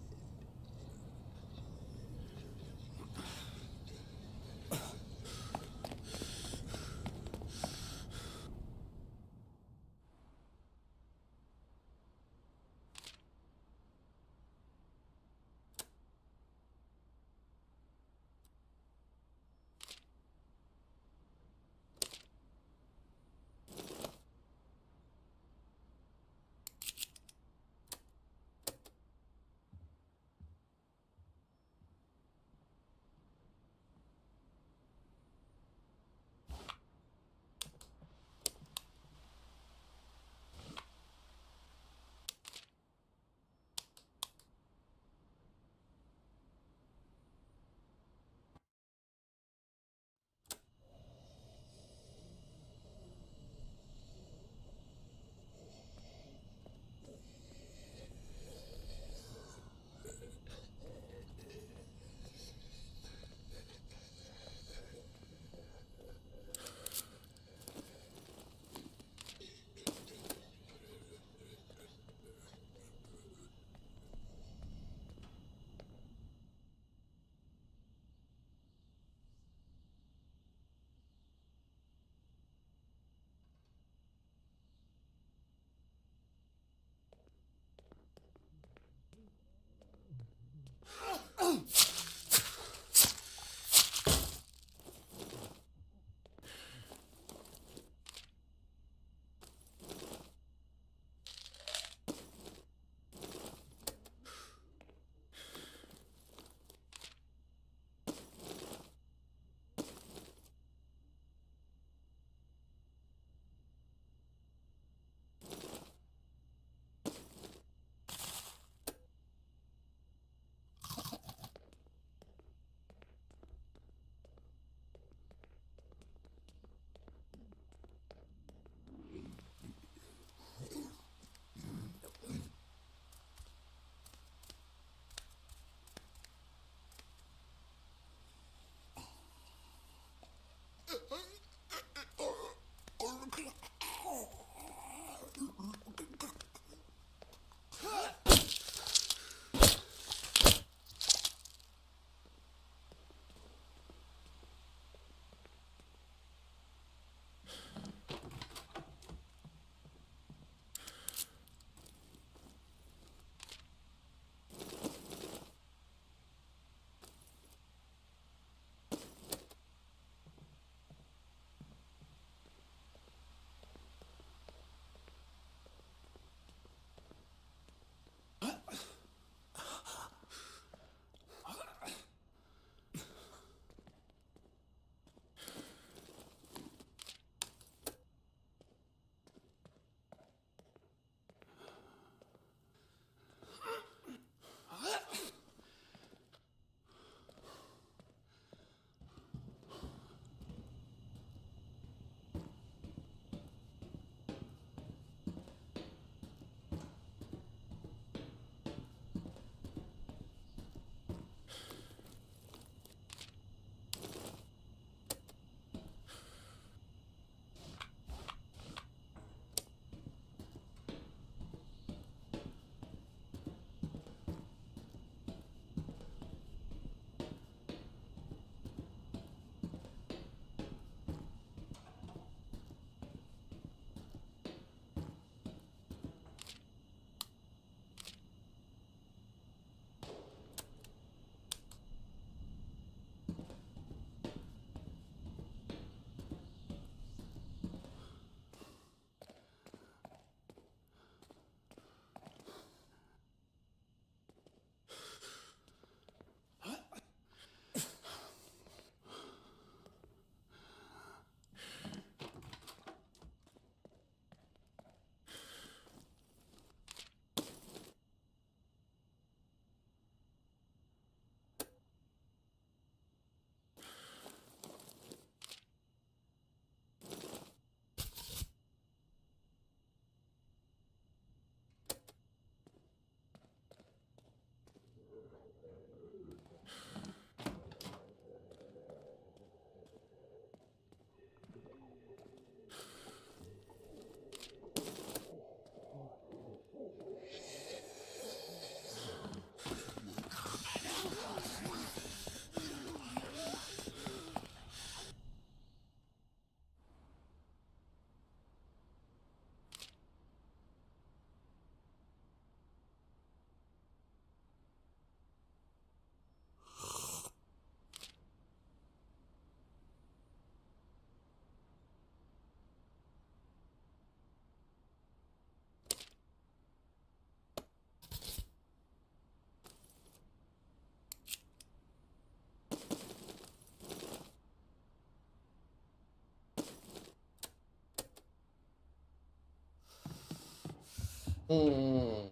Hmm.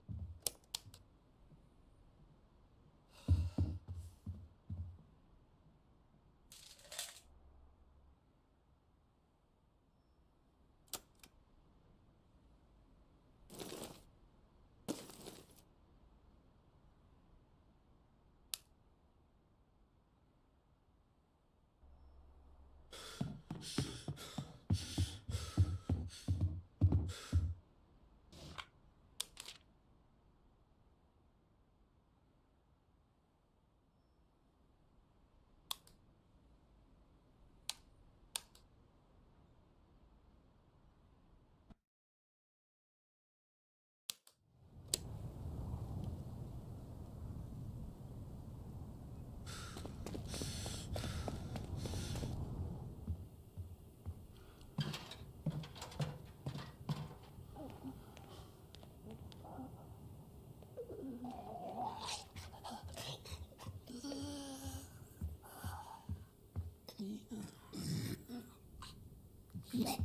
Yeah.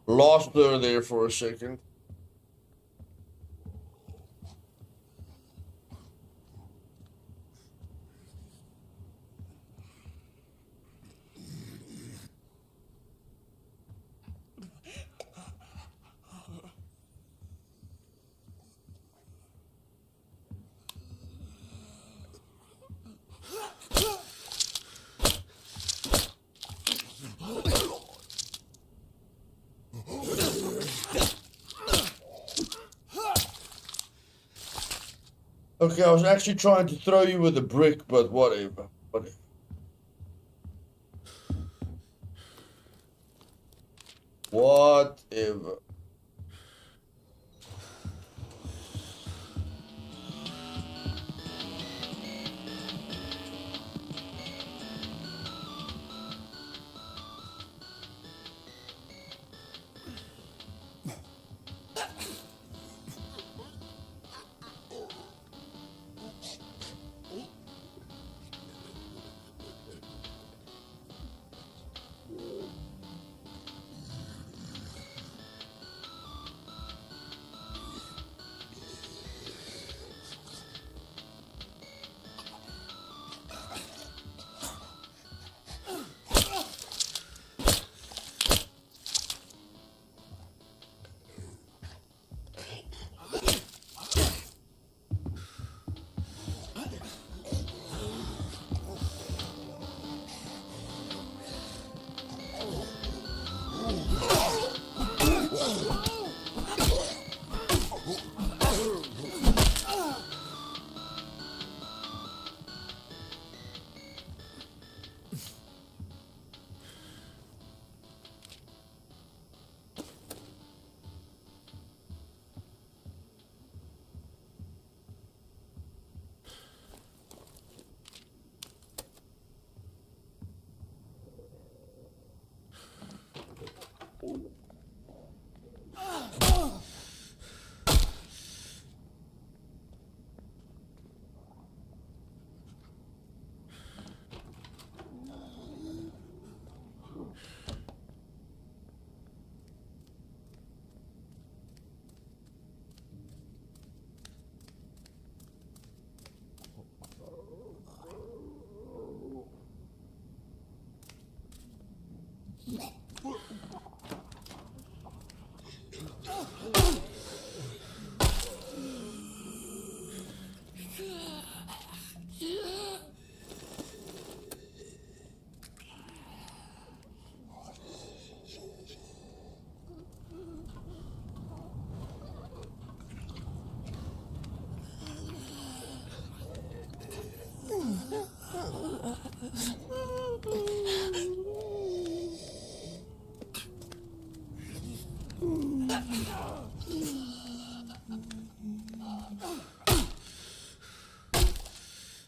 Lost her there for a second. Okay, I was actually trying to throw you with a brick, but whatever. Whatever. Whatever.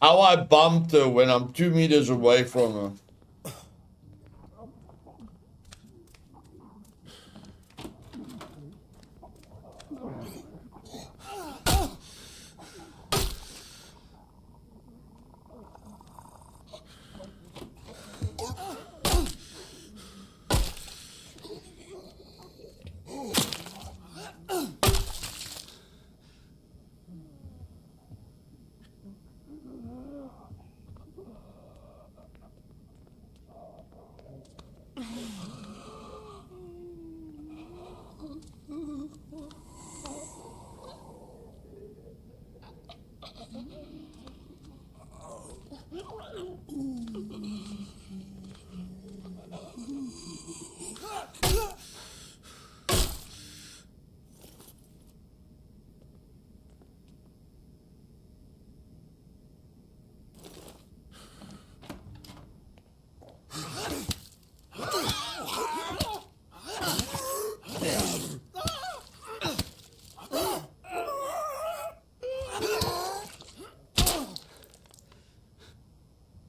How I bumped her when I'm 2 meters away from her.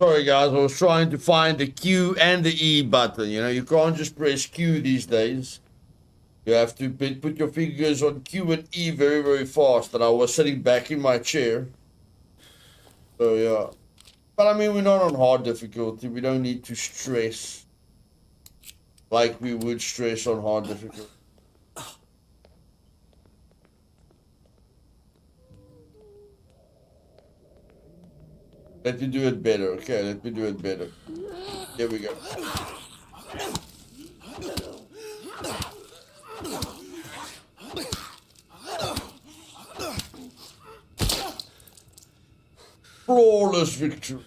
Sorry guys, I was trying to find the Q and the E button. You know, you can't just press Q these days. You have to put your fingers on Q and E very, very fast. And I was sitting back in my chair. So yeah. But I mean, we're not on hard difficulty. We don't need to stress like we would stress on hard difficulty. Let me do it better. Okay, let me do it better. Here we go. Flawless victory.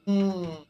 Hmm.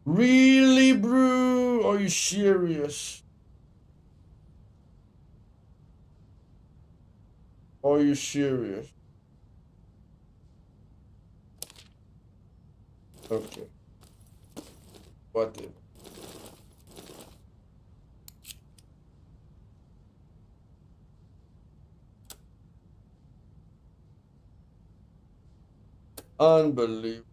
Really, bro? Are you serious? Are you serious? Okay. Whatever. Unbelievable.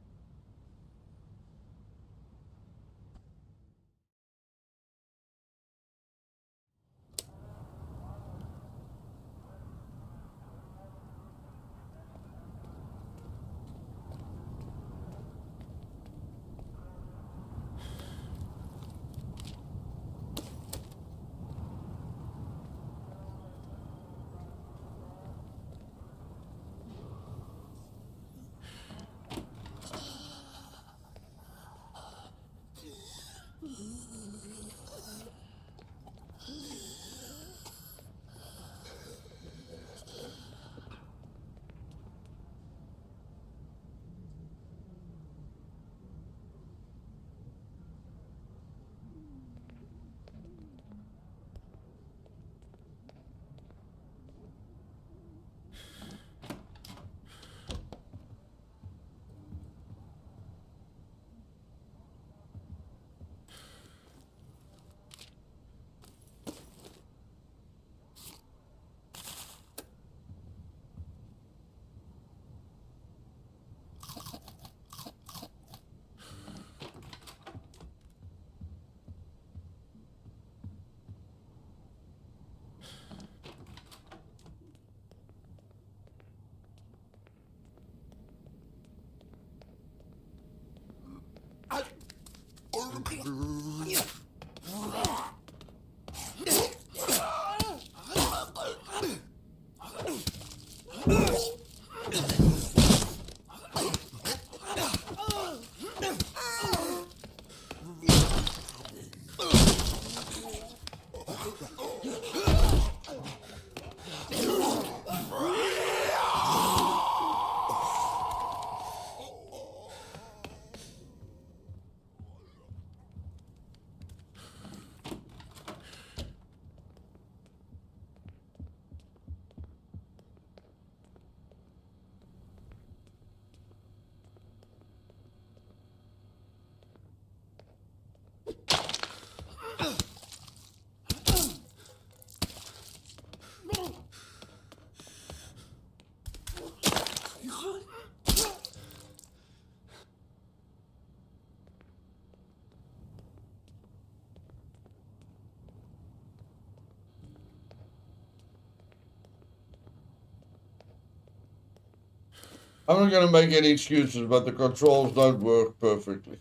I'm not gonna make any excuses, but the controls don't work perfectly.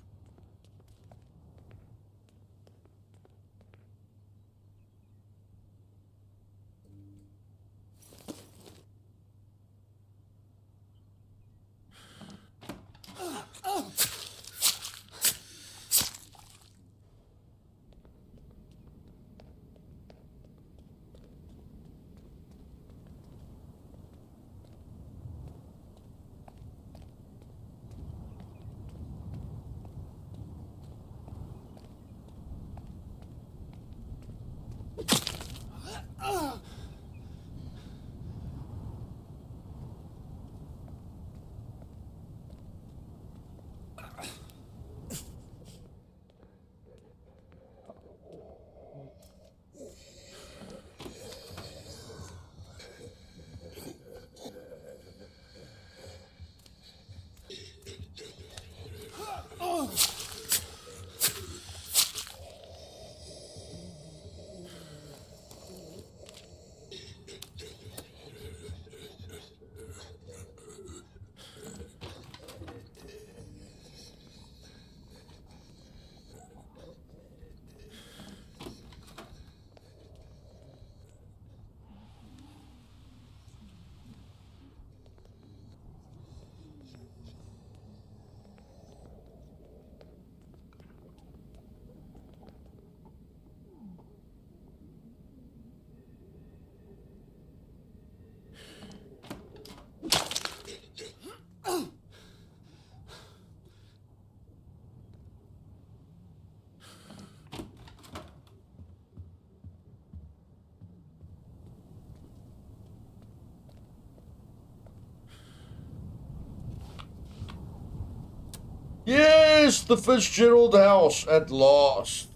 Yes, the Fitzgerald house at last.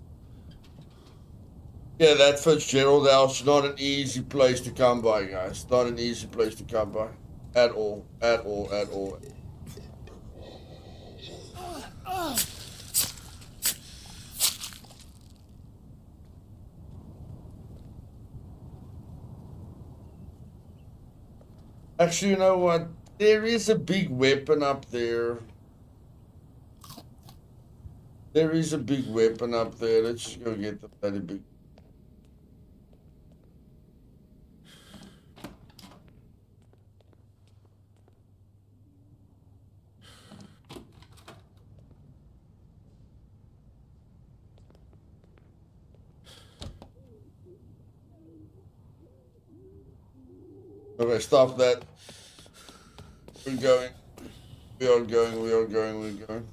Yeah, that Fitzgerald house is not an easy place to come by, guys. Not an easy place to come by. At all. At all. At all. Actually, you know what? There is a big weapon up there. There is a big weapon up there. Let's just go get the bloody big. Okay, stop that. We're going. We are going. We are going. We're going.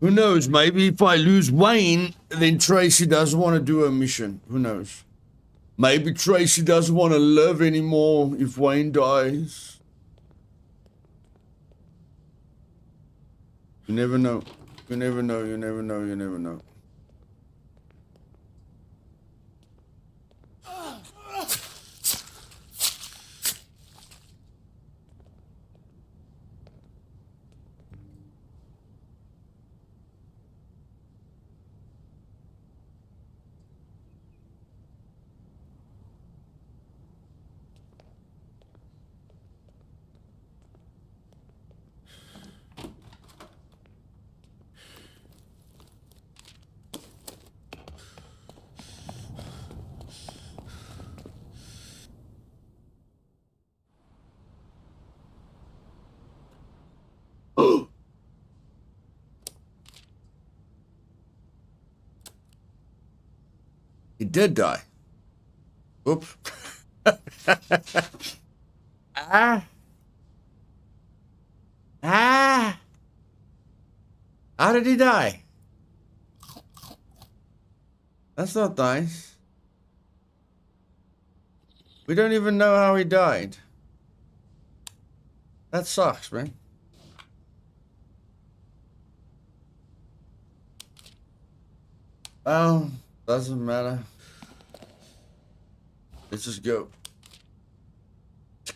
Who knows? Maybe if I lose Wayne, then Tracy doesn't want to do a mission. Who knows? Maybe Tracy doesn't want to live anymore if Wayne dies. You never know. You never know. You never know. You never know. He did die. Oops. How did he die? That's not nice. We don't even know how he died. That sucks, man. Oh, doesn't matter. Let's just go.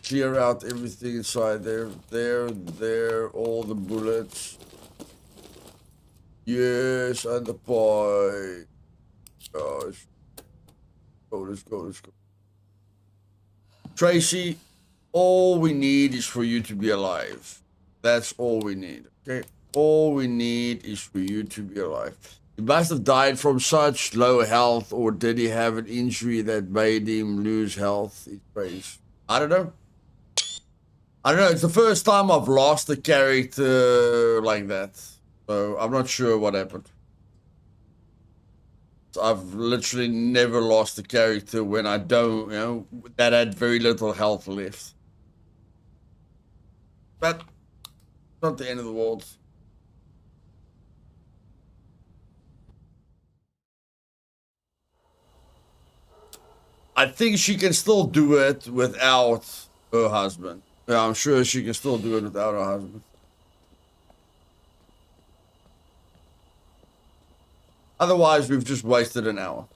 Clear out everything inside there. There, all the bullets. Yes, and the pie. Gosh. Let's go. Tracy, all we need is for you to be alive. That's all we need, okay? All we need is for you to be alive. He must have died from such low health, or did he have an injury that made him lose health? I don't know. It's the first time I've lost a character like that. So I'm not sure what happened. So I've literally never lost a character when I don't, that had very little health left. But not the end of the world. I think she can still do it without her husband. Yeah, I'm sure she can still do it without her husband. Otherwise, we've just wasted an hour.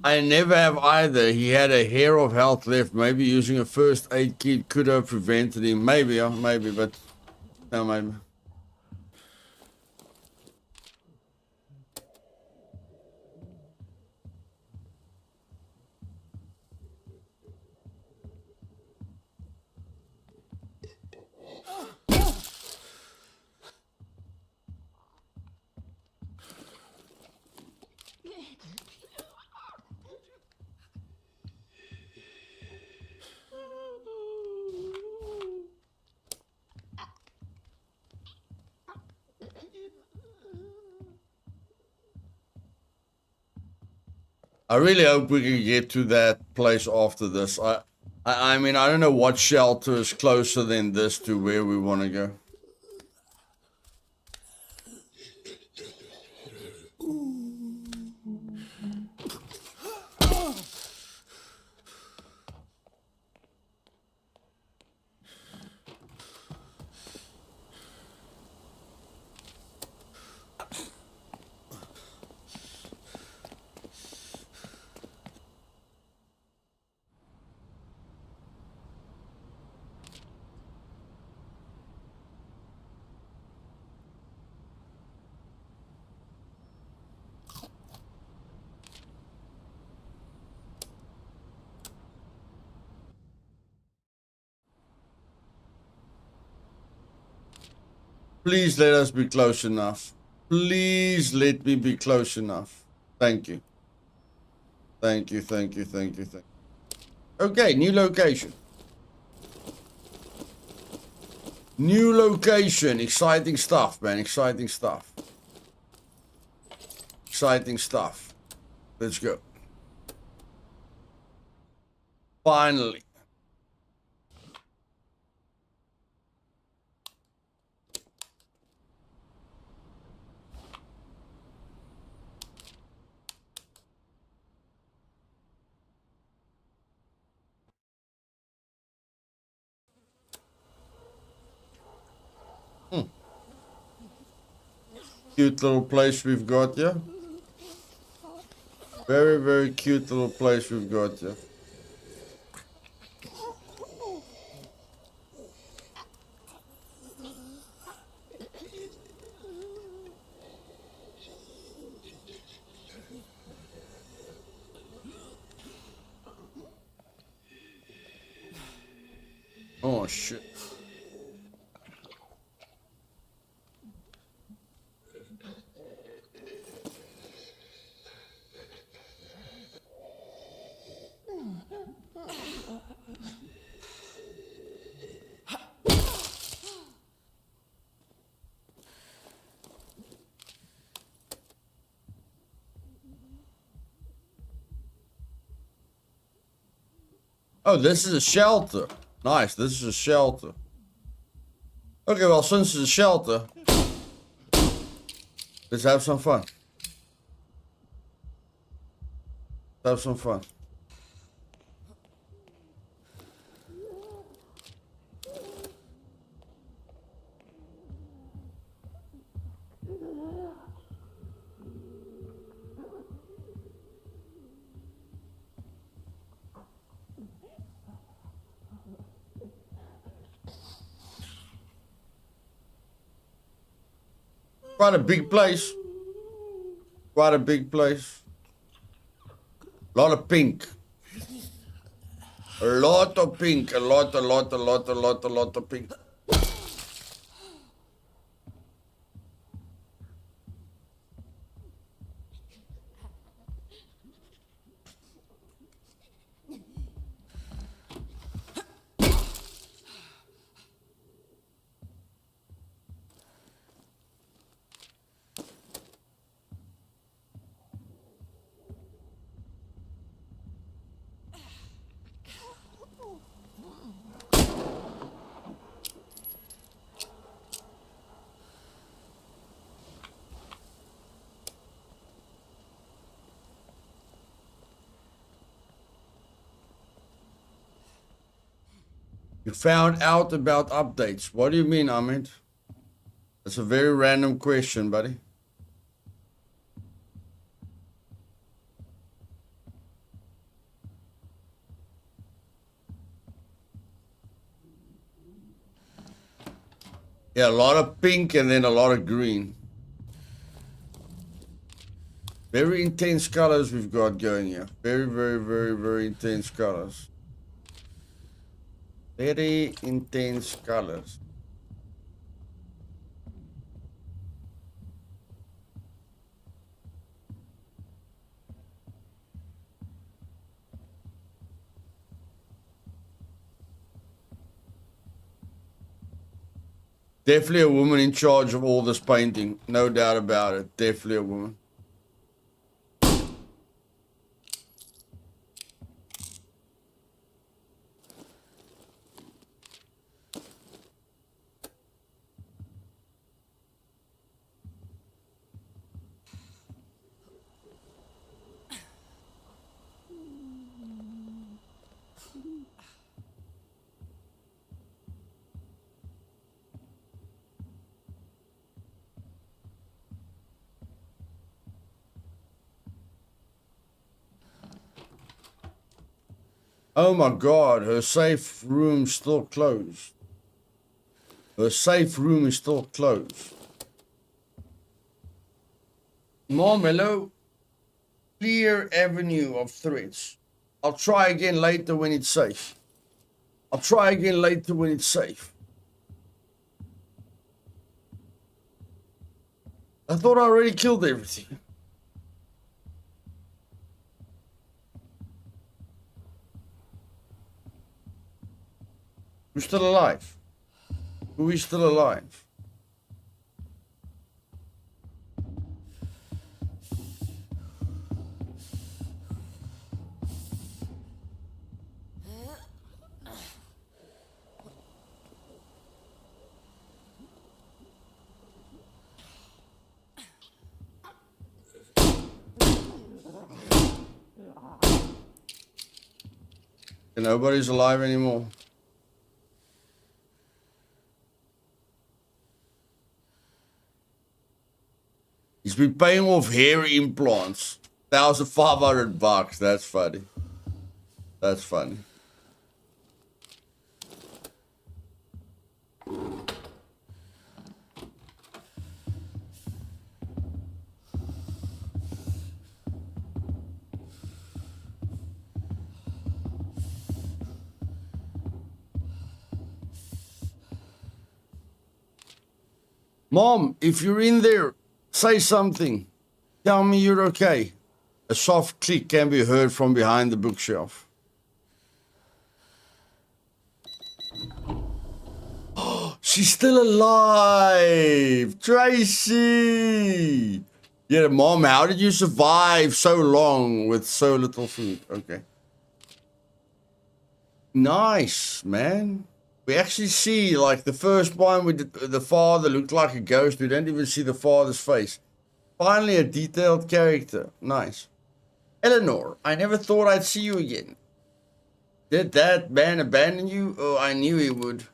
I never have either. He had a hair of health left. Maybe using a first aid kit could have prevented him. Maybe, maybe, but no, maybe. I really hope we can get to that place after this. I mean, I don't know what shelter is closer than this to where we want to go. Please let us be close enough. Please let me be close enough. Thank you. Thank you, thank you, thank you, thank you. Okay, new location. New location. Exciting stuff, man. Exciting stuff. Exciting stuff. Let's go. Finally. Cute little place we've got here. Very, very cute little place we've got here. Oh, shit. Oh, this is a shelter. Nice, this is a shelter. Okay, well, since it's a shelter, let's have some fun. Have some fun. Quite a big place. Quite a big place. A lot of pink. A lot of pink. A lot of pink. You found out about updates. What do you mean, Ahmed? That's a very random question, buddy. Yeah, a lot of pink and then a lot of green. Very intense colors we've got going here. Very, very, very, very intense colors. Very intense colors. Definitely a woman in charge of all this painting. No doubt about it. Definitely a woman. Oh my God, her safe room still closed. Her safe room is still closed. Mom, hello. Clear avenue of threats. I'll try again later when it's safe. I'll try again later when it's safe. I thought I already killed everything. Who's still alive? Who is still alive? And nobody's alive anymore. He's been paying off hair implants. $1,500. That's funny. That's funny. Mom, if you're in there, say something. Tell me you're okay. A soft click can be heard from behind the bookshelf. She's still alive! Tracy! Yeah, Mom, how did you survive so long with so little food? Okay. Nice, man. We actually see, like, the first one with the father looked like a ghost. We don't even see the father's face. Finally, a detailed character. Nice. Eleanor, I never thought I'd see you again. Did that man abandon you? Oh, I knew he would.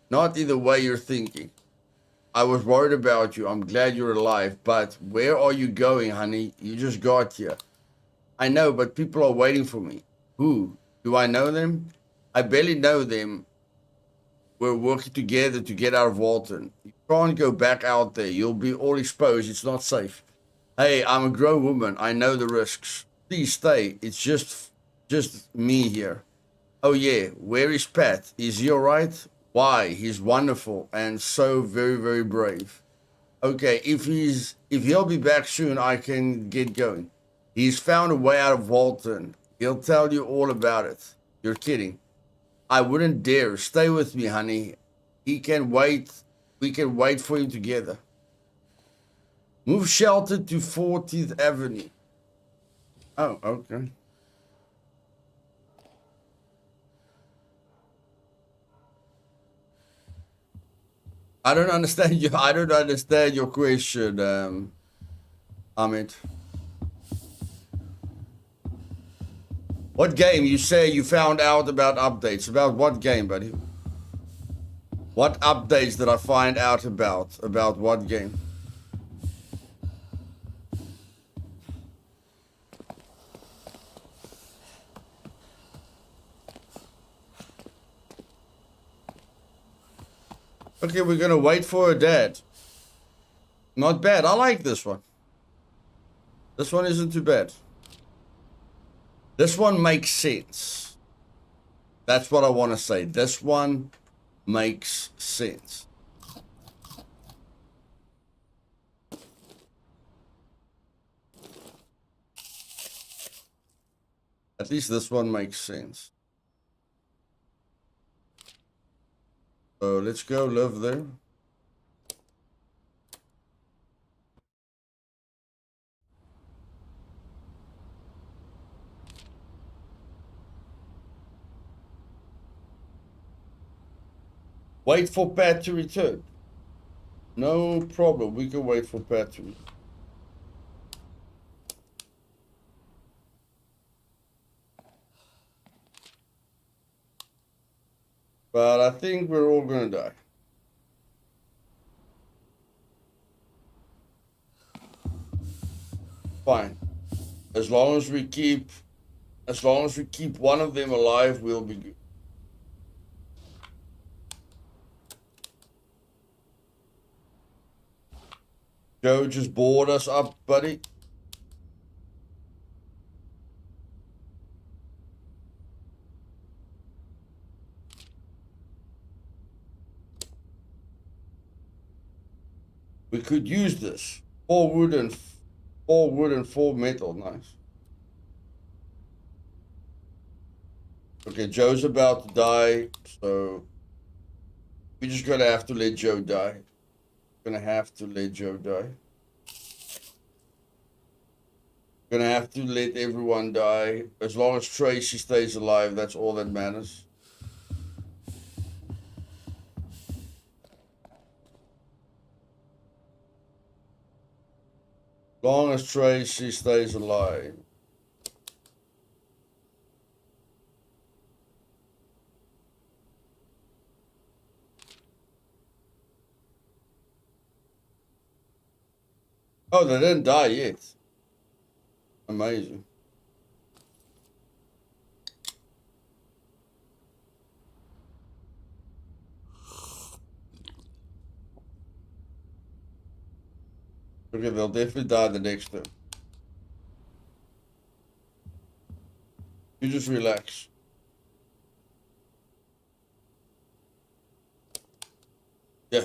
Not in the way you're thinking. I was worried about you. I'm glad you're alive. But where are you going, honey? You just got here. I know, but people are waiting for me. Who? Do I know them? I barely know them. We're working together to get out of Walton. You can't go back out there. You'll be all exposed. It's not safe. Hey, I'm a grown woman. I know the risks. Please stay. It's just me here. Oh yeah, where is Pat? Is he alright? Why? He's wonderful and so very, very brave. Okay, if he'll be back soon, I can get going. He's found a way out of Walton. He'll tell you all about it. You're kidding. I wouldn't dare. Stay with me, honey. He can wait. We can wait for him together. Move shelter to 40th Avenue. Oh, okay. I don't understand you. I don't understand your question, Amit. What game? You say you found out about updates. About what game, buddy? What updates did I find out about? About what game? Okay, we're gonna wait for her dad. Not bad. I like this one. This one isn't too bad. This one makes sense. That's what I want to say. This one makes sense. At least this one makes sense. So let's go live there. Wait for Pat to return. No problem. We can wait for Pat to return. But I think we're all gonna die. Fine. As long as we keep one of them alive, we'll be good. Joe just bored us up, buddy. We could use this. 4 wood and 4 metal. Nice. Okay, Joe's about to die, so we're just gonna have to let Joe die. Gonna have to let Joe die. Gonna have to let everyone die. As long as Tracy stays alive, that's all that matters. As long as Tracy stays alive. Oh, they didn't die yet. Amazing. Okay, they'll definitely die the next turn. You just relax. Yeah.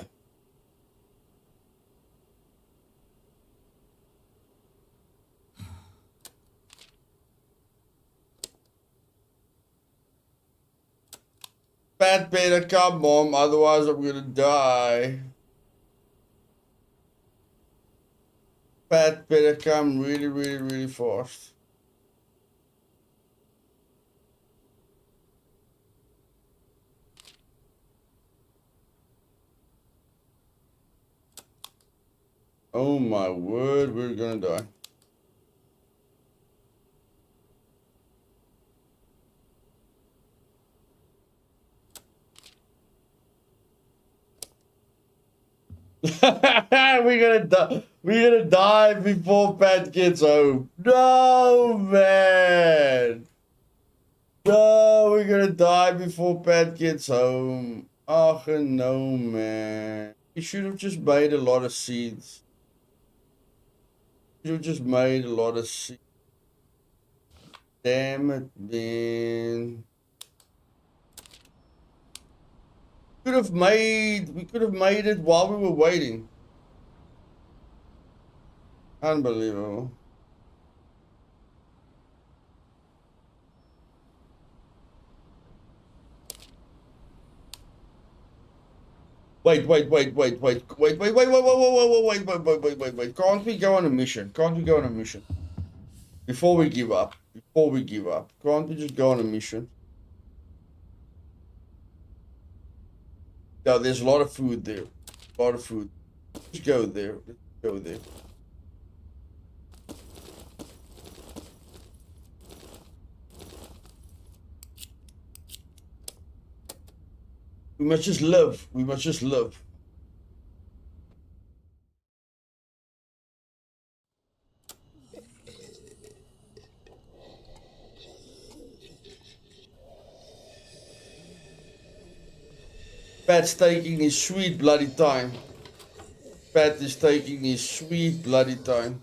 Pat better come, Mom, otherwise I'm gonna die. Pat better come really, really, really fast. Oh my word, we're gonna die. We're gonna die. We're gonna die before Pat gets home. No, man. No, we're gonna die before Pat gets home. Oh no, man. You should have just made a lot of seeds. You just made a lot of seeds. Damn it, man. We could have made it while we were waiting. Unbelievable. Wait. Can't we go on a mission? Can't we go on a mission? Before we give up. Can't we just go on a mission? Yeah, there's a lot of food there. A lot of food. Let's go there. Let's go there. We must just live. We must just live. Pat's taking his sweet bloody time. Pat is taking his sweet bloody time.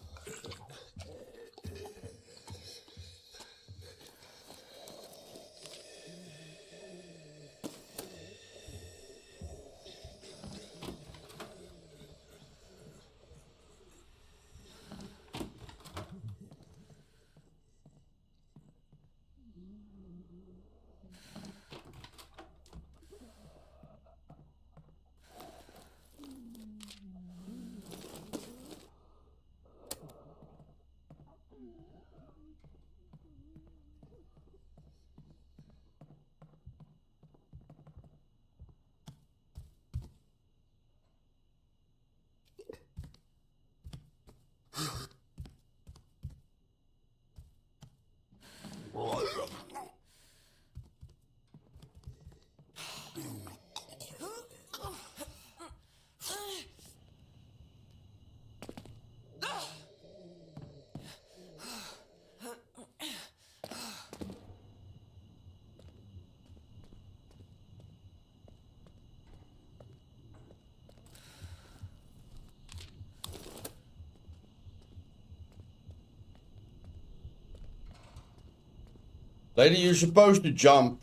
Lady, you're supposed to jump.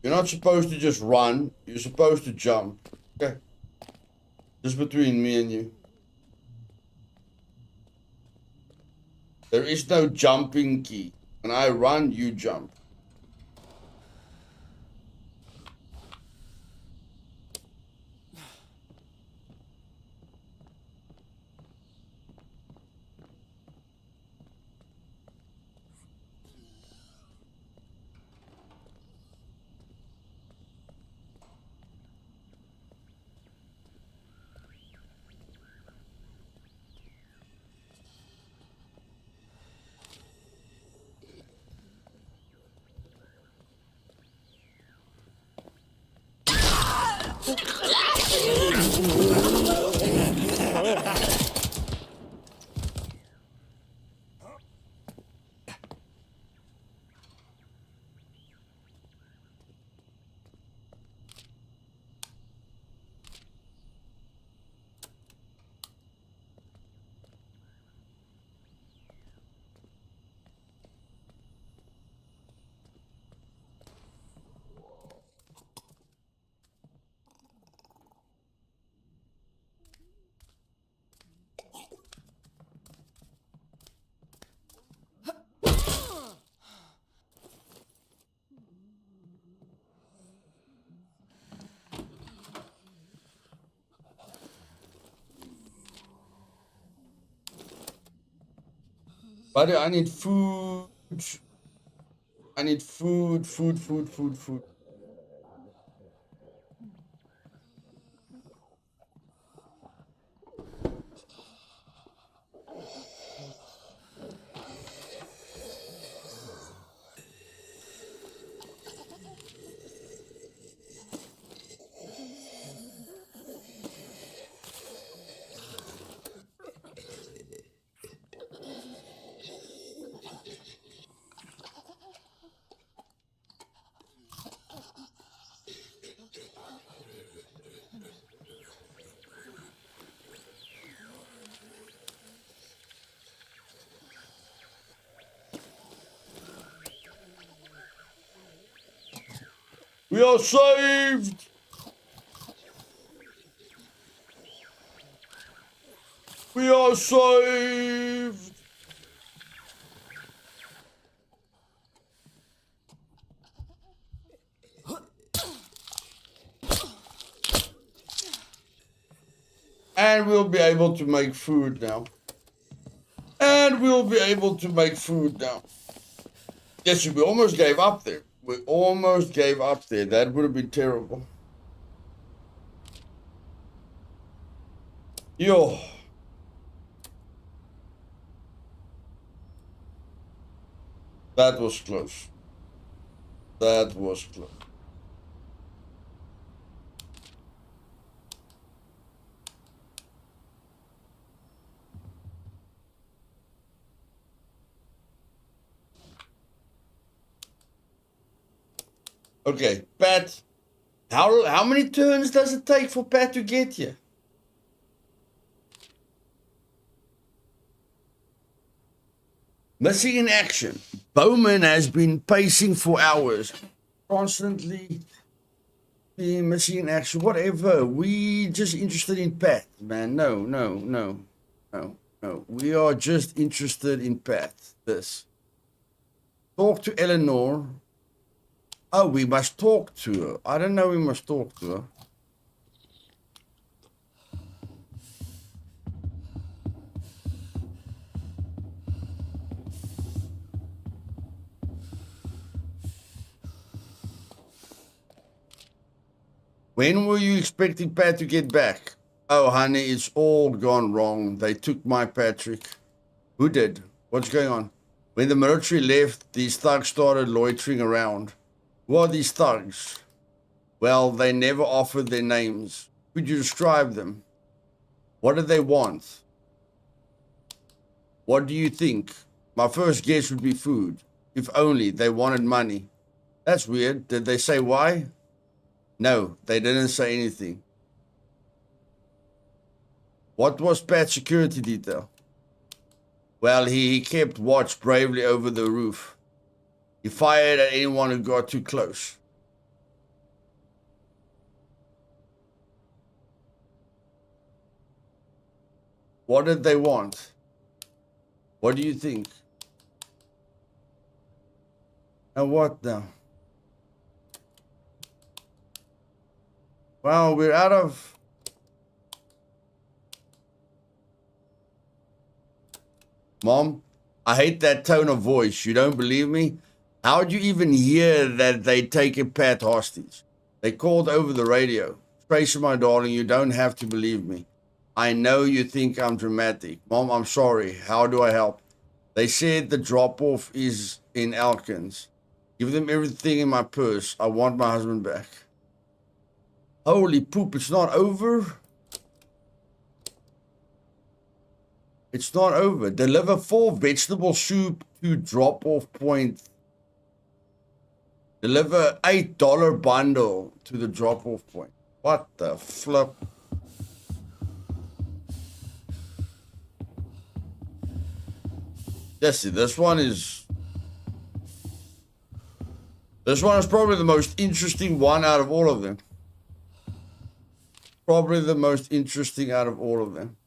You're not supposed to just run. You're supposed to jump. Okay. Just between me and you. There is no jumping key. When I run, you jump. Buddy, I need food. I need food. We are saved. We are saved. And we'll be able to make food now. And we'll be able to make food now. Yes, we almost gave up there. We almost gave up there. That would have been terrible. Yo. That was close. That was close. Okay, Pat, How many turns does it take for Pat to get here? Missing in action. Bowman has been pacing for hours, constantly being missing in action. Whatever. We just interested in Pat, man. No. We are just interested in Pat. This. Talk to Eleanor. Oh, we must talk to her. I don't know we must talk to her. When were you expecting Pat to get back? Oh, honey, it's all gone wrong. They took my Patrick. Who did? What's going on? When the military left, these thugs started loitering around. Who are these thugs? Well, they never offered their names. Could you describe them? What do they want? What do you think? My first guess would be food. If only they wanted money. That's weird. Did they say why? No, they didn't say anything. What was Pat's security detail? Well, he kept watch bravely over the roof. He fired at anyone who got too close. What did they want? What do you think? And what now? Well, we're out of... Mom, I hate that tone of voice. You don't believe me? How'd you even hear that they'd taken Pat hostage? They called over the radio. Tracy, my darling, you don't have to believe me. I know you think I'm dramatic. Mom, I'm sorry. How do I help? They said the drop-off is in Elkins. Give them everything in my purse. I want my husband back. Holy poop, it's not over? It's not over. Deliver 4 vegetable soup to drop-off point. Deliver $8 bundle to the drop-off point. What the flip? Jesse, this one is probably the most interesting one out of all of them. Probably the most interesting out of all of them.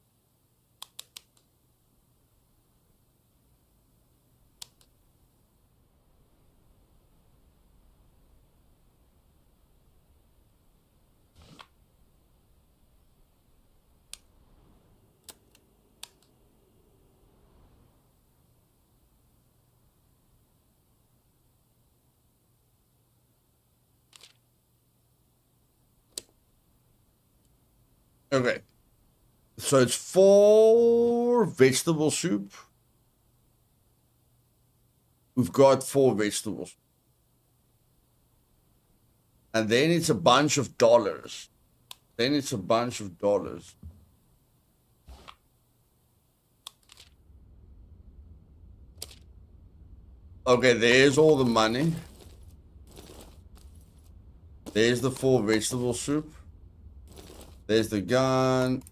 Okay. So it's 4 vegetable soup. We've got 4 vegetables. And then it's a bunch of dollars. Okay, there's all the money. There's the 4 vegetable soup. There's the gun.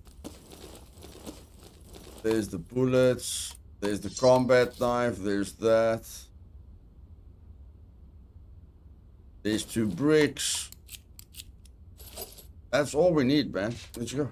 There's the bullets. There's the combat knife. There's that. There's 2 bricks. That's all we need, man. Let's go.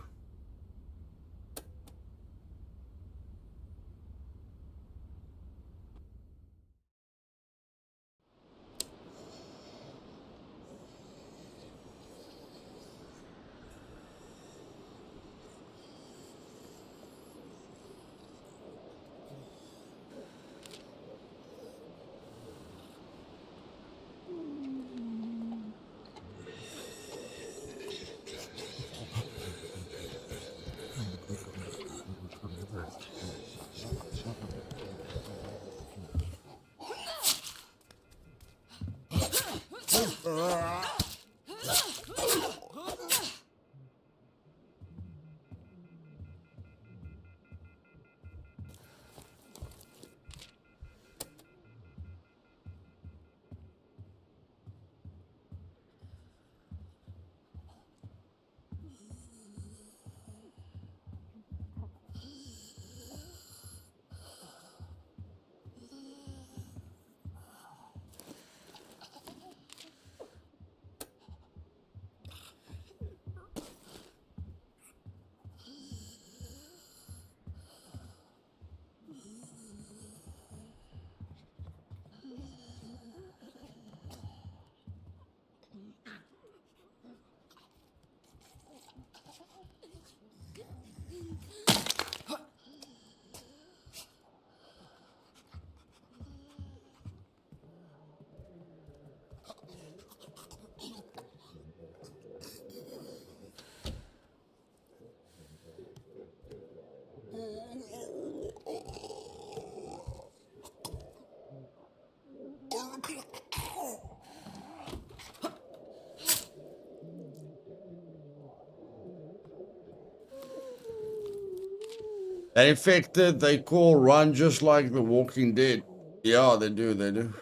They're infected. They call run just like The Walking Dead. Yeah, they do. They do.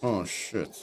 Oh, shit.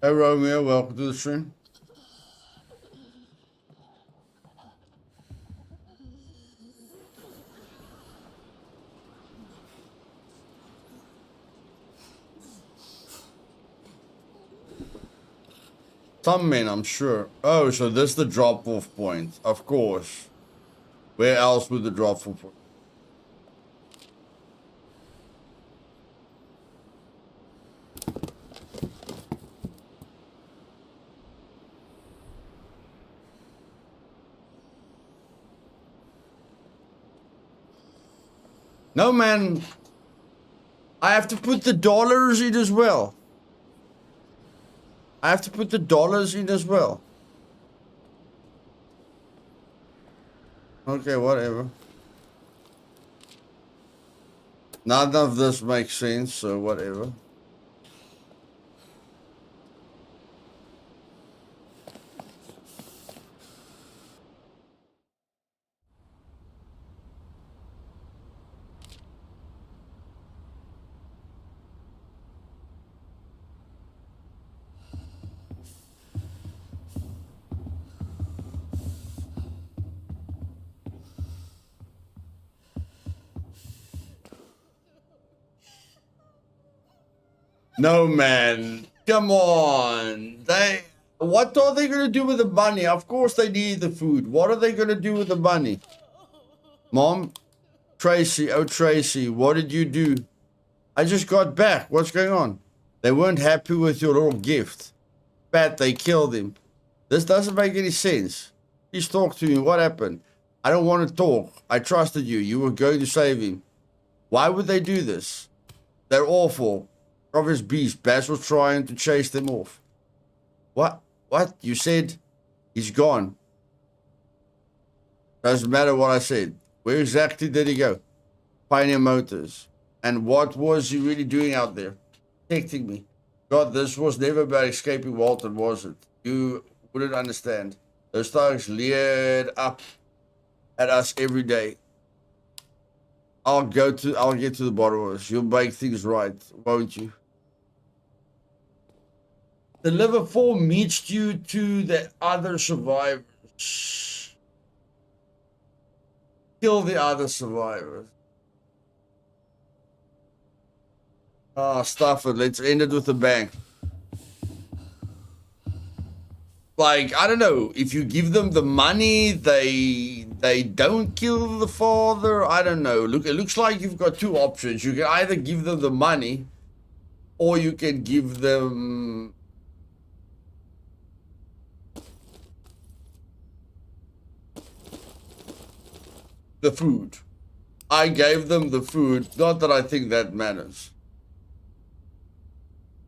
Hey, Romeo, welcome to the stream. Some men, I'm sure. Oh, so this is the drop-off point. Of course. Where else would the drop-off point? No, man. I have to put the dollars in as well. I have to put the dollars in as well. Okay, whatever. None of this makes sense, so whatever. No, man. Come on. What are they going to do with the money? Of course they need the food. What are they going to do with the money? Mom, Tracy, oh Tracy, what did you do? I just got back. What's going on? They weren't happy with your little gift. Pat, they killed him. This doesn't make any sense. Please talk to me. What happened? I don't want to talk. I trusted you. You were going to save him. Why would they do this? They're awful. Obvious beast. Baz was trying to chase them off. What? What? You said he's gone. Doesn't matter what I said. Where exactly did he go? Pioneer Motors. And what was he really doing out there? Protecting me. God, this was never about escaping Walton, was it? You wouldn't understand. Those thugs leered up at us every day. I'll get to the bottom of this. You'll make things right, won't you? Deliver 4 meat stew to the other survivors. Kill the other survivors. Ah, stuff it. Let's end it with a bang. Like, I don't know. If you give them the money, they don't kill the father. I don't know. Look, it looks like you've got 2 options. You can either give them the money, or you can give them the food. I gave them the food. Not that I think that matters.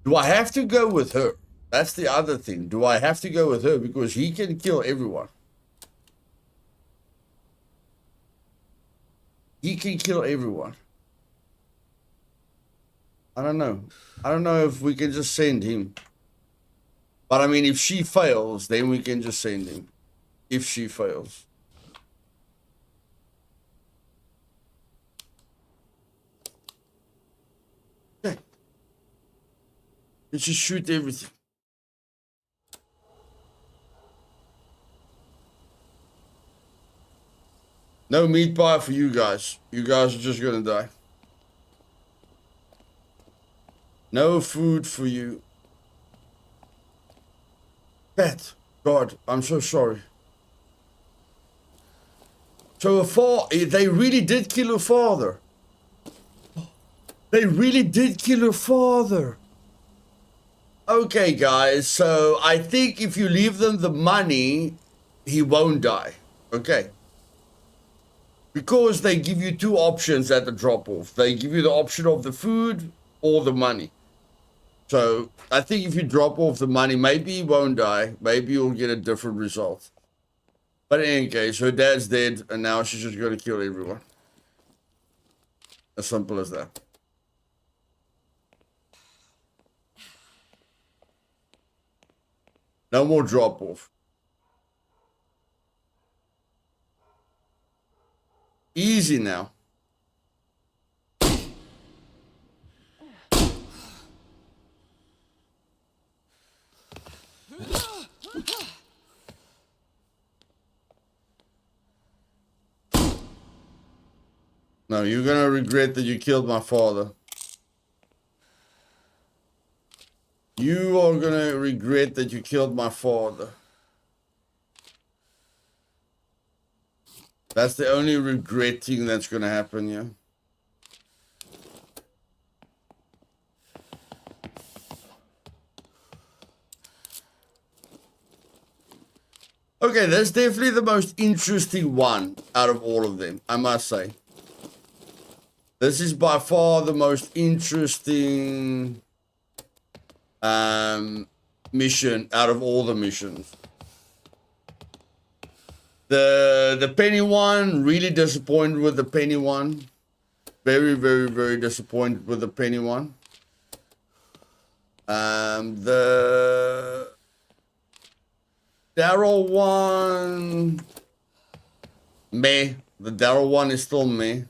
Do I have to go with her? That's the other thing. Do I have to go with her? Because he can kill everyone. He can kill everyone. I don't know. I don't know if we can just send him. But I mean, if she fails, then we can just send him. If she fails. Okay. Let's just shoot everything. No meat pie for you guys. You guys are just gonna die. No food for you. Pat, God, I'm so sorry. So they really did kill her father. They really did kill her father. Okay, guys, so I think if you leave them the money, he won't die. Okay. Because they give you 2 options at the drop-off. They give you the option of the food or the money. So I think if you drop off the money, maybe he won't die. Maybe you'll get a different result. But in any case, her dad's dead, and now she's just going to kill everyone. As simple as that. No more drop-off. Easy now. No, you're gonna regret that you killed my father. You are gonna regret that you killed my father. That's the only regretting that's gonna happen, yeah. Okay, that's definitely the most interesting one out of all of them, I must say. This is by far the most interesting mission out of all the missions. The penny one, really disappointed with the penny one. Very, very, very disappointed with the penny one. The Daryl one, meh. The Daryl one is still meh.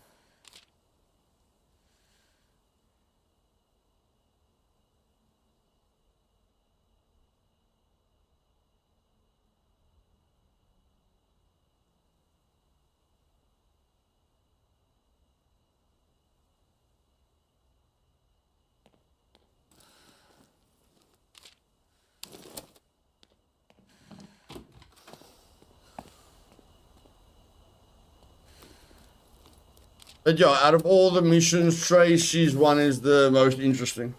But yeah, out of all the missions, Tracy's one is the most interesting.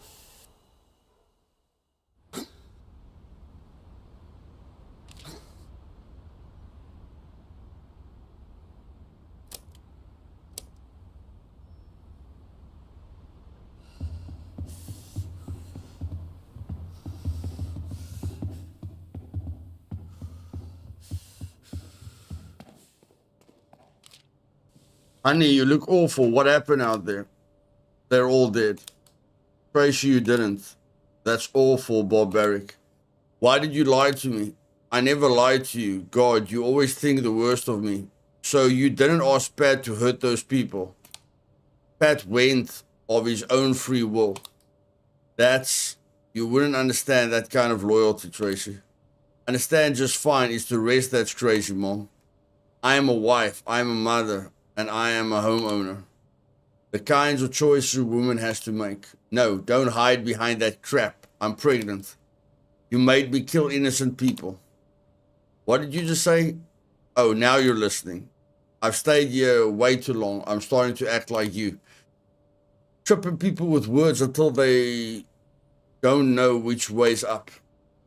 Honey, you look awful. What happened out there? They're all dead. Tracy, you didn't. That's awful, barbaric. Why did you lie to me? I never lied to you. God, you always think the worst of me. So you didn't ask Pat to hurt those people. Pat went of his own free will. You wouldn't understand that kind of loyalty, Tracy. Understand just fine. It's the rest that's crazy, Mom. I am a wife, I am a mother, and I am a homeowner. The kinds of choices a woman has to make. No, don't hide behind that crap. I'm pregnant. You made me kill innocent people. What did you just say? Oh, now you're listening. I've stayed here way too long. I'm starting to act like you. Tripping people with words until they don't know which way's up.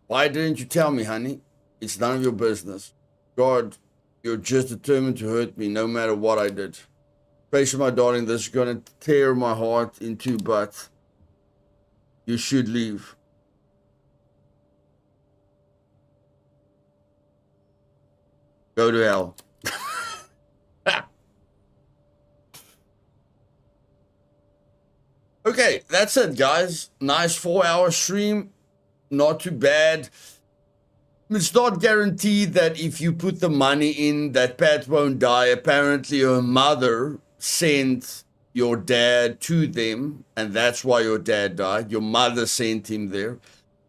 Why didn't you tell me, honey? It's none of your business. God, you're just determined to hurt me no matter what I did. Tracy, my darling, this is going to tear my heart in two, but you should leave. Go to hell. Okay, that's it, guys. Nice 4-hour stream. Not too bad. It's not guaranteed that if you put the money in that Pat won't die. Apparently her mother sent your dad to them, and that's why your dad died. Your mother sent him there.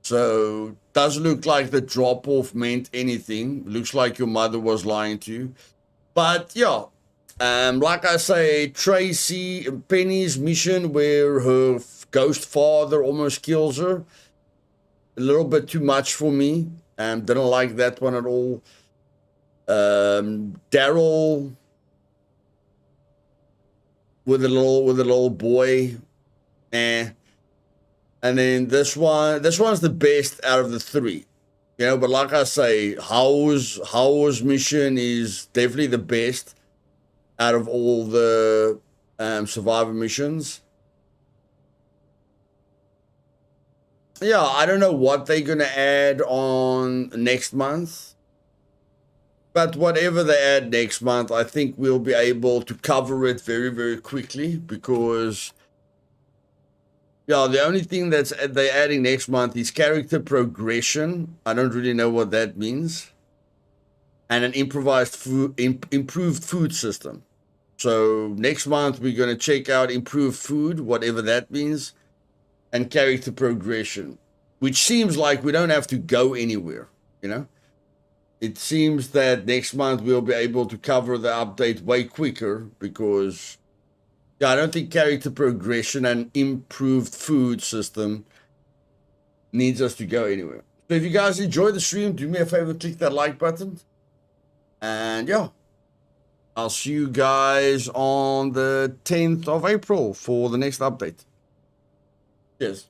So doesn't look like the drop-off meant anything. Looks like your mother was lying to you. But yeah, like I say, Tracy Penny's mission where her ghost father almost kills her. A little bit too much for me. Didn't like that one at all. Daryl with a little boy, and then this one's the best out of the three, you know. But like I say, Howard's mission is definitely the best out of all the survivor missions. Yeah, I don't know what they're gonna add on next month, but whatever they add next month, I think we'll be able to cover it very, very quickly, because yeah, the only thing they're adding next month is character progression. I don't really know what that means, and an improved food system. So next month we're gonna check out improved food, whatever that means, and character progression, which seems like we don't have to go anywhere, you know? It seems that next month we'll be able to cover the update way quicker, because yeah, I don't think character progression and improved food system needs us to go anywhere. So if you guys enjoyed the stream, do me a favor, click that like button. And yeah, I'll see you guys on the 10th of April for the next update. Cheers.